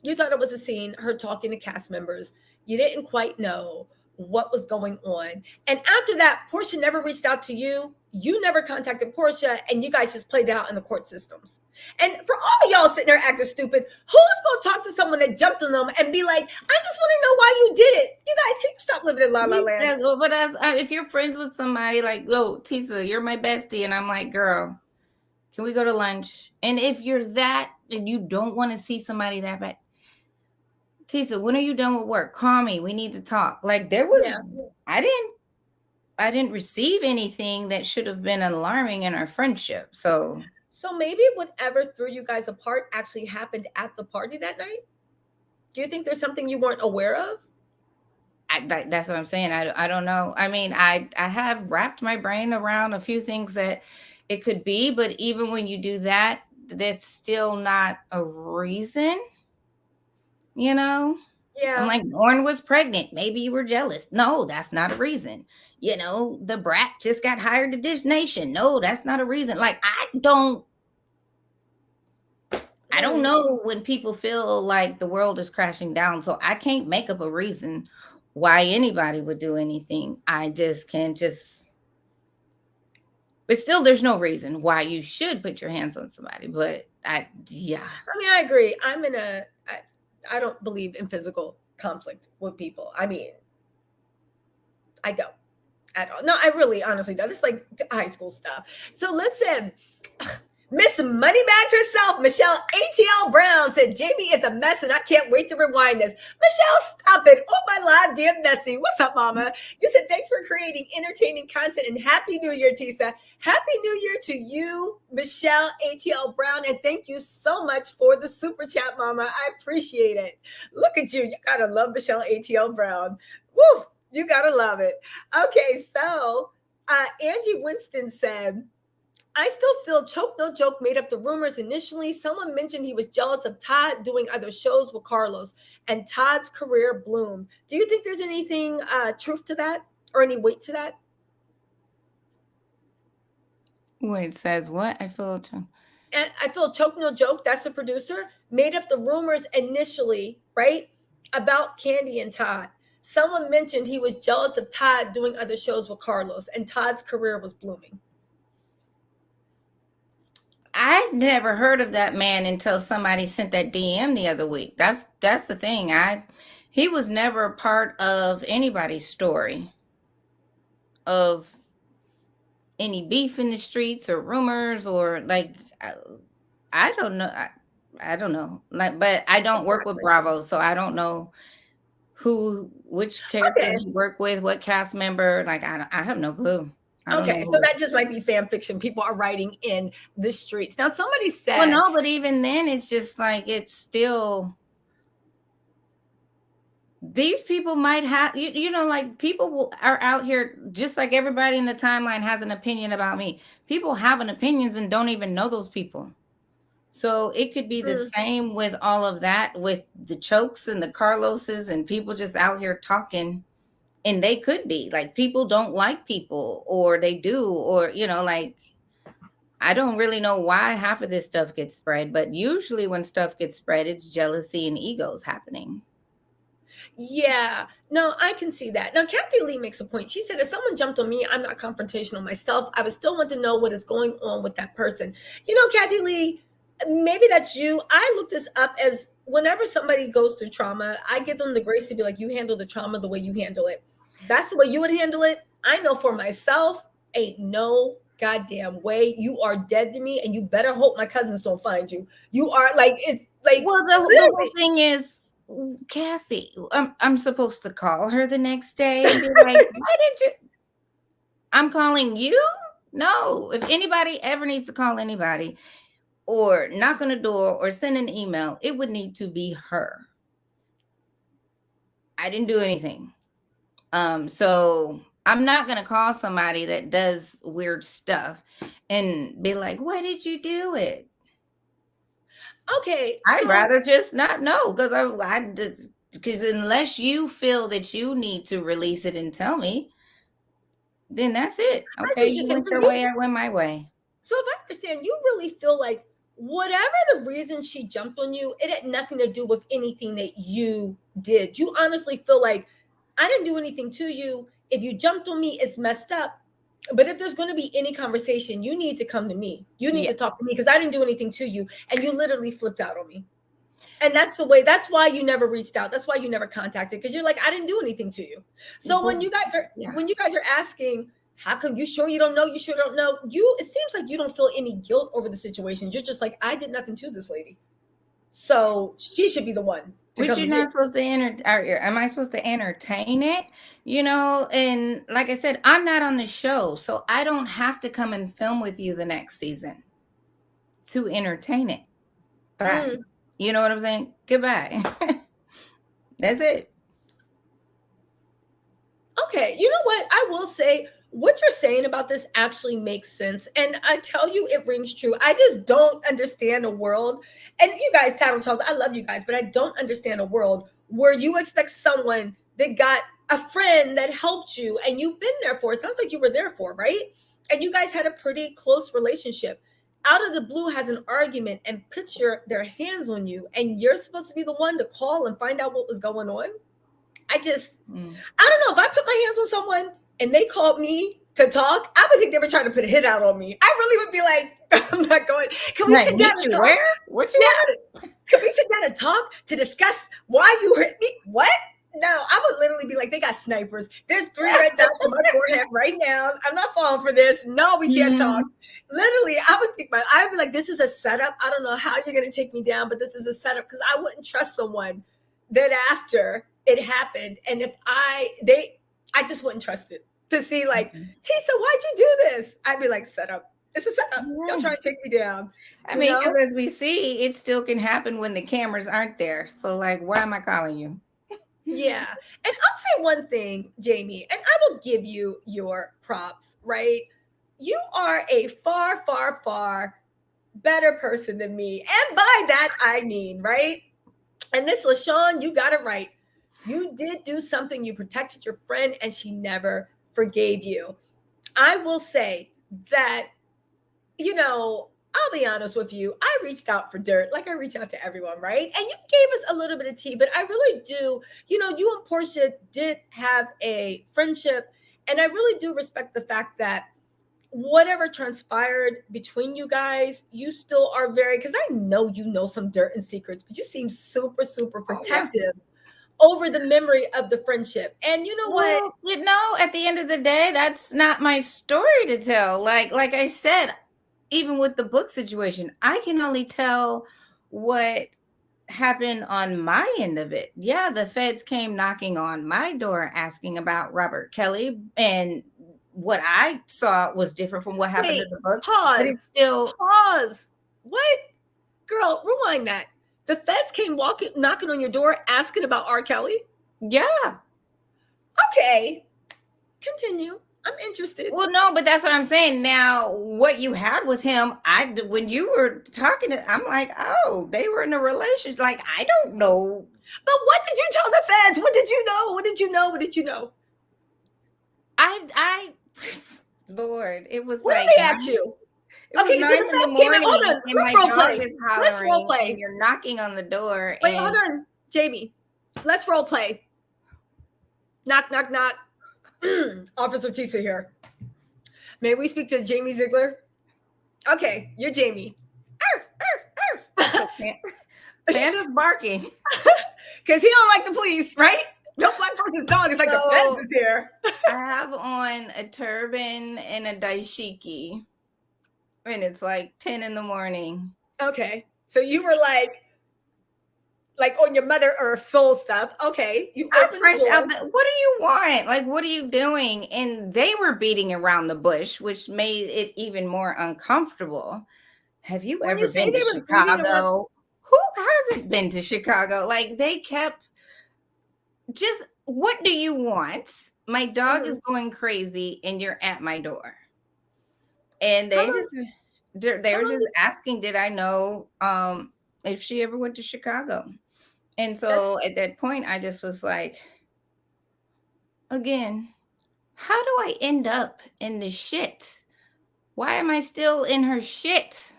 You thought it was a scene, her talking to cast members. You didn't quite know what was going on. And after that, Porsha never reached out to you. You never contacted Porsha, and you guys just played it out in the court systems. And for all of y'all sitting there acting stupid, who's going to talk to someone that jumped on them and be like, I just want to know why you did it? You guys, can you stop living in La La Land? Yeah, but if you're friends with somebody like, oh, Tisa, you're my bestie, and I'm like, girl, can we go to lunch? And if you're that and you don't want to see somebody that bad, Tisa, when are you done with work? Call me. We need to talk. Like, there was, I didn't receive anything that should have been alarming in our friendship. So maybe whatever threw you guys apart actually happened at the party that night. Do you think there's something you weren't aware of? That's what I'm saying. I don't know. I mean, I have wrapped my brain around a few things that it could be, but even when you do that, that's still not a reason. You know? Yeah. I'm like, Lauren was pregnant. Maybe you were jealous. No, that's not a reason. You know, the brat just got hired to Dish Nation. No, that's not a reason. Like, I don't know when people feel like the world is crashing down. So I can't make up a reason why anybody would do anything. I just can't but still, there's no reason why you should put your hands on somebody. But I mean, I agree. I don't believe in physical conflict with people. I mean, I don't at all. No, I really honestly don't. It's like high school stuff. So listen, Miss Moneybags herself, Michelle ATL Brown, said Jamie is a mess and I can't wait to rewind this. Michelle, stop it. Oh, my live, dear messy. What's up, mama? You said thanks for creating entertaining content and Happy New Year, Tisa. Happy New Year to you, Michelle ATL Brown, and thank you so much for the super chat, mama. I appreciate it. Look at you. You gotta love Michelle ATL Brown. Woo! You gotta love it. Okay, so Angie Winston said, I still feel Choke No Joke made up the rumors initially. Someone mentioned he was jealous of Todd doing other shows with Carlos, and Todd's career bloomed. Do you think there's anything truth to that or any weight to that? Wait, says what? I feel Choke No Joke, that's the producer, made up the rumors initially, right, about Candy and Todd. Someone mentioned he was jealous of Todd doing other shows with Carlos, and Todd's career was blooming. I never heard of that man until somebody sent that DM the other week. That's the thing. He was never a part of anybody's story of any beef in the streets or rumors or like I don't know. I don't know. Like, but I don't work with Bravo, so I don't know which character he worked with, what cast member. Like I have no clue. Okay, so that just might be fan fiction. People are writing in the streets. Now, somebody said, well, no, but even then, it's just like it's still. These people might have, you know, like people are out here just like everybody in the timeline has an opinion about me. People have an opinions and don't even know those people. So it could be the same with all of that, with the Chokes and the Carloses and people just out here talking. And they could be like people don't like people or they do, or, you know, like I don't really know why half of this stuff gets spread. But usually when stuff gets spread, it's jealousy and egos happening. Yeah, no, I can see that. Now, Kathy Lee makes a point. She said, if someone jumped on me, I'm not confrontational myself. I would still want to know what is going on with that person. You know, Kathy Lee, maybe that's you. I look this up as whenever somebody goes through trauma, I give them the grace to be like, you handle the trauma the way you handle it. That's the way you would handle it. I know for myself, ain't no goddamn way. You are dead to me, and you better hope my cousins don't find you. You are like, it's like, well, the whole thing is, Kathy, I'm supposed to call her the next day and be like, why did you? I'm calling you? No. If anybody ever needs to call anybody or knock on the door or send an email, it would need to be her. I didn't do anything. So I'm not going to call somebody that does weird stuff and be like, why did you do it? Okay, I'd rather just not know because unless you feel that you need to release it and tell me, then that's it. Okay, you went your way, I went my way. So if I understand, you really feel like whatever the reason she jumped on you, it had nothing to do with anything that you did. You honestly feel like I didn't do anything to you. If you jumped on me, it's messed up. But if there's going to be any conversation, you need to come to me. You need to talk to me because I didn't do anything to you. And you literally flipped out on me. And that's the way, that's why you never reached out. That's why you never contacted, because you're like, I didn't do anything to you. So when you guys are asking, how come you sure you don't know? You sure don't know? It seems like you don't feel any guilt over the situation. You're just like, I did nothing to this lady. So she should be the one. Which you're not supposed to am I supposed to entertain it? You know, and like I said, I'm not on the show, so I don't have to come and film with you the next season to entertain it. Bye. You know what I'm saying? Goodbye. That's it. Okay, you know what? I will say what you're saying about this actually makes sense. And I tell you, it rings true. I just don't understand a world. And you guys, Tattle Tells, I love you guys, but I don't understand a world where you expect someone that got a friend that helped you and you've been there for. It sounds like you were there for, right? And you guys had a pretty close relationship. Out of the blue has an argument and puts their hands on you, and you're supposed to be the one to call and find out what was going on. I don't know. If I put my hands on someone and they called me to talk, I would think they were trying to put a hit out on me. I really would be like, I'm not going. Can we sit down and talk? What you want? Can we sit down and talk to discuss why you hurt me? What? No, I would literally be like, like they got snipers. There's 3 red dots on my forehead right now. I'm not falling for this. No, we can't talk. Literally, I would think I would be like, this is a setup. I don't know how you're gonna take me down, but this is a setup because I wouldn't trust someone that after it happened, and if I just wouldn't trust it to see like, Tisa, why'd you do this? I'd be like, setup. It's a setup. Y'all trying to take me down. I mean, because as we see, it still can happen when the cameras aren't there. So, like, why am I calling you? Yeah. And I'll say one thing, Jamie, and I will give you your props, right? You are a far, far, far better person than me. And by that, I mean, right? And this LaShawn, you got it right. You did do something. You protected your friend and she never forgave you. I will say that, I'll be honest with you. I reached out for dirt like I reach out to everyone, right? And you gave us a little bit of tea, but I really do. You and Porsha did have a friendship. And I really do respect the fact that whatever transpired between you guys, you still are because I know you know some dirt and secrets, but you seem super, super protective over the memory of the friendship. And you know what? At the end of the day, that's not my story to tell. Like I said, even with the book situation, I can only tell what happened on my end of it. Yeah, the feds came knocking on my door asking about Robert Kelly, and what I saw was different from what happened in the book. Pause. But it's still pause. What? Girl, rewind that. The feds came knocking on your door asking about R. Kelly? Yeah. Okay. Continue. I'm interested. Well, no, but that's what I'm saying. Now, what you had with him, when you were talking, I'm like, oh, they were in a relationship. Like, I don't know. But what did you tell the feds? What did you know? What did you know? What did you know? Lord, it was what like. What did they ask you? Okay, so the feds came in. Hold on. Let's role play. Let's role play. And you're knocking on the door. Wait, hold on, Jamie. Let's role play. Knock, knock, knock. Officer Tisa here. May we speak to Jamie Zeigler? Okay, you're Jamie. Arf, arf, arf. Panda's barking. Because he don't like the police, right? No black person's dog is like the feds is here. I have on a turban and a dashiki. And it's like 10 in the morning. Okay. So you were like on your Mother Earth soul stuff. Okay. You I'm fresh out. What do you want? Like, what are you doing? And they were beating around the bush, which made it even more uncomfortable. Have you ever been to Chicago? Who hasn't been to Chicago? Like, they kept just, what do you want? My dog is going crazy and you're at my door. And they were just asking, did I know if she ever went to Chicago? And so at that point, I just was like, again, how do I end up in this shit? Why am I still in her shit?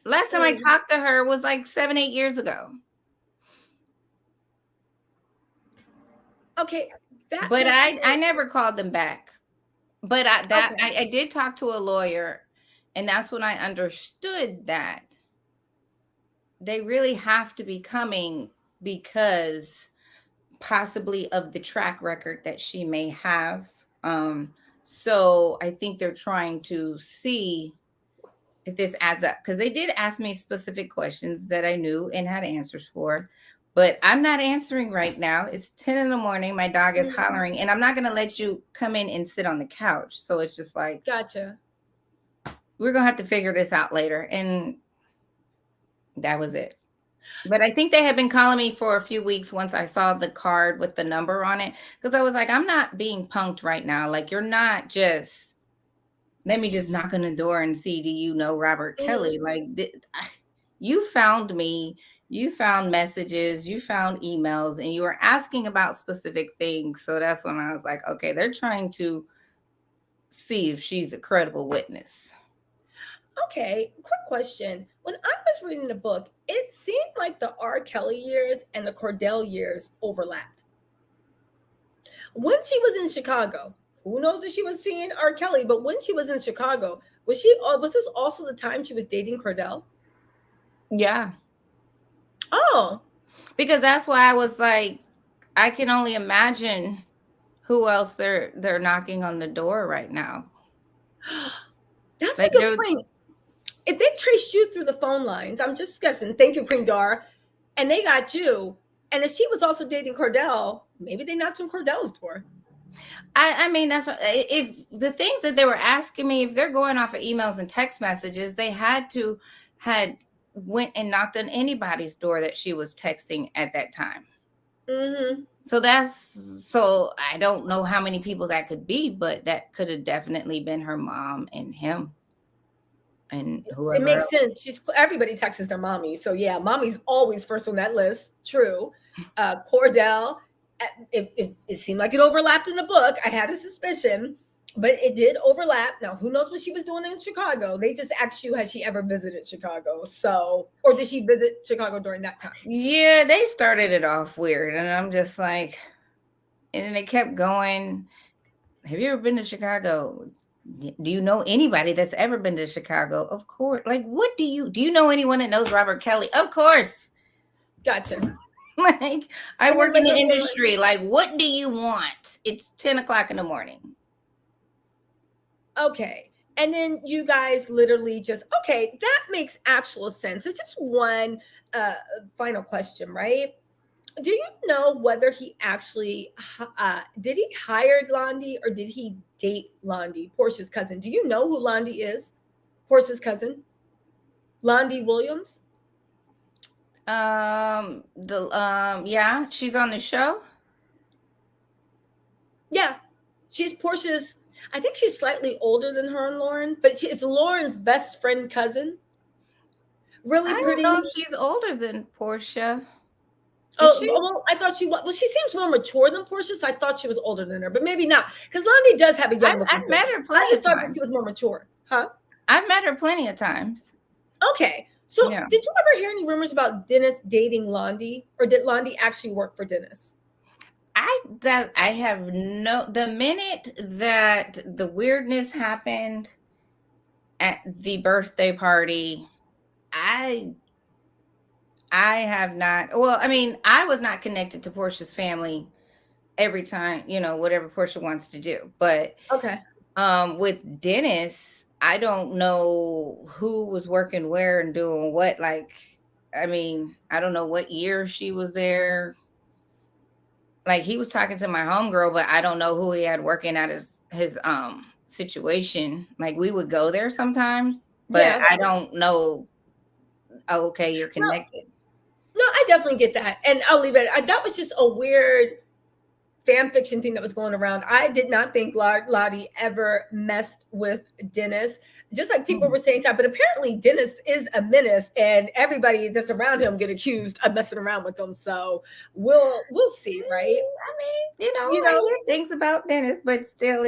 Last time I talked to her was like 7-8 years ago. Okay. But I never called them back. But I did talk to a lawyer, and that's when I understood that they really have to be coming because possibly of the track record that she may have. So I think they're trying to see if this adds up, because they did ask me specific questions that I knew and had answers for. But I'm not answering right now. It's 10 in the morning. My dog is hollering, and I'm not going to let you come in and sit on the couch. So it's just like, gotcha. We're going to have to figure this out later. And that was it. But I think they had been calling me for a few weeks once I saw the card with the number on it. Because I was like, I'm not being punked right now. Like, you're not just, let me just knock on the door and see, do you know Robert Kelly? Like, you found me. You found messages, you found emails, and you were asking about specific things. So that's when I was like, okay, they're trying to see if she's a credible witness. Okay, quick question. When I was reading the book, it seemed like the R. Kelly years and the Cordell years overlapped. When she was in Chicago, who knows if she was seeing R. Kelly, but when she was in Chicago, was this also the time she was dating Cordell? Yeah. Oh, because that's why I was like, I can only imagine who else they're knocking on the door right now. That's a Like good there, point. If they traced you through the phone lines, I'm just guessing. Thank you, Queen Dar, and they got you. And if she was also dating Cordell, maybe they knocked on Cordell's door. I mean, that's what, if the things that they were asking me, if they're going off of emails and text messages, they had went and knocked on anybody's door that she was texting at that time. Mm-hmm. So I don't know how many people that could be, but that could have definitely been her mom and him and whoever It makes else. sense. Everybody texts their mommy, so yeah, mommy's always first on that list. True. Cordell, it seemed like it overlapped in the book. I had a suspicion, but it did overlap. Now, who knows what she was doing in Chicago? They just asked you, has she ever visited Chicago? So, or did she visit Chicago during that time? Yeah, they started it off weird, and I'm just like, and then they kept going. Have you ever been to Chicago? Do you know anybody that's ever been to Chicago? Of course. Like, what do you know anyone that knows Robert Kelly? Of course. Gotcha. Like, I And work then in the later on, industry. Like, what do you want? It's 10 o'clock in the morning. okay. And then you guys literally just, okay, that makes actual sense. So just one final question, right? Do you know whether he actually did he hire Londi or did he date Londi, Portia's cousin? Do you know who Londi is? Portia's cousin, Londi Williams. Yeah, she's on the show. Yeah, she's Portia's. I think she's slightly older than her and Lauren, but it's Lauren's best friend cousin. Really I pretty. don't know if she's older than Porsha. Is Oh, she? well, I thought she was. Well, she seems more mature than Portia, so I thought she was older than her, but maybe not. Because Londi does have a young looking I've face. met her I plenty just of thought that she times. was more mature. Huh? I've met her plenty of times. Okay. So Yeah. did you ever hear any rumors about Dennis dating Londi? Or did Londi actually work for Dennis? I have the minute that the weirdness happened at the birthday party, I have not, well, I mean, I was not connected to Portia's family every time, whatever Portia wants to do. But Okay. with Dennis, I don't know who was working where and doing what. Like, I mean, I don't know what year she was there. Like, he was talking to my homegirl, but I don't know who he had working at his situation. Like, we would go there sometimes, but Yeah. I don't know. Oh, okay, you're Well, connected. no, I definitely get that. And I'll leave it. That was just a weird fan fiction thing that was going around. I did not think Lottie ever messed with Dennis, just like people were saying that. But apparently, Dennis is a menace, and everybody that's around him get accused of messing around with him. So we'll see, right? I mean, I hear things about Dennis, but still,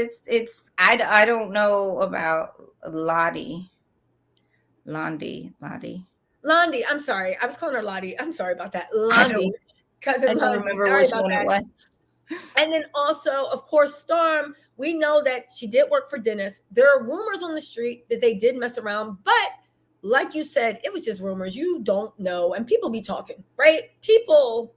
I don't know about Londi. Londi, I'm sorry. I was calling her Lottie. I'm sorry about that. I Londi, don't, cousin I don't Londi. remember Sorry which about one that. it was. And then also, of course, Storm, we know that she did work for Dennis. There are rumors on the street that they did mess around, but like you said, it was just rumors. You don't know. And people be talking, right? People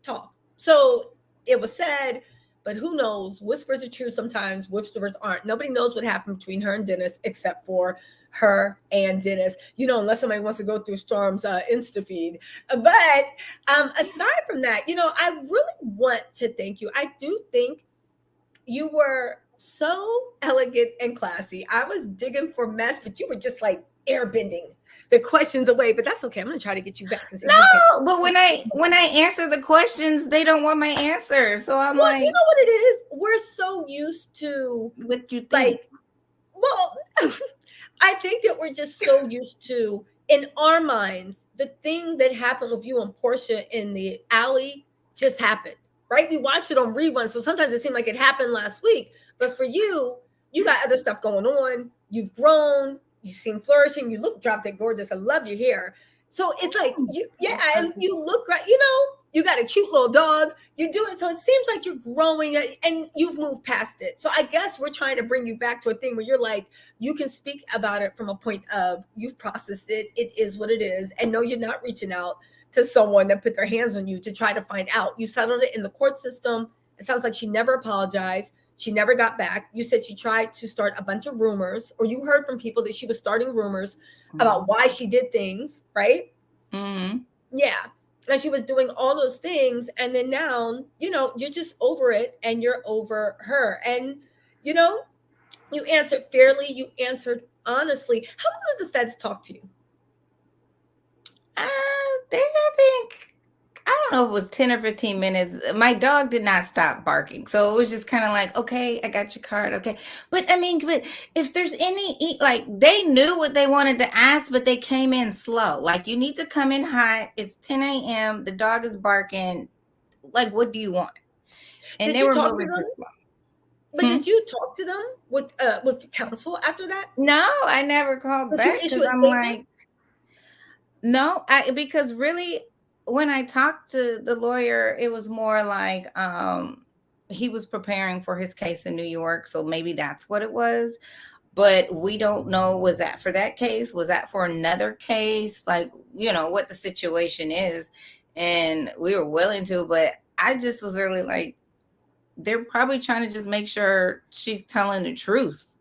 talk. So it was said, but who knows? Whispers are true sometimes, whispers aren't. Nobody knows what happened between her and Dennis except for her and Dennis, unless somebody wants to go through Storm's Insta feed. But aside from that, I really want to thank you. I do think you were so elegant and classy. I was digging for mess, but you were just like airbending the questions away. But that's okay. I'm gonna try to get you back. And see No, but when I answer the questions, they don't want my answer. So I'm well, like, you know what it is? We're so used to what you think? like, well, I think that we're just so used to, in our minds, the thing that happened with you and Portia in the alley just happened, right? We watch it on reruns, so sometimes it seemed like it happened last week. But for you, you got other stuff going on. You've grown. You seem flourishing. You look drop dead gorgeous. I love your hair. So it's like, and you look right. You got a cute little dog. You do it. So it seems like you're growing and you've moved past it. So I guess we're trying to bring you back to a thing where you're like, you can speak about it from a point of you've processed it. It is what it is. And no, you're not reaching out to someone that put their hands on you to try to find out. You settled it in the court system It sounds like she never apologized. She never got back. You said she tried to start a bunch of rumors, or you heard from people that she was starting rumors about why she did things, right? Mm-hmm. Yeah. And she was doing all those things. And then now, you're just over it and you're over her. And, you know, you answered fairly, you answered honestly. How long did the feds talk to you? I think I don't know if it was 10 or 15 minutes. My dog did not stop barking. So it was just kind of like, okay, I got your card. Okay. But I mean, but if there's any, like, they knew what they wanted to ask, but they came in slow. Like, you need to come in hot. It's 10 a.m. The dog is barking. Like, what do you want? And Did they you were talk to moving them? too slow. But did you talk to them with counsel after that? No, I never called Did you back issue because a I'm statement? like, no, because really when I talked to the lawyer, it was more like he was preparing for his case in New York, so maybe that's what it was. But we don't know, was that for that case? Was that for another case? Like, what the situation is. And we were willing to, but I just was really like, they're probably trying to just make sure she's telling the truth,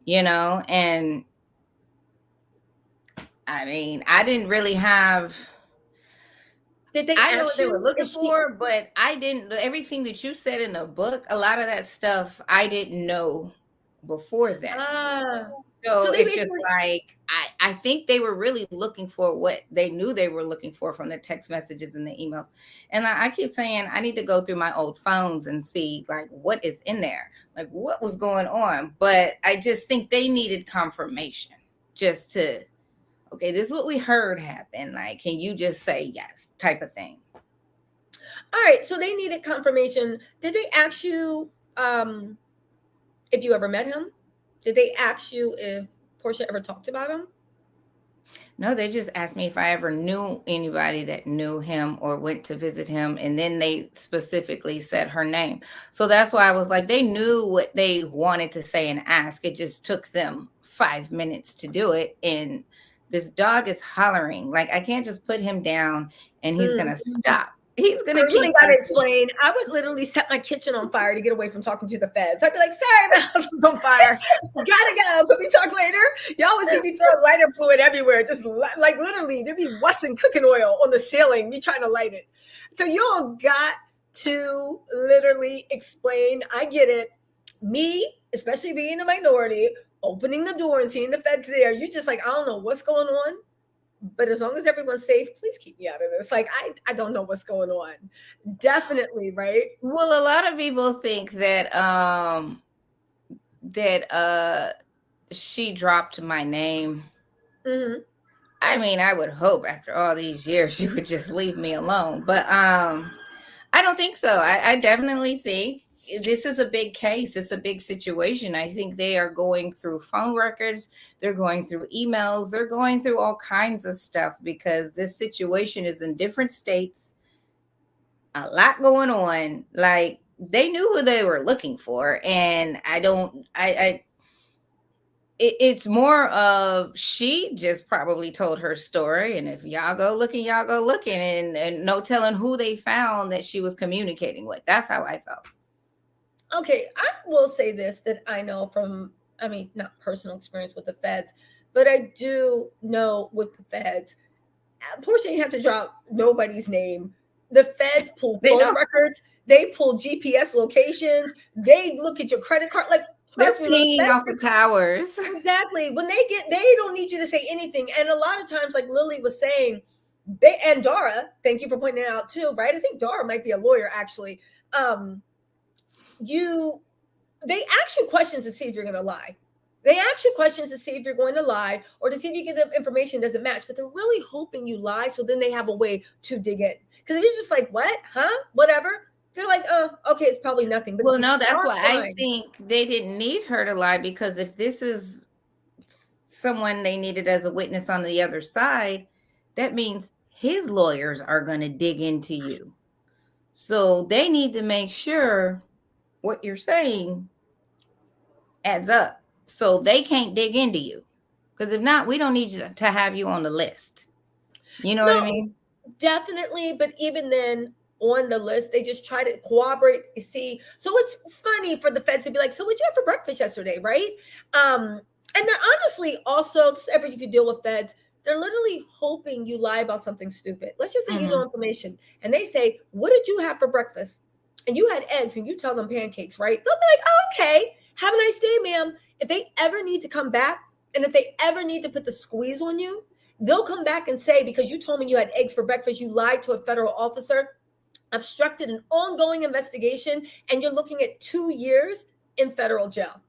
and I mean, I didn't really have. Did they I know what ask they were you looking if she for, but I didn't. Everything that you said in the book, a lot of that stuff I didn't know before then. ah so So they it's just basically like I think they were really looking for what they knew they were looking for from the text messages and the emails. And I keep saying I need to go through my old phones and see like what is in there, like what was going on. But I just think they needed confirmation just to, okay, this is what we heard happen. Like, can you just say yes, type of thing. all right, so they needed confirmation. Did they ask you if you ever met him? Did they ask you if Porsha ever talked about him? No, they just asked me if I ever knew anybody that knew him or went to visit him. And then they specifically said her name. So that's why I was like, they knew what they wanted to say and ask. It just took them 5 minutes to do it. And this dog is hollering. Like, I can't just put him down and he's going to stop. He's going Girl, to you ain't keep gotta barking. explain. I would literally set my kitchen on fire to get away from talking to the feds. I'd be like, sorry, my house is on fire. Gotta go. Could we talk later? Y'all would see me throw lighter fluid everywhere. Just like literally, there'd be Wesson cooking oil on the ceiling, me trying to light it. So y'all got to literally explain. I get it. Me, especially being a minority, opening the door and seeing the feds there, you just like, I don't know what's going on. But as long as everyone's safe, please keep me out of this. Like, I don't know what's going on. Definitely, right? Well, a lot of people think that she dropped my name. Mm-hmm. I mean, I would hope after all these years she would just leave me alone. But I don't think so. I definitely think this is a big case. It's a big situation. I think they are going through phone records, they're going through emails, they're going through all kinds of stuff because this situation is in different states, a lot going on. Like, they knew who they were looking for. And it's more of she just probably told her story, and if y'all go looking, and no telling who they found that she was communicating with. That's how I felt. Okay, I will say this that I know from, I mean, not personal experience with the feds, but I do know with the feds, Portia, you have to drop nobody's name. The feds pull They phone know. records, they pull GPS locations, they look at your credit card. Like, They're trust me, when the pinging off feds of towers. exactly. When they don't need you to say anything. And a lot of times, like Lily was saying, they and Dara, thank you for pointing it out too, right? I think Dara might be a lawyer actually. You they ask you questions to see if you're gonna lie. They ask you questions to see if you're going to lie or to see if you get the information doesn't match, but they're really hoping you lie so then they have a way to dig in. Because if you're just like, what? Huh? Whatever, they're like, oh, okay, it's probably nothing. But if Well, you no, that's start why I lying, think they didn't need her to lie, because if this is someone they needed as a witness on the other side, that means his lawyers are going to dig into you. So they need to make sure what you're saying adds up. So they can't dig into you. Because if not, we don't need you to have you on the list. You know what I no, mean? definitely. But even then, on the list. They just try to corroborate. See, so it's funny for the feds to be like, so what'd you have for breakfast yesterday, right? And they're honestly also, if you deal with feds, they're literally hoping you lie about something stupid. Let's just say you know information, and they say, what did you have for breakfast? And you had eggs, and you tell them pancakes, right? They'll be like, oh, okay, have a nice day, ma'am. If they ever need to come back, and if they ever need to put the squeeze on you, they'll come back and say, because you told me you had eggs for breakfast, you lied to a federal officer, obstructed an ongoing investigation, and you're looking at 2 years in federal jail,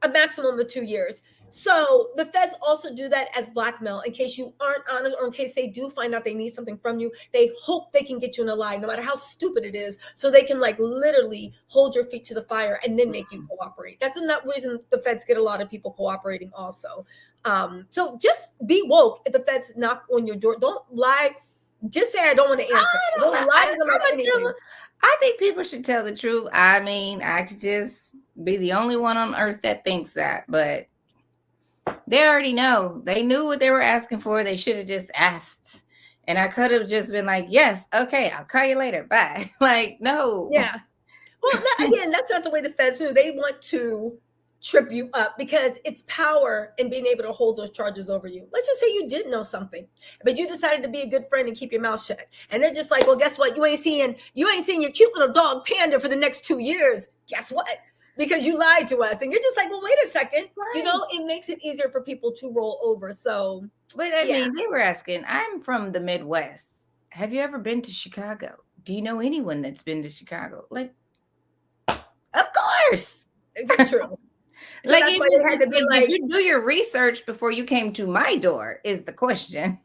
a maximum of 2 years. So the feds also do that as blackmail in case you aren't honest, or in case they do find out they need something from you. They hope they can get you in a lie, no matter how stupid it is, so they can like literally hold your feet to the fire and then make you cooperate. That's another reason the feds get a lot of people cooperating also. So just be woke. If the feds knock on your door, don't lie. Just say, I don't want to answer. Don't lie to them about anything. I think people should tell the truth. I mean, I could just be the only one on earth that thinks that, but they already know. They knew what they were asking for. They should have just asked. And I could have just been like, yes, okay, I'll call you later. Bye. Like, no. Yeah. Well, again, that's not the way the feds do. They want to trip you up because it's power in being able to hold those charges over you. Let's just say you did know something, but you decided to be a good friend and keep your mouth shut. And they're just like, well, guess what? You ain't seeing your cute little dog Panda for the next 2 years. Guess what? Because you lied to us. And you're just like, well, wait a second. Right. You know, it makes it easier for people to roll over. So, but I mean, they were asking, I'm from the Midwest. Have you ever been to Chicago? Do you know anyone that's been to Chicago? Like, of course. It's true. So like, did you do your research before you came to my door is the question.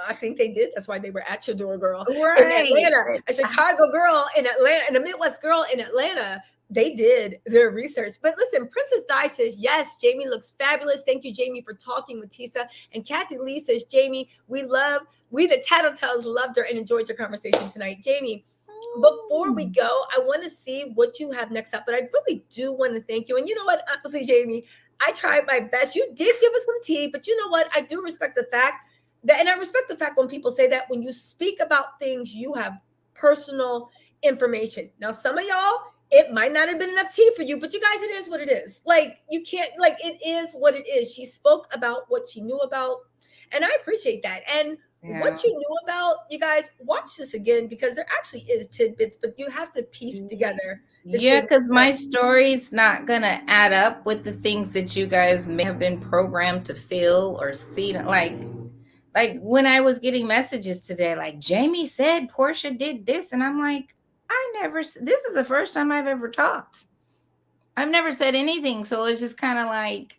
I think they did. That's why they were at your door, girl. Right. In Atlanta, a Chicago girl in Atlanta, and a Midwest girl in Atlanta, they did their research. But listen, Princess Di says, yes, Jamie looks fabulous. Thank you, Jamie, for talking with Tisa. And Kathy Lee says, Jamie, we the Tattle Tells loved her and enjoyed your conversation tonight. Jamie, before we go, I want to see what you have next up, but I really do want to thank you. And you know what? Honestly, Jamie, I tried my best. You did give us some tea, but you know what? I do respect the fact that, and I respect the fact when people say that when you speak about things, you have personal information. Now, some of y'all, it might not have been enough tea for you, but you guys, it is what it is. Like, you can't, like, it is what it is. She spoke about what she knew about, and I appreciate that. And what you knew about, you guys, watch this again, because there actually is tidbits, but you have to piece together. Yeah, because my story's not going to add up with the things that you guys may have been programmed to feel or see. Like when I was getting messages today, like, Jamie said Porsha did this. And I'm like, this is the first time I've ever talked. I've never said anything. So it's just kind of like,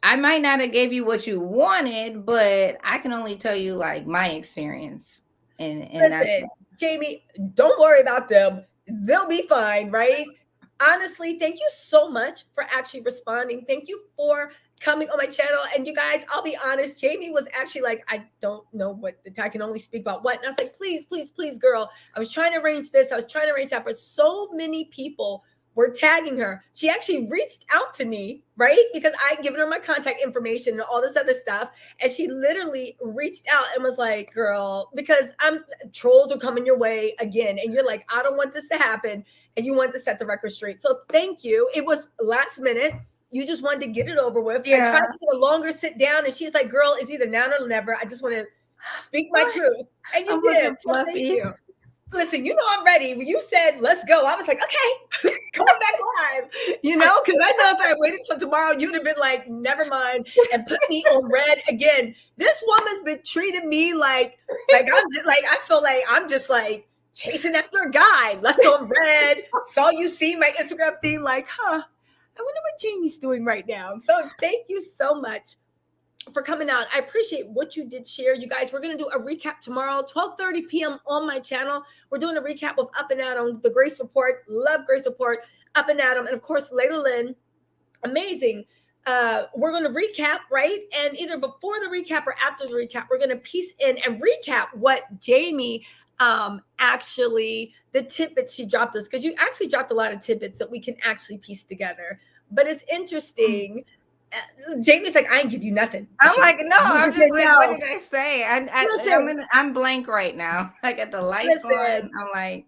I might not have gave you what you wanted, but I can only tell you like my experience. And listen, Jamie, don't worry about them. They'll be fine, right? Honestly, thank you so much for actually responding. Thank you for coming on my channel. And you guys, I'll be honest, Jamie was actually like, I don't know what I can only speak about what. And I was like, please, please, please, girl. I was trying to arrange this. I was trying to arrange that. But so many people were tagging her. She actually reached out to me, right? Because I'd given her my contact information and all this other stuff. And she literally reached out and was like, girl, because trolls are coming your way again. And you're like, I don't want this to happen. And you want to set the record straight. So thank you. It was last minute. You just wanted to get it over with. Yeah. I tried to do a longer sit down. And she's like, girl, it's either now or never. I just want to speak my truth. And you did. So thank you. Listen, you know I'm ready. When you said, let's go, I was like, okay, come back live, you know, because I know if I waited till tomorrow, you'd have been like, never mind, and put me on red again. This woman's been treating me like I'm just like, I feel like I'm just like chasing after a guy, left on red, saw you see my Instagram theme, like, I wonder what Jamie's doing right now. So thank you so much for coming out. I appreciate what you did share. You guys, we're going to do a recap tomorrow, 12:30 p.m. on my channel. We're doing a recap of Up and Adam, the Grace Report. Love Grace Report, Up and Adam. And of course, Layla Lynn, amazing. We're going to recap, right? And either before the recap or after the recap, we're going to piece in and recap what Jamie actually, the tidbits she dropped us, because you actually dropped a lot of tidbits that we can actually piece together. But it's interesting Jamie's like, I ain't give you nothing. I'm like, no, I'm just like, what No. did I say? Listen, I'm blank right now. I got the lights on. listen. I'm like,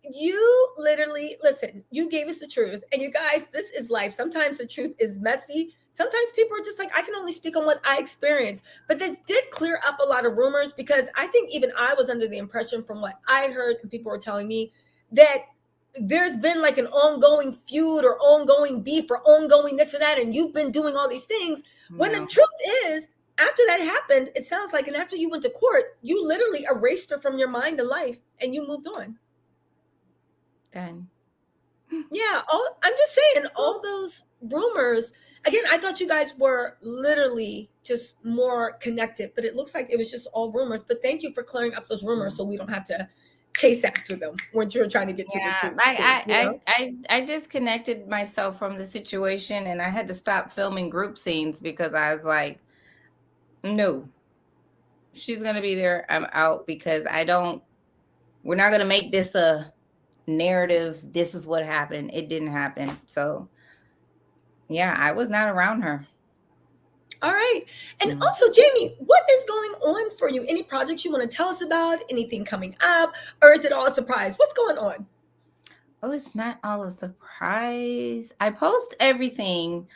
You literally listen. You gave us the truth, and you guys, this is life. Sometimes the truth is messy. Sometimes people are just like, I can only speak on what I experienced. But this did clear up a lot of rumors, because I think even I was under the impression from what I heard and people were telling me that there's been like an ongoing feud or ongoing beef or ongoing this and that, and you've been doing all these things. When the no, truth is, after that happened, it sounds like, and after you went to court, you literally erased her from your mind and life, and you moved on. done. Yeah, I'm just saying, all those rumors. Again, I thought you guys were literally just more connected, but it looks like it was just all rumors. But thank you for clearing up those rumors, so we don't have to chase after them when you're trying to get to the Yeah, truth. like You know? I disconnected myself from the situation, and I had to stop filming group scenes because I was like, no, she's gonna be there. I'm out because we're not gonna make this a narrative. This is what happened. It didn't happen. So yeah, I was not around her. All right. And Mm. also, Jamie, what is going on for you? Any projects you want to tell us about? Anything coming up? Or is it all a surprise? What's going on? Oh, it's not all a surprise. I post everything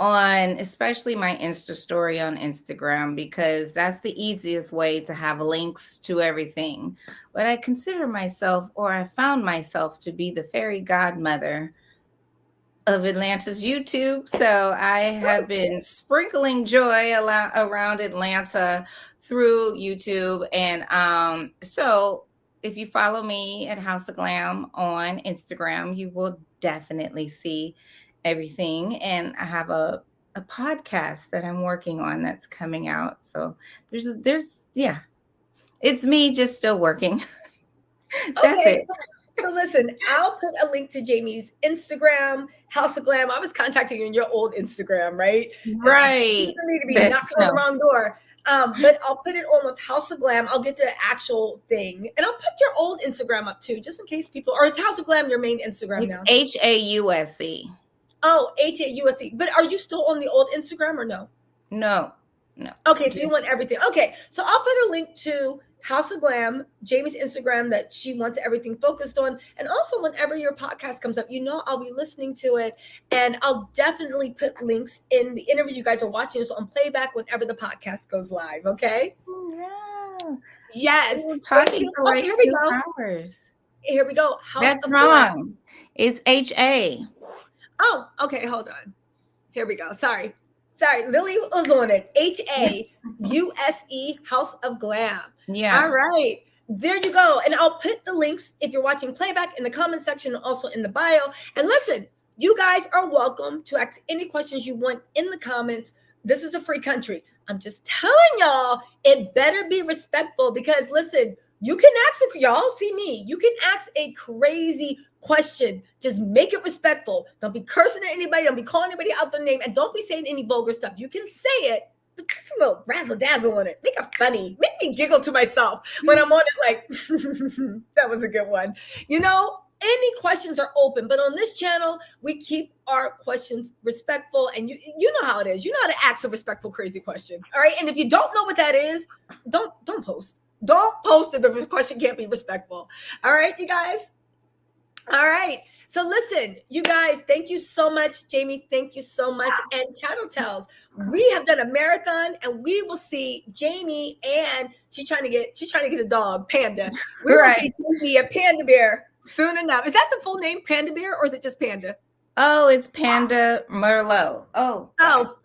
on especially my Insta story on Instagram because that's the easiest way to have links to everything. But I consider myself, or I found myself to be the fairy godmother of Atlanta's YouTube. So I have been sprinkling joy around Atlanta through YouTube. And so if you follow me at House of Glam on Instagram, you will definitely see everything. And I have a podcast that I'm working on that's coming out. So yeah, it's me just still working. That's Okay, it. so listen, I'll put a link to Jamie's Instagram, House of Glam. I was contacting you on your old Instagram, right? Right. For me to be That's knocking on the wrong door. But I'll put it on with House of Glam. I'll get the actual thing, and I'll put your old Instagram up too, just in case people. Or it's House of Glam your main Instagram It's now? HAUSE. Oh, HAUSE. But are you still on the old Instagram or no? No. Okay, so you want everything. Okay, so I'll put a link to House of Glam, Jamie's Instagram, that she wants everything focused on. And also, whenever your podcast comes up, I'll be listening to it. And I'll definitely put links in the interview you guys are watching this on playback whenever the podcast goes live. Okay? Yeah. Yes. We were Thank talking you. for Oh, like here we 2 go. hours. Here we go. House That's of Glam. wrong. It's HA. Oh, okay. Hold on. Here we go. Sorry. Lily was on it. HAUSE, House of Glam. Yeah. All right. There you go. And I'll put the links, if you're watching playback, in the comment section, also in the bio. And listen, you guys are welcome to ask any questions you want in the comments. This is a free country. I'm just telling y'all, it better be respectful, because listen, you can ask y'all see me. You can ask a crazy question. Just make it respectful. Don't be cursing at anybody. Don't be calling anybody out their name. And don't be saying any vulgar stuff. You can say it, but put some little razzle dazzle on it. Make it funny. Make me giggle to myself when I'm on it. Like, that was a good one. Any questions are open, but on this channel, we keep our questions respectful. And you know how it is. You know how to ask a respectful, crazy question. All right. And if you don't know what that is, don't post. Don't post if the question can't be respectful. All right, you guys. All right. So listen, you guys, thank you so much. Jamie, thank you so much. And Tattle Tells, we have done a marathon, and we will see Jamie, and she's trying to get a dog, Panda. We will see Jamie, a panda bear, soon enough. Is that the full name, Panda Bear, or is it just Panda? Oh, it's Panda Merlot. Oh,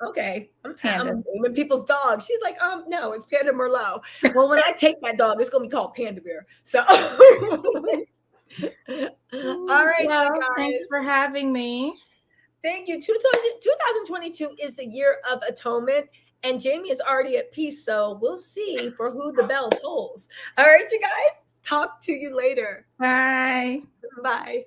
okay. Panda. I'm naming people's dogs. She's like, no, it's Panda Merlot. Well, when I take that dog, it's gonna be called Panda Bear. So all right, well, you guys. thanks for having me. Thank you. 2022 is the year of atonement, and Jamie is already at peace. So we'll see for who the bell tolls. All right, you guys. Talk to you later. Bye. Bye.